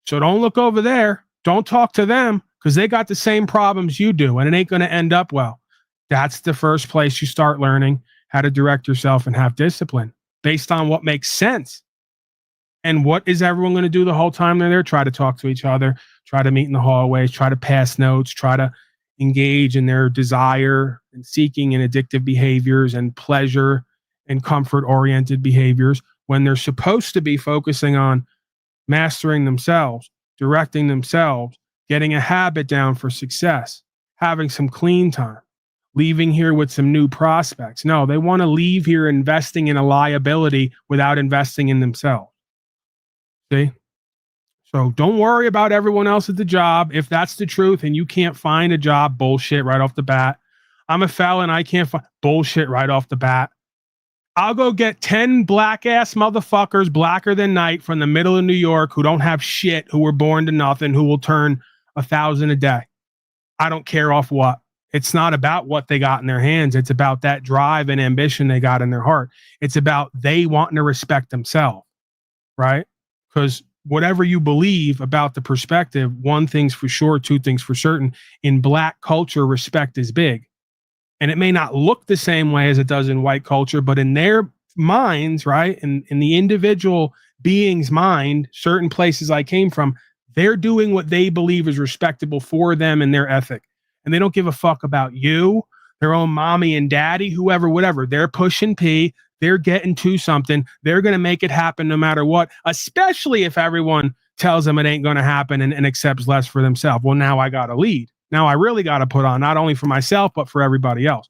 So don't look over there. Don't talk to them, because they got the same problems you do, and it ain't going to end up well. That's the first place you start learning how to direct yourself and have discipline based on what makes sense. And what is everyone going to do the whole time they're there? Try to talk to each other, try to meet in the hallways, try to pass notes, try to engage in their desire and seeking and addictive behaviors and pleasure and comfort-oriented behaviors, when they're supposed to be focusing on mastering themselves, directing themselves, getting a habit down for success, having some clean time, leaving here with some new prospects. No, they want to leave here investing in a liability without investing in themselves. See? So don't worry about everyone else at the job. If that's the truth and you can't find a job, bullshit right off the bat. I'm a felon, I can't find bullshit right off the bat. I'll go get 10 black ass motherfuckers blacker than night from the middle of New York who don't have shit, who were born to nothing, who will turn 1,000 a day. I don't care off what. It's not about what they got in their hands. It's about that drive and ambition they got in their heart. It's about they wanting to respect themselves, right? Because whatever you believe about the perspective, one thing's for sure, two things for certain. In black culture, respect is big. And it may not look the same way as it does in white culture, but in their minds, right, in the individual being's mind, certain places I came from, they're doing what they believe is respectable for them and their ethic. And they don't give a fuck about you, their own mommy and daddy, whoever, whatever. They're pushing P. They're getting to something. They're going to make it happen no matter what, especially if everyone tells them it ain't going to happen and accepts less for themselves. Well, now I got to lead. Now I really got to put on, not only for myself, but for everybody else.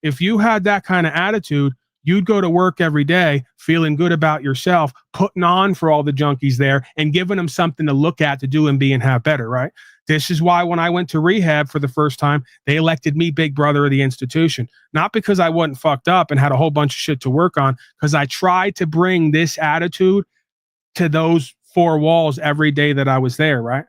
If you had that kind of attitude, you'd go to work every day feeling good about yourself, putting on for all the junkies there and giving them something to look at, to do and be and have better, right? This is why when I went to rehab for the first time, they elected me big brother of the institution. Not because I wasn't fucked up and had a whole bunch of shit to work on, because I tried to bring this attitude to those four walls every day that I was there, right?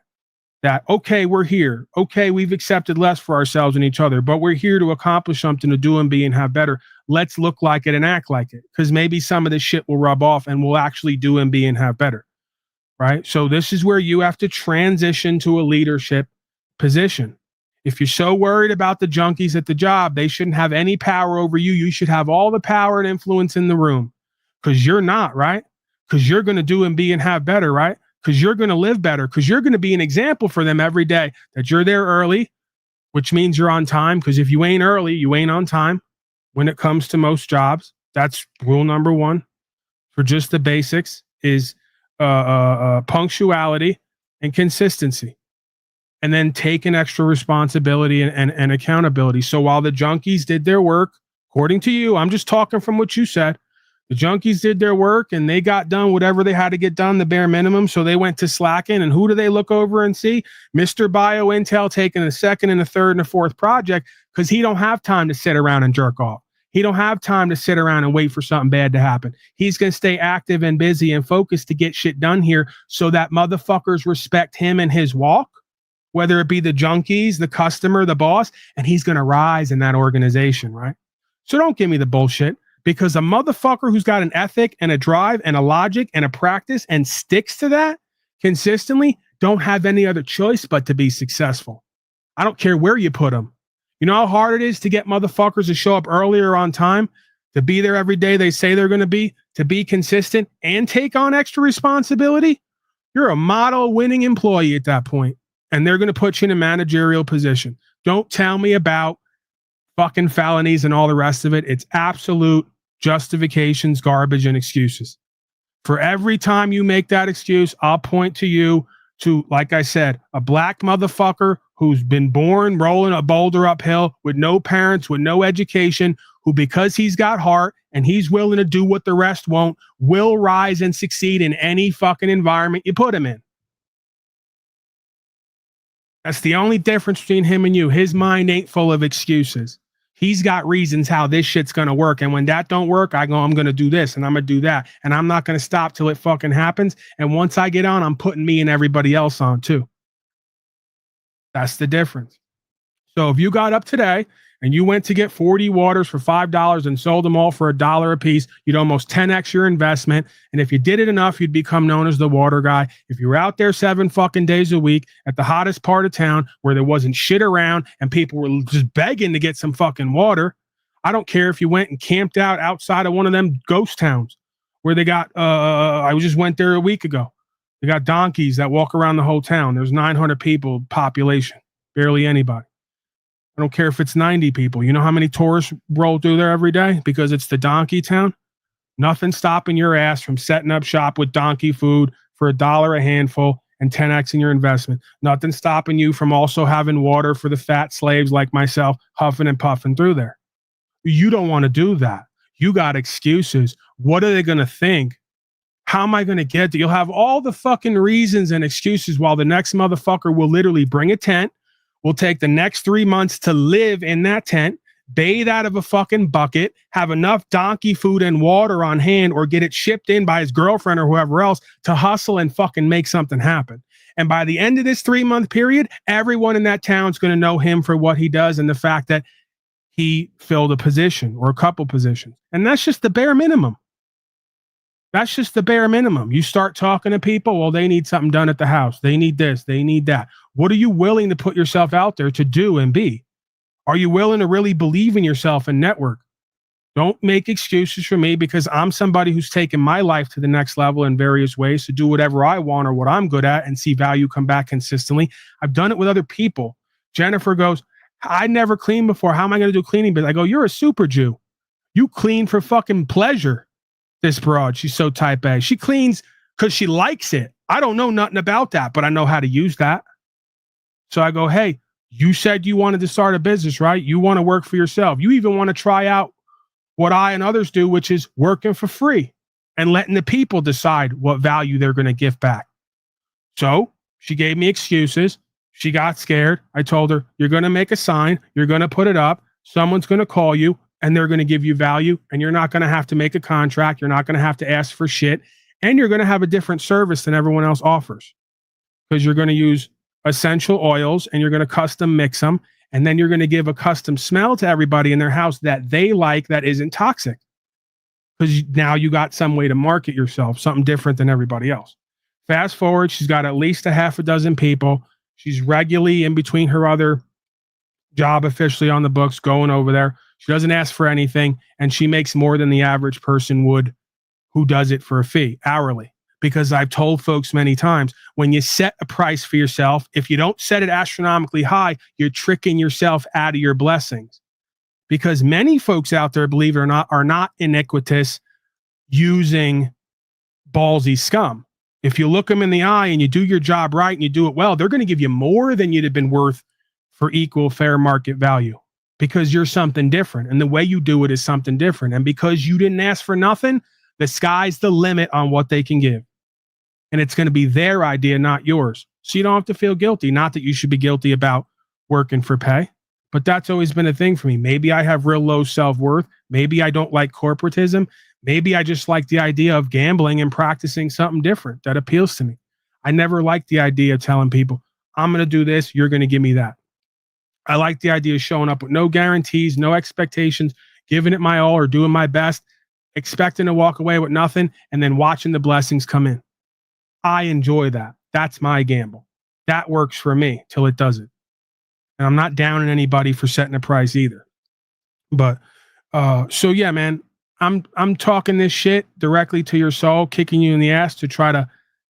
That, okay, we're here. Okay, we've accepted less for ourselves and each other, but we're here to accomplish something, to do and be and have better. Let's look like it and act like it, because maybe some of this shit will rub off and we'll actually do and be and have better. Right? So this is where you have to transition to a leadership position. If you're so worried about the junkies at the job, they shouldn't have any power over you. You should have all the power and influence in the room, because you're not, right? Because you're going to do and be and have better, right? Because you're going to live better, because you're going to be an example for them every day, that you're there early, which means you're on time. Because if you ain't early, you ain't on time when it comes to most jobs. That's rule number one for just the basics is punctuality and consistency, and then take an extra responsibility and accountability. So while the junkies did their work, according to you, I'm just talking from what you said, the junkies did their work and they got done whatever they had to get done, the bare minimum. So they went to slacking, and who do they look over and see? Mr. Bio Intel taking a second and a third and a fourth project, because he don't have time to sit around and jerk off. He don't have time to sit around and wait for something bad to happen. He's going to stay active and busy and focused to get shit done here, so that motherfuckers respect him and his walk, whether it be the junkies, the customer, the boss, and he's going to rise in that organization, right? So don't give me the bullshit, because a motherfucker who's got an ethic and a drive and a logic and a practice and sticks to that consistently don't have any other choice but to be successful. I don't care where you put them. You know how hard it is to get motherfuckers to show up earlier on time, to be there every day they say they're going to be consistent and take on extra responsibility? You're a model winning employee at that point. and they're going to put you in a managerial position. Don't tell me about fucking felonies and all the rest of it. It's absolute justifications, garbage, and excuses. For every time you make that excuse, I'll point to you to, like I said, a black motherfucker who's been born rolling a boulder uphill with no parents, with no education, who, because he's got heart and he's willing to do what the rest won't, will rise and succeed in any fucking environment you put him in. That's the only difference between him and you. His mind ain't full of excuses. He's got reasons how this shit's going to work. And when that don't work, I go, I'm going to do this and I'm going to do that. And I'm not going to stop till it fucking happens. And once I get on, I'm putting me and everybody else on too. That's the difference. So if you got up today and you went to get 40 waters for $5 and sold them all for $1 a piece, you'd almost 10x your investment. And if you did it enough, you'd become known as the water guy. If you were out there 7 fucking days a week at the hottest part of town where there wasn't shit around and people were just begging to get some fucking water, I don't care if you went and camped out outside of one of them ghost towns where they got, I just went there a week ago. They got donkeys that walk around the whole town. There's 900 people population, barely anybody. I don't care if it's 90 people. You know how many tourists roll through there every day? Because it's the donkey town. Nothing stopping your ass from setting up shop with donkey food for $1 a handful and 10x in your investment. Nothing stopping you from also having water for the fat slaves like myself, huffing and puffing through there. You don't want to do that. You got excuses. What are they going to think? How am I going to get to? You'll have all the fucking reasons and excuses while the next motherfucker will literally bring a tent. We'll take the next 3 months to live in that tent, bathe out of a fucking bucket, have enough donkey food and water on hand, or get it shipped in by his girlfriend or whoever else to hustle and fucking make something happen. And by the end of this 3-month period, everyone in that town's going to know him for what he does and the fact that he filled a position or a couple positions. And that's just the bare minimum. That's just the bare minimum. You start talking to people, well, they need something done at the house. They need this. They need that. What are you willing to put yourself out there to do and be? Are you willing to really believe in yourself and network? Don't make excuses for me because I'm somebody who's taken my life to the next level in various ways to do whatever I want or what I'm good at and see value come back consistently. I've done it with other people. Jennifer goes, I never cleaned before. How am I going to do cleaning? But I go, you're a super Jew. You clean for fucking pleasure. This broad, she's so type A. She cleans because she likes it. I don't know nothing about that, but I know how to use that. So I go, hey, you said you wanted to start a business, right? You want to work for yourself. You even want to try out what I and others do, which is working for free and letting the people decide what value they're going to give back. So she gave me excuses. She got scared. I told her, you're going to make a sign. You're going to put it up. Someone's going to call you. And they're going to give you value, and you're not going to have to make a contract. You're not going to have to ask for shit, and you're going to have a different service than everyone else offers because you're going to use essential oils and you're going to custom mix them, and then you're going to give a custom smell to everybody in their house that they like that isn't toxic because now you got some way to market yourself, something different than everybody else. Fast forward, she's got at least a half a dozen people. She's regularly in between her other job officially on the books going over there. She doesn't ask for anything, and she makes more than the average person would who does it for a fee, hourly. Because I've told folks many times, when you set a price for yourself, if you don't set it astronomically high, you're tricking yourself out of your blessings. Because many folks out there, believe it or not, are not iniquitous using ballsy scum. If you look them in the eye and you do your job right and you do it well, they're going to give you more than you'd have been worth for equal fair market value. Because you're something different and the way you do it is something different. And because you didn't ask for nothing, the sky's the limit on what they can give. And it's going to be their idea, not yours. So you don't have to feel guilty. Not that you should be guilty about working for pay, but that's always been a thing for me. Maybe I have real low self-worth. Maybe I don't like corporatism. Maybe I just like the idea of gambling and practicing something different that appeals to me. I never liked the idea of telling people, I'm going to do this, you're going to give me that. I like the idea of showing up with no guarantees, no expectations, giving it my all or doing my best, expecting to walk away with nothing, and then watching the blessings come in. I enjoy that. That's my gamble. That works for me till it doesn't. And I'm not downing anybody for setting a price either. But so yeah, man, I'm talking this shit directly to your soul, kicking you in the ass to try to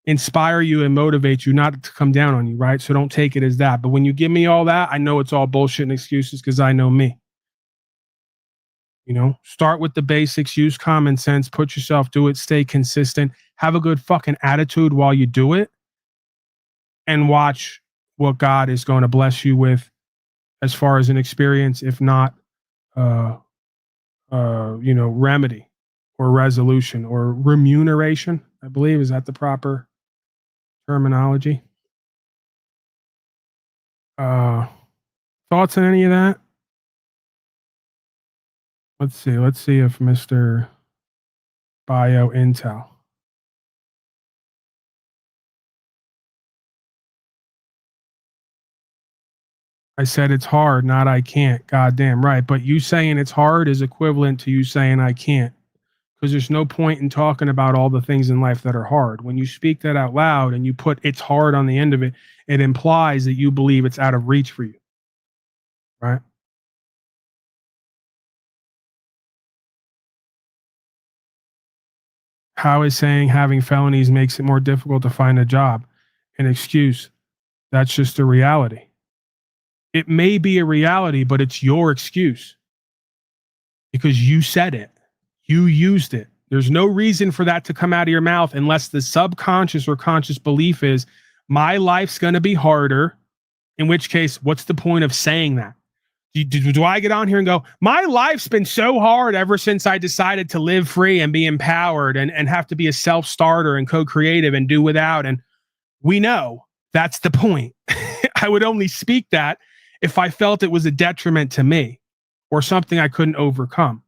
inspire you and motivate you, not to come down on you, right? So don't take it as that. But when you give me all that, I know it's all bullshit and excuses because I know me. You know, start with the basics, use common sense, put yourself, do it, stay consistent, have a good fucking attitude while you do it, and watch what God is going to bless you with as far as an experience, if not, remedy or resolution or remuneration, I believe. Is that the proper terminology? Thoughts on any of that? Let's see if Mr. Bio Intel. I said it's hard, not I can't. Goddamn right. But you saying it's hard is equivalent to you saying I can't. Because there's no point in talking about all the things in life that are hard. When you speak that out loud and you put it's hard on the end of it, it implies that you believe it's out of reach for you. Right? How is saying having felonies makes it more difficult to find a job an excuse? That's just a reality. It may be a reality, but it's your excuse because you said it. You used it. There's no reason for that to come out of your mouth unless the subconscious or conscious belief is my life's going to be harder, in which case, what's the point of saying that? Do I get on here and go, my life's been so hard ever since I decided to live free and be empowered and have to be a self-starter and co-creative and do without? And we know that's the point. I would only speak that if I felt it was a detriment to me or something I couldn't overcome.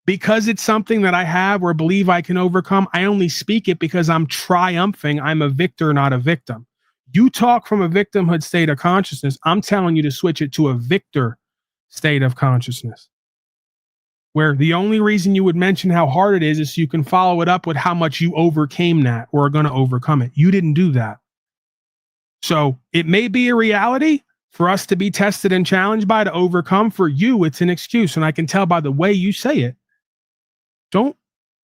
Because it's something that I have or believe I can overcome, I only speak it because I'm triumphing. I'm a victor, not a victim. You talk from a victimhood state of consciousness. I'm telling you to switch it to a victor state of consciousness, where the only reason you would mention how hard it is so you can follow it up with how much you overcame that or are going to overcome it. You didn't do that. So it may be a reality for us to be tested and challenged by to overcome. For you, it's an excuse. And I can tell by the way you say it. Don't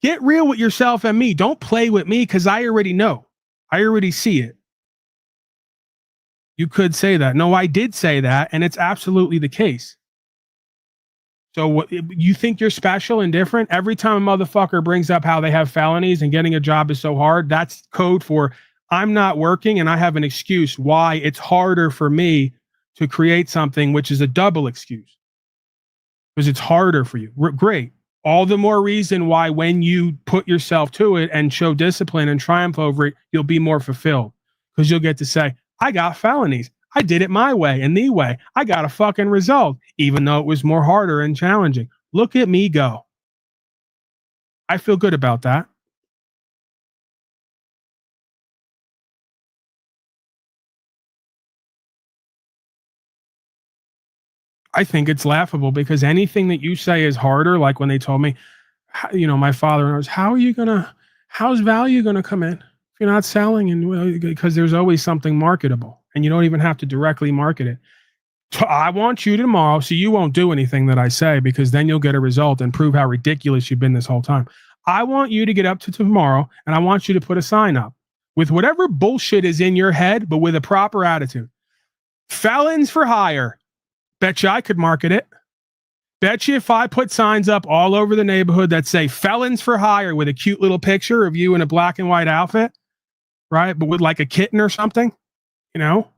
get real with yourself and me. Don't play with me because I already know. I already see it. You could say that. No, I did say that, and it's absolutely the case. So what, you think you're special and different? Every time a motherfucker brings up how they have felonies and getting a job is so hard, that's code for I'm not working and I have an excuse why it's harder for me to create something, which is a double excuse. Because it's harder for you. Great. All the more reason why when you put yourself to it and show discipline and triumph over it, you'll be more fulfilled. Because you'll get to say, I got felonies. I did it my way and the way. I got a fucking result, even though it was more harder and challenging. Look at me go. I feel good about that. I think it's laughable because anything that you say is harder. Like when they told me, you know, my father knows, how's value going to come in if you're not selling? And because there's always something marketable and you don't even have to directly market it. I want you tomorrow, so you won't do anything that I say because then you'll get a result and prove how ridiculous you've been this whole time. I want you to get up to tomorrow and I want you to put a sign up with whatever bullshit is in your head, but with a proper attitude. Felons for hire. Bet you I could market it. Bet you if I put signs up all over the neighborhood that say felons for hire with a cute little picture of you in a black and white outfit, right? But with like a kitten or something, you know,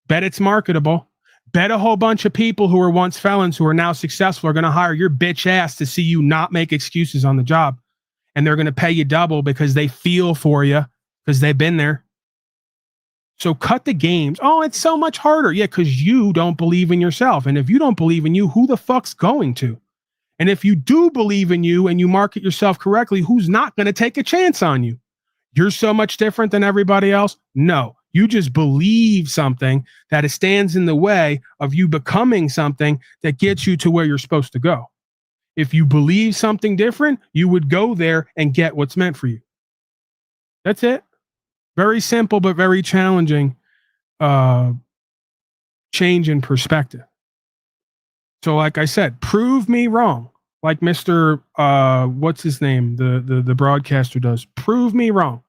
bet it's marketable. Bet a whole bunch of people who were once felons who are now successful are going to hire your bitch ass to see you not make excuses on the job. And they're going to pay you double because they feel for you because they've been there. So cut the games. Oh, it's so much harder. Yeah, because you don't believe in yourself. And if you don't believe in you, who the fuck's going to? And if you do believe in you and you market yourself correctly, who's not going to take a chance on you? You're so much different than everybody else? No. You just believe something that stands in the way of you becoming something that gets you to where you're supposed to go. If you believe something different, you would go there and get what's meant for you. That's it. Very simple, but very challenging change in perspective. So like I said, prove me wrong. Like Mr. What's his name? The broadcaster does. Prove me wrong.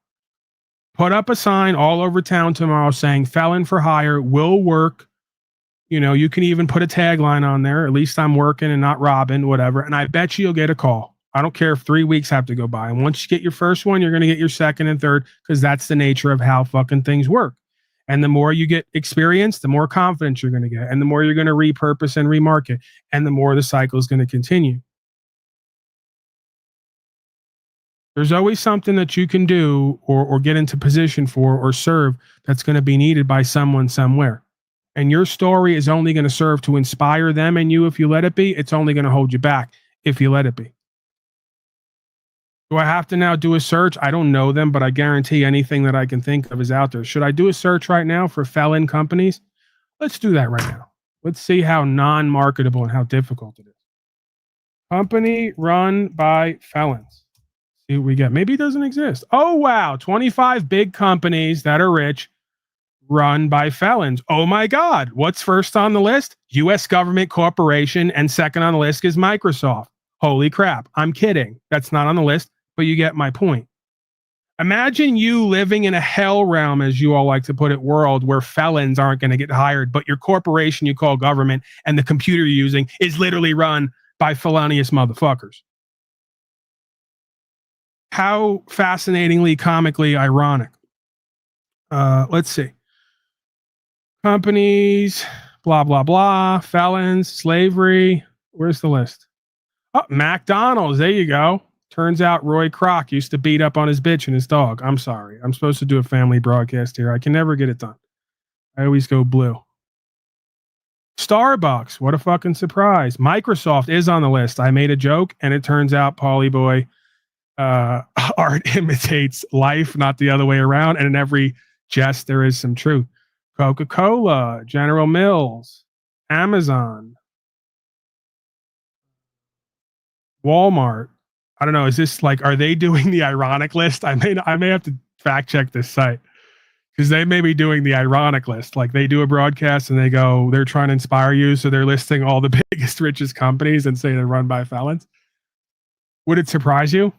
Put up a sign all over town tomorrow saying felon for hire will work. You know, you can even put a tagline on there. At least I'm working and not robbing, whatever. And I bet you'll get a call. I don't care if 3 weeks have to go by. And once you get your first one, you're going to get your second and third, because that's the nature of how fucking things work. And the more you get experience, the more confidence you're going to get. And the more you're going to repurpose and remarket. And the more the cycle is going to continue. There's always something that you can do or get into position for or serve that's going to be needed by someone somewhere. And your story is only going to serve to inspire them and you if you let it be. It's only going to hold you back if you let it be. Do I have to now do a search? I don't know them, but I guarantee anything that I can think of is out there. Should I do a search right now for felon companies? Let's do that right now. Let's see how non-marketable and how difficult it is. Company run by felons. See what we get. Maybe it doesn't exist. Oh, wow. 25 big companies that are rich run by felons. Oh my God. What's first on the list? U.S. government corporation, and second on the list is Microsoft. Holy crap. I'm kidding. That's not on the list, but you get my point. Imagine you living in a hell realm, as you all like to put it, world where felons aren't going to get hired, but your corporation you call government and the computer you're using is literally run by felonious motherfuckers. How fascinatingly, comically ironic. Let's see. Companies, blah, blah, blah, felons, slavery. Where's the list? Oh, McDonald's. There you go. Turns out Roy Kroc used to beat up on his bitch and his dog. I'm sorry. I'm supposed to do a family broadcast here. I can never get it done. I always go blue. Starbucks. What a fucking surprise. Microsoft is on the list. I made a joke, and it turns out, Paulie boy, art imitates life, not the other way around. And in every jest, there is some truth. Coca-Cola, General Mills, Amazon, Walmart. I don't know. Is this like, are they doing the ironic list? I may have to fact check this site, because they may be doing the ironic list. Like they do a broadcast and they go, they're trying to inspire you. So they're listing all the biggest, richest companies and say they're run by felons. Would it surprise you?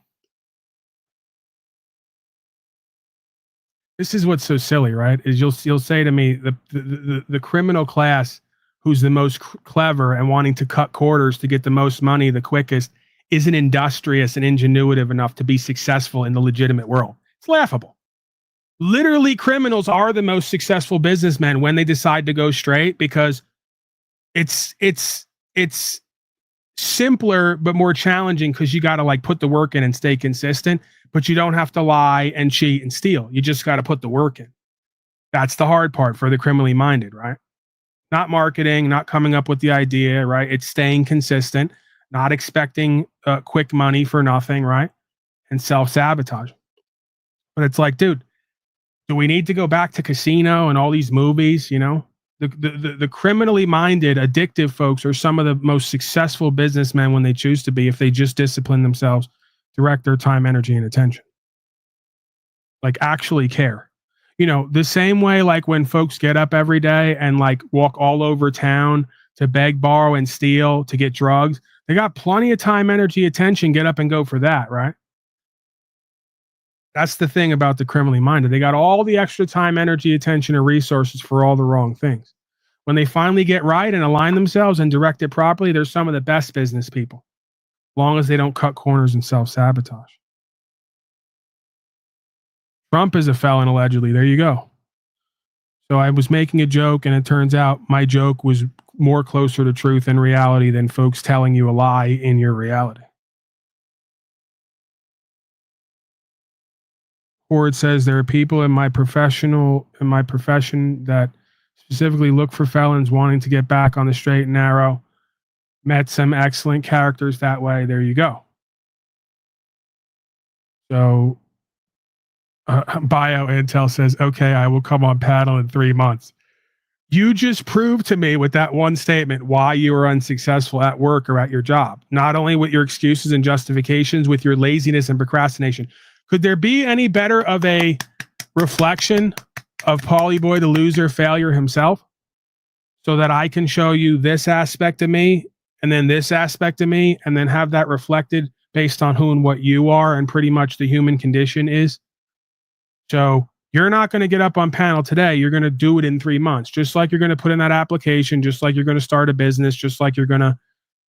This is what's so silly, right? Is you'll say to me, the criminal class who's the most clever and wanting to cut corners to get the most money the quickest isn't industrious and ingenuitive enough to be successful in the legitimate world. It's laughable. Literally, criminals are the most successful businessmen when they decide to go straight, because it's simpler but more challenging, because you got to like put the work in and stay consistent. But you don't have to lie and cheat and steal. You just got to put the work in. That's the hard part for the criminally minded, right? Not marketing, not coming up with the idea, right? It's staying consistent, not expecting quick money for nothing, right? And self-sabotage. But it's like, dude, do we need to go back to Casino and all these movies, you know? The criminally minded, addictive folks are some of the most successful businessmen when they choose to be, if they just discipline themselves, direct their time, energy, and attention. Like actually care. You know, the same way like when folks get up every day and like walk all over town to beg, borrow, and steal to get drugs, they got plenty of time, energy, attention, get up and go for that, right? That's the thing about the criminally minded. They got all the extra time, energy, attention, and resources for all the wrong things. When they finally get right and align themselves and direct it properly, they're some of the best business people. Long as they don't cut corners and self-sabotage. Trump is a felon, allegedly. There you go. So I was making a joke, and it turns out my joke was more closer to truth and reality than folks telling you a lie in your reality. Or it says there are people in my profession that specifically look for felons wanting to get back on the straight and narrow. Met some excellent characters that way. There you go. So Bio Intel says, okay, I will come on panel in 3 months. You just proved to me with that one statement why you were unsuccessful at work or at your job. Not only with your excuses and justifications, with your laziness and procrastination. Could there be any better of a reflection of Paulie Boy, the loser, failure himself? So that I can show you this aspect of me, and then this aspect of me, and then have that reflected based on who and what you are and pretty much the human condition is. So You're not going to get up on panel today. You're going to do it in 3 months, just like you're going to put in that application, just like you're going to start a business, just like you're going to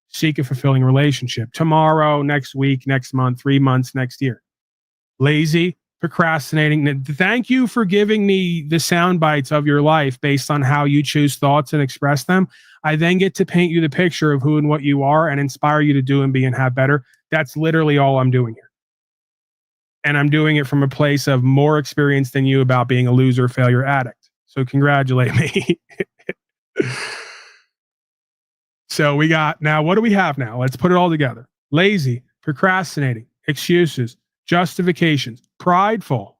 seek a fulfilling relationship tomorrow, next week, next month, 3 months, next year. Lazy, procrastinating. Thank you for giving me the sound bites of your life based on how you choose thoughts and express them. I then get to paint you the picture of who and what you are and inspire you to do and be and have better. That's literally all I'm doing here. And I'm doing it from a place of more experience than you about being a loser, failure, addict. So congratulate me. So we got, now what do we have now? Let's put it all together. Lazy, procrastinating, excuses, justifications, prideful,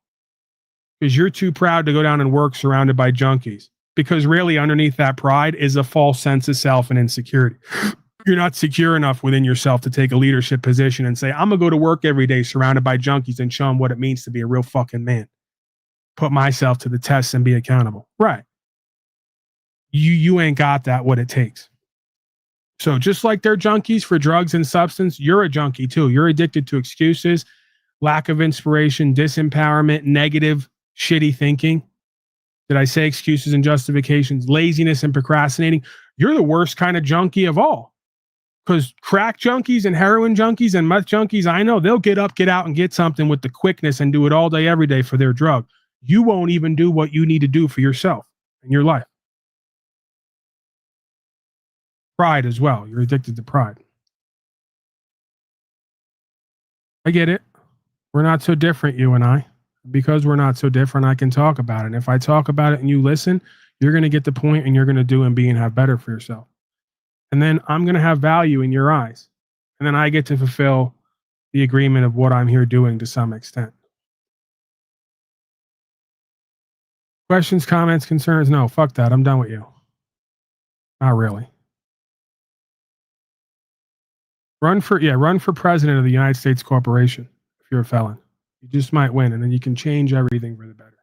because you're too proud to go down and work surrounded by junkies. Because really underneath that pride is a false sense of self and insecurity. You're not secure enough within yourself to take a leadership position and say, I'm going to go to work every day surrounded by junkies and show them what it means to be a real fucking man. Put myself to the test and be accountable. Right. You ain't got that, what it takes. So just like they're junkies for drugs and substance, you're a junkie too. You're addicted to excuses, lack of inspiration, disempowerment, negative, shitty thinking. Did I say excuses and justifications, laziness and procrastinating? You're the worst kind of junkie of all. Because crack junkies and heroin junkies and meth junkies, I know they'll get up, get out, and get something with the quickness and do it all day, every day for their drug. You won't even do what you need to do for yourself in your life. Pride as well. You're addicted to pride. I get it. We're not so different, you and I. Because we're not so different, I can talk about it. And if I talk about it and you listen, you're going to get the point and you're going to do and be and have better for yourself. And then I'm going to have value in your eyes. And then I get to fulfill the agreement of what I'm here doing to some extent. Questions, comments, concerns? No, fuck that. I'm done with you. Not really. Run for president of the United States Corporation if you're a felon. You just might win, and then you can change everything for the better.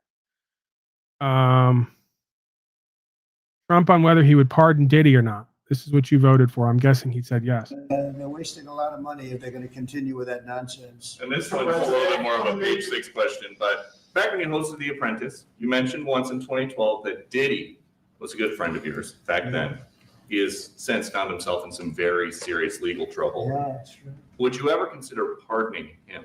Trump on whether he would pardon Diddy or not. This is what you voted for. I'm guessing he said yes. They're wasting a lot of money if they're going to continue with that nonsense. And this one's a little bit more of a page 6 question, but back when you hosted The Apprentice, you mentioned once in 2012 that Diddy was a good friend of yours back then. He has since found himself in some very serious legal trouble. Yeah, that's true. Would you ever consider pardoning him?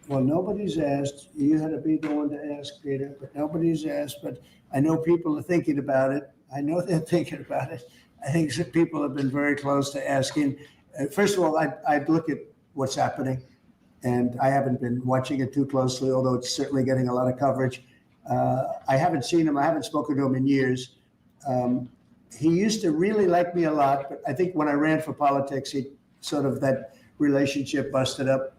Well, nobody's asked. You had to be the one to ask, Peter, but nobody's asked. But I know people are thinking about it. I know they're thinking about it. I think that people have been very close to asking. First of all, I'd look at what's happening, and I haven't been watching it too closely, although it's certainly getting a lot of coverage. I haven't seen him. I haven't spoken to him in years. He used to really like me a lot, but I think when I ran for politics, he sort of, that relationship busted up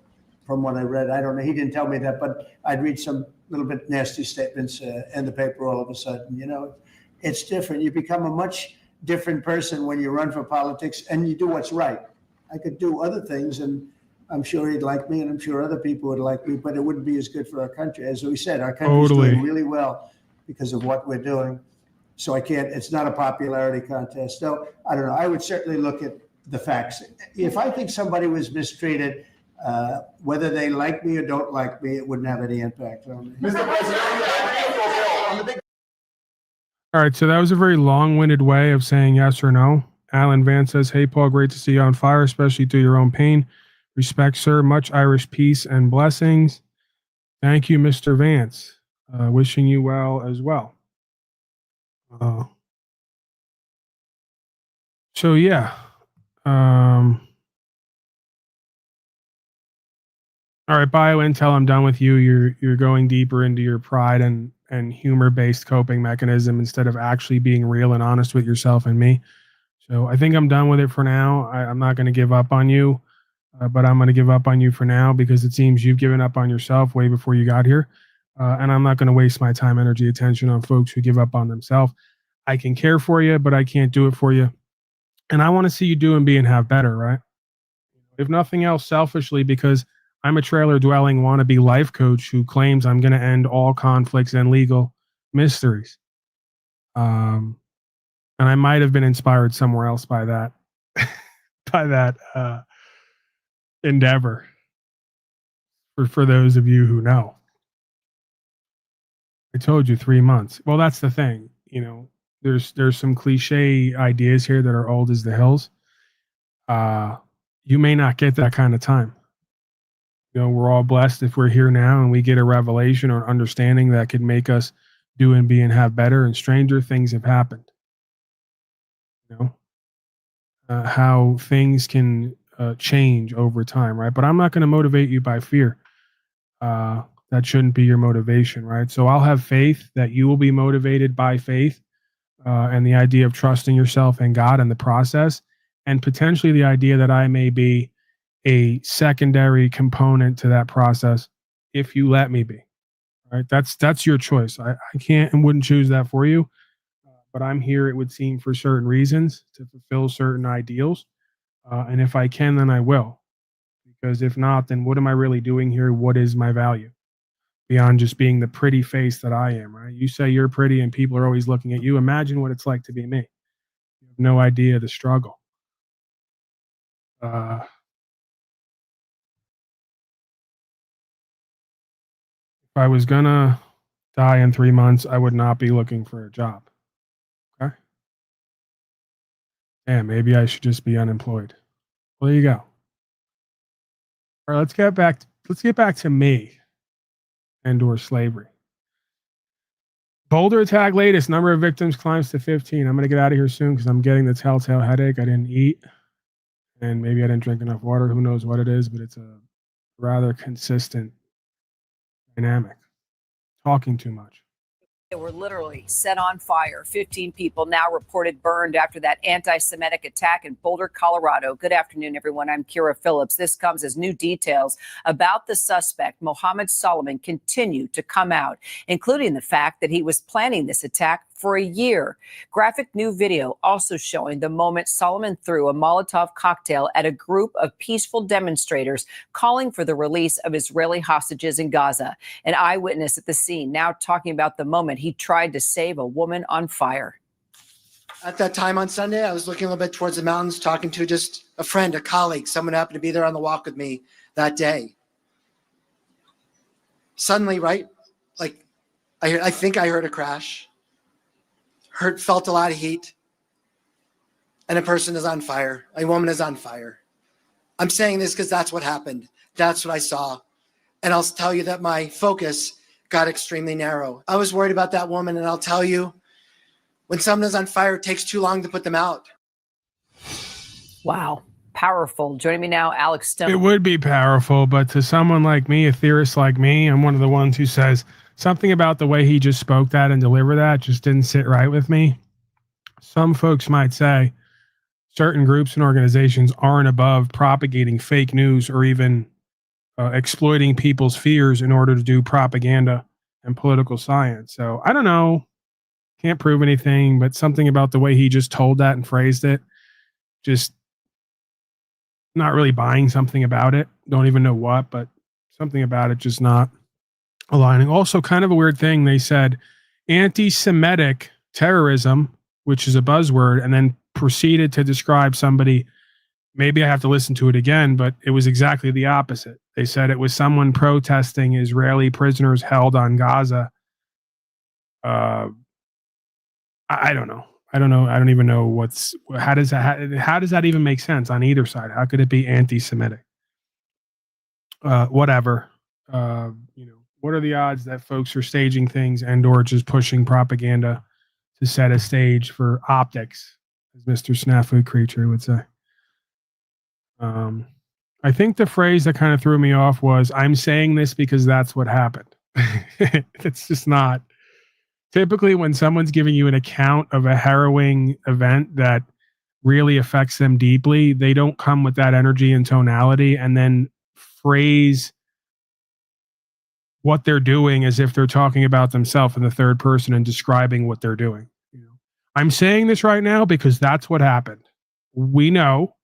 from what I read. I don't know. He didn't tell me that, but I'd read some little bit nasty statements in the paper all of a sudden. You know, it's different. You become a much different person when you run for politics and you do what's right. I could do other things, and I'm sure he'd like me, and I'm sure other people would like me, but it wouldn't be as good for our country. As we said, our country's doing really well because of what we're doing. So it's not a popularity contest. So I don't know. I would certainly look at the facts. If I think somebody was mistreated, whether they like me or don't like me, it wouldn't have any impact on me. Mr. President, all right, so that was a very long-winded way of saying yes or no. Alan Van says, hey, Paul, great to see you on fire, especially through your own pain. Respect, sir. Much Irish peace and blessings. Thank you, Mr. Vance. Wishing you well as well. So, yeah. All right, BioIntel, I'm done with you. You're going deeper into your pride and humor-based coping mechanism instead of actually being real and honest with yourself and me. So I think I'm done with it for now. I'm not going to give up on you, but I'm going to give up on you for now because it seems you've given up on yourself way before you got here. And I'm not going to waste my time, energy, attention on folks who give up on themselves. I can care for you, but I can't do it for you. And I want to see you do and be and have better, right? If nothing else, selfishly, because I'm a trailer-dwelling wannabe life coach who claims I'm going to end all conflicts and legal mysteries. And I might have been inspired somewhere else by that, endeavor. For those of you who know. I told you 3 months. Well, that's the thing. There's some cliche ideas here that are old as the hills. You may not get that kind of time. We're all blessed if we're here now and we get a revelation or understanding that could make us do and be and have better. And stranger things have happened. How things can change over time, right? But I'm not going to motivate you by fear. That shouldn't be your motivation, right? So I'll have faith that you will be motivated by faith and the idea of trusting yourself and God in the process, and potentially the idea that I may be a secondary component to that process if you let me be. Right? That's your choice. I can't and wouldn't choose that for you. But I'm here, it would seem, for certain reasons to fulfill certain ideals. And if I can, then I will. Because if not, then what am I really doing here? What is my value? Beyond just being the pretty face that I am, right? You say you're pretty and people are always looking at you. Imagine what it's like to be me. You have no idea the struggle. If I was gonna die in 3 months, I would not be looking for a job. Okay. And maybe I should just be unemployed. Well, there you go. All right, let's get back to me and/or slavery. Boulder attack latest number of victims climbs to 15. I'm gonna get out of here soon because I'm getting the telltale headache. I didn't eat, and maybe I didn't drink enough water. Who knows what it is, but it's a rather consistent dynamic. Talking too much. They were literally set on fire. 15 people now reported burned after that anti-Semitic attack in Boulder, Colorado. Good afternoon, everyone. I'm Kira Phillips. This comes as new details about the suspect, Mohammed Solomon, continue to come out, including the fact that he was planning this attack for a year. Graphic new video also showing the moment Solomon threw a Molotov cocktail at a group of peaceful demonstrators calling for the release of Israeli hostages in Gaza. An eyewitness at the scene now talking about the moment he tried to save a woman on fire. At that time on Sunday, I was looking a little bit towards the mountains, talking to just a friend, a colleague, someone who happened to be there on the walk with me that day. Suddenly, right, like I think I heard a crash. Felt a lot of heat, and a person is on fire. A woman is on fire. I'm saying this because that's what happened. That's what I saw. And I'll tell you that my focus got extremely narrow. I was worried about that woman, and I'll tell you, when someone is on fire, it takes too long to put them out. Wow. Powerful. Joining me now, Alex Stone. It would be powerful, but to someone like me, a theorist like me, I'm one of the ones who says, something about the way he just spoke that and delivered that just didn't sit right with me. Some folks might say certain groups and organizations aren't above propagating fake news or even exploiting people's fears in order to do propaganda and political science. So I don't know. Can't prove anything, but something about the way he just told that and phrased it, just not really buying something about it. Don't even know what, but something about it just not aligning. Also, kind of a weird thing. They said anti-Semitic terrorism, which is a buzzword, and then proceeded to describe somebody. Maybe I have to listen to it again, but it was exactly the opposite. They said it was someone protesting Israeli prisoners held on Gaza. I don't know. I don't even know how does that even make sense on either side? How could it be anti-Semitic? Whatever. What are the odds that folks are staging things and/or just pushing propaganda to set a stage for optics, as Mr. Snafu Creature would say? I think the phrase that kind of threw me off was, "I'm saying this because that's what happened." It's just not. Typically, when someone's giving you an account of a harrowing event that really affects them deeply, they don't come with that energy and tonality and then phrase what they're doing as if they're talking about themselves in the third person and describing what they're doing. I'm saying this right now because that's what happened. We know.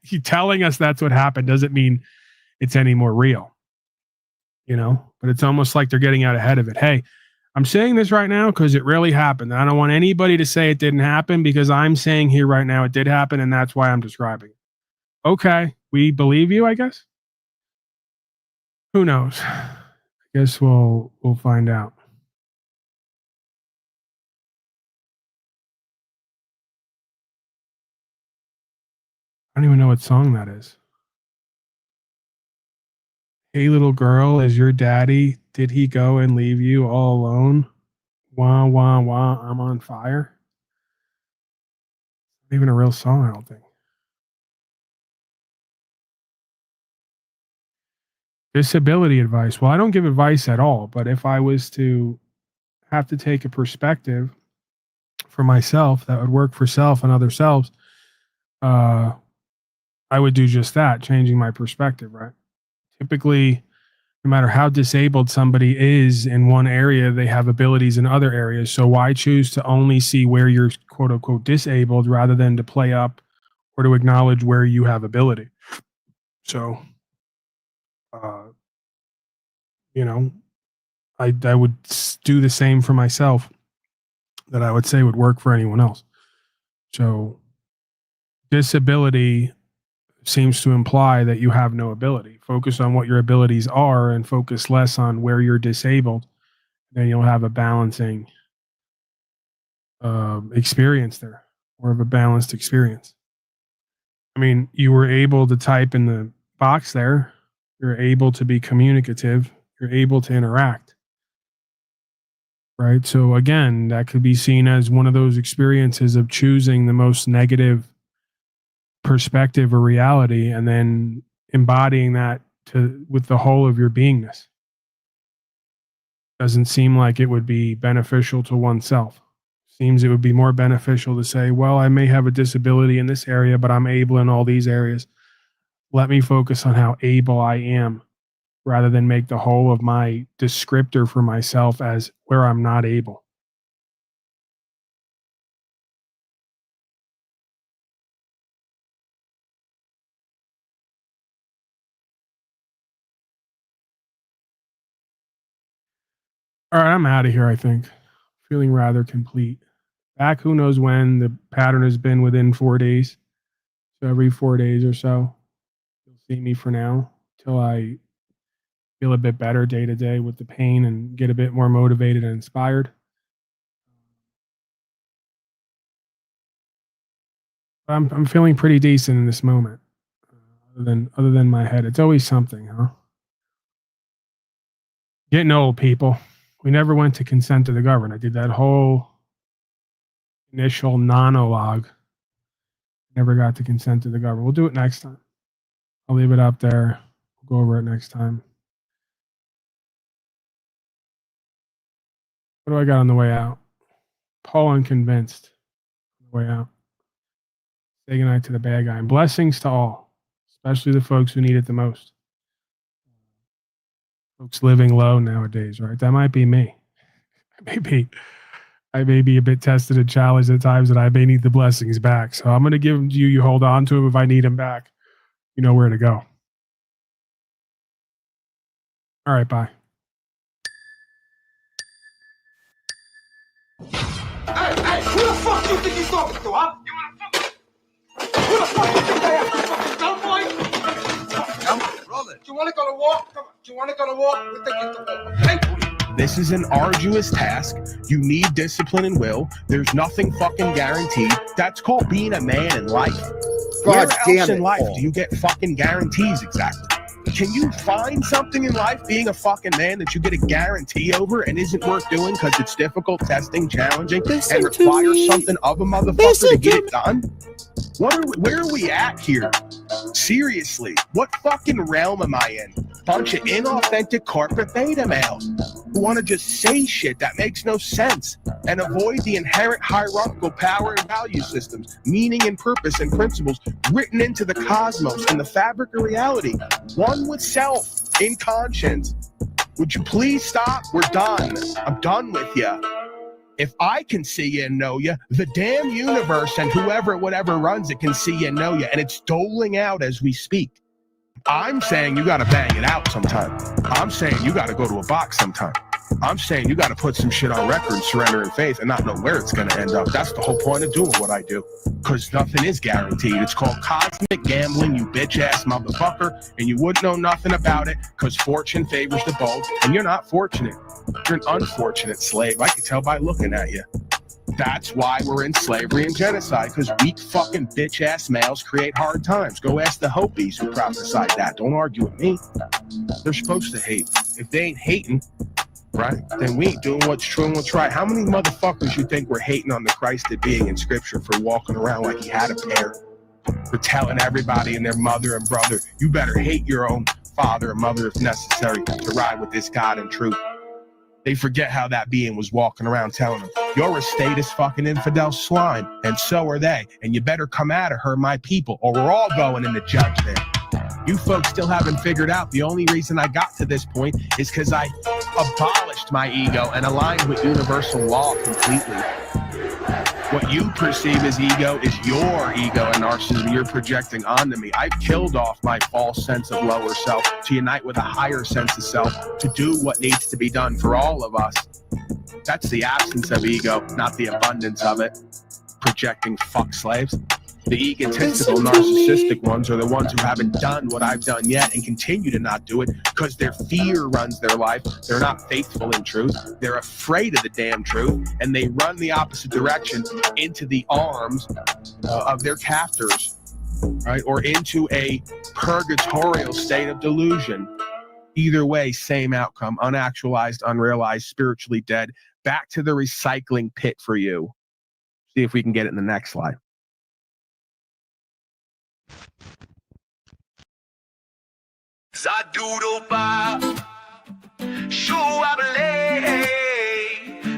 You telling us that's what happened doesn't mean it's any more real. But it's almost like they're getting out ahead of it. Hey, I'm saying this right now because it really happened. I don't want anybody to say it didn't happen because I'm saying here right now it did happen, and that's why I'm describing it. Okay, we believe you, I guess. Who knows? I guess we'll find out. don't even know what song that is. Hey, little girl, is your daddy? Did he go and leave you all alone? Wah, wah, wah, I'm on fire. Not even a real song, I don't think. Disability advice. Well, I don't give advice at all, but if I was to have to take a perspective for myself that would work for self and other selves, I would do just that, changing my perspective, right? Typically, no matter how disabled somebody is in one area, they have abilities in other areas. So why choose to only see where you're quote unquote disabled rather than to play up or to acknowledge where you have ability? So, you know, I would do the same for myself that I would say would work for anyone else. So disability seems to imply that you have no ability. Focus on what your abilities are and focus less on where you're disabled. Then you'll have a balancing experience there, or of a balanced experience. I mean, you were able to type in the box there. You're able to be communicative. You're able to interact. Right. So again, that could be seen as one of those experiences of choosing the most negative perspective or reality and then embodying that with the whole of your beingness. Doesn't seem like it would be beneficial to oneself. Seems it would be more beneficial to say, well, I may have a disability in this area, but I'm able in all these areas. Let me focus on how able I am rather than make the whole of my descriptor for myself as where I'm not able. All right, I'm out of here, I think. Feeling rather complete. Back who knows when. The pattern has been within 4 days. So every 4 days or so, you'll see me for now till I feel a bit better day to day with the pain and get a bit more motivated and inspired. I'm feeling pretty decent in this moment. Other than my head, it's always something, huh? Getting old, people. We never went to consent to the government. I did that whole initial monologue. Never got to consent to the government. We'll do it next time. I'll leave it up there. We'll go over it next time. What do I got on the way out? Paul Unconvinced. On the way out. Say goodnight to the bad guy. And blessings to all, especially the folks who need it the most. Folks living low nowadays, right? That might be me. I may be a bit tested and challenged at times, and I may need the blessings back. So I'm going to give them to you. You hold on to them. If I need them back, you know where to go. All right, bye. Hey, who the fuck you think he's talking to, huh? Who the fuck you think I am? Fucking dumb boy? Dumb brother. You want to go to war? Come on. You want to go to war? We take you to war. Hey. This is an arduous task. You need discipline and will. There's nothing fucking guaranteed. That's called being a man in life. Where else in life do you get fucking guarantees exactly? Can you find something in life being a fucking man that you get a guarantee over and isn't worth doing because it's difficult, testing, challenging, and requires something of a motherfucker to get it done? Where are we at here? Seriously, what fucking realm am I in? Bunch of inauthentic corporate beta males who want to just say shit that makes no sense and avoid the inherent hierarchical power and value systems, meaning and purpose and principles written into the cosmos and the fabric of reality. One with self, in conscience. Would you please stop? We're done. I'm done with you. If I can see you and know you, the damn universe and whatever runs it can see you and know you, and it's doling out as we speak. I'm saying you gotta bang it out sometime. I'm saying you gotta go to a box sometime. I'm saying you gotta put some shit on record and surrender in faith and not know where it's gonna end up. That's the whole point of doing what I do. Because nothing is guaranteed. It's called cosmic gambling, you bitch ass motherfucker, and you wouldn't know nothing about it because fortune favors the bold, and you're not fortunate. You're an unfortunate slave. I can tell by looking at you. That's why we're in slavery and genocide, because weak fucking bitch-ass males create hard times. Go ask the Hopis who prophesied that. Don't argue with me. They're supposed to hate. If they ain't hating, right, then we ain't doing what's true and what's right. How many motherfuckers you think were hating on the Christ that being in Scripture for walking around like he had a pair? For telling everybody and their mother and brother, you better hate your own father and mother if necessary to ride with this God in truth. They forget how that being was walking around telling them, you're a status fucking infidel slime, and so are they, and you better come out of her, my people, or we're all going in the judgment. You folks still haven't figured out the only reason I got to this point is because I abolished my ego and aligned with universal law completely. What you perceive as ego is your ego and narcissism you're projecting onto me. I've killed off my false sense of lower self to unite with a higher sense of self to do what needs to be done for all of us. That's the absence of ego, not the abundance of it. Projecting fuck slaves. The egotistical, narcissistic ones are the ones who haven't done what I've done yet and continue to not do it because their fear runs their life. They're not faithful in truth. They're afraid of the damn truth, and they run the opposite direction into the arms of their captors, right? Or into a purgatorial state of delusion. Either way, same outcome, unactualized, unrealized, spiritually dead, back to the recycling pit for you. See if we can get it in the next slide. Zadoodle ba, shoo-a-ba-lay,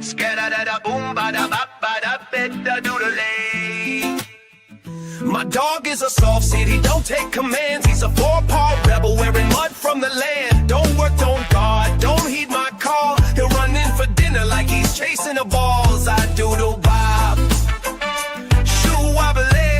sca-da-da-da-boom-ba-da-ba-ba-da-bed-da-doodle-lay. My dog is a soft seed, he don't take commands. He's a 4-part rebel wearing mud from the land. Don't work, don't guard, don't heed my call. He'll run in for dinner like he's chasing a ball. Zadoodle ba, shoo-a-ba-lay.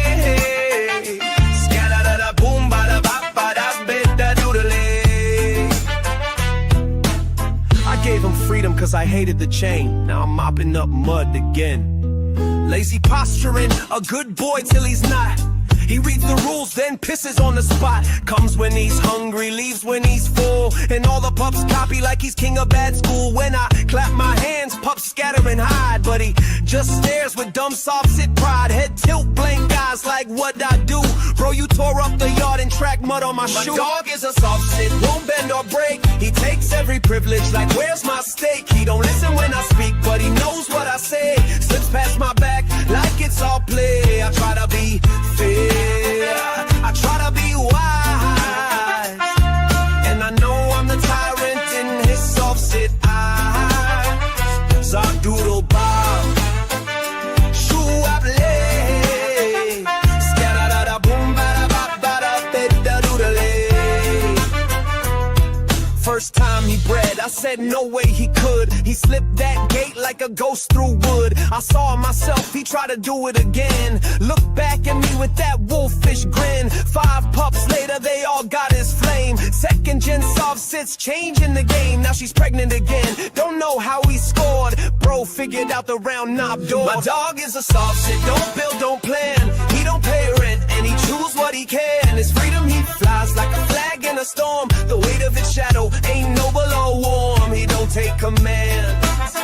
Freedom cause I hated the chain. Now I'm mopping up mud again. Lazy posturing, a good boy till he's not. He reads the rules, then pisses on the spot. Comes when he's hungry, leaves when he's full. And all the pups copy like he's king of bad school. When I clap my hands, pups scatter and hide. But he just stares with dumb soft-sit pride. Head tilt, blank eyes like what I do. Bro, you tore up the yard and tracked mud on my shoe. My dog is a soft-sit, won't bend or break. He takes every privilege like where's my steak? He don't listen when I speak, but he knows what I say. Slips past my back like it's all play. I try to be fair, I try to be wise, and I know I'm the tyrant in his soft-sit eyes. Zadoodle bob, shoo-a-ba-lay, sca-da-da-da-boom, ba-da-ba-ba-da-bed-da-doodle-lay. First time he bred, I said no way he could. He slipped that gate like a ghost through wood. I saw myself, he tried to do it again. Look back at me with that wolfish grin. 5 pups later, they all got his flame. Second gen soft sits changing the game. Now she's pregnant again. Don't know how he scored. Bro figured out the round knob door. My dog is a soft sit. Don't build, don't plan. He don't pay rent and he choose what he can. His freedom he flies like a flag in a storm. The weight of his shadow ain't noble or warm. He don't take commands.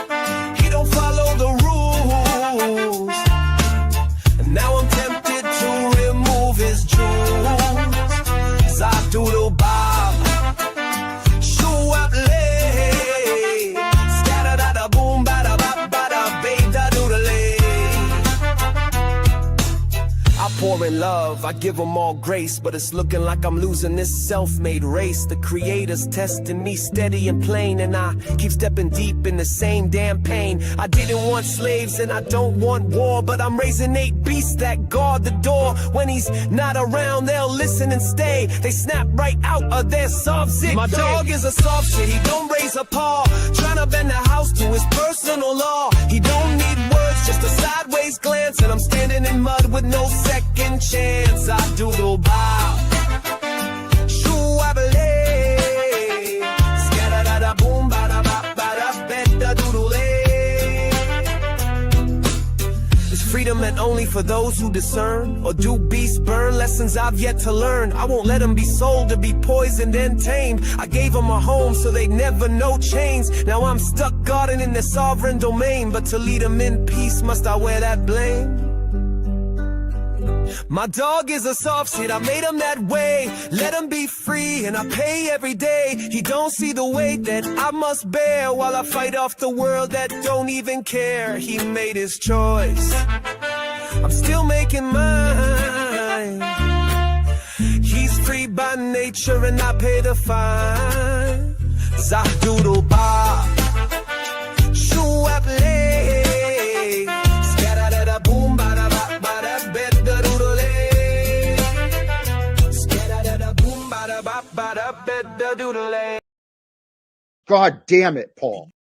He don't follow the rules. And now I'm tempted to remove his jewels. Zadoodle bob, shoo-a-ba-lay, sca-da-da-da-boom, ba-da-ba-ba-da-bed-da-doodle-lay. I pour in love, I give them all grace, but it's looking like I'm losing this self-made race. The creator's testing me steady and plain, and I keep stepping deep in the same damn pain. I didn't want slaves and I don't want war, but I'm raising 8 beasts that guard the door. When he's not around, they'll listen and stay. They snap right out of their soft sit. My dog is a soft shit, he don't raise a paw. Trying to bend the house to his personal law. He don't need words, just a sideways glance, and I'm standing in mud with no second chance. I doodle bob, shoo-a-ba-lay, sca-da-da-da-boom, ba-da-ba-ba-da-bed-da-doodle-lay. Freedom meant only for those who discern, or do beasts burn? Lessons I've yet to learn. I won't let them be sold to be poisoned and tamed. I gave them a home so they'd never know chains. Now I'm stuck guarding in their sovereign domain, but to lead them in peace must I wear that blame? My dog is a soft shit, I made him that way. Let him be free and I pay every day. He don't see the weight that I must bear while I fight off the world that don't even care. He made his choice, I'm still making mine. He's free by nature and I pay the fine. Zahdoodle ba, shoo up lay, scatter boom bada ba bada bed da doodle lay, scatter boom bada ba bada bed da doodle lay. God damn it, Paul.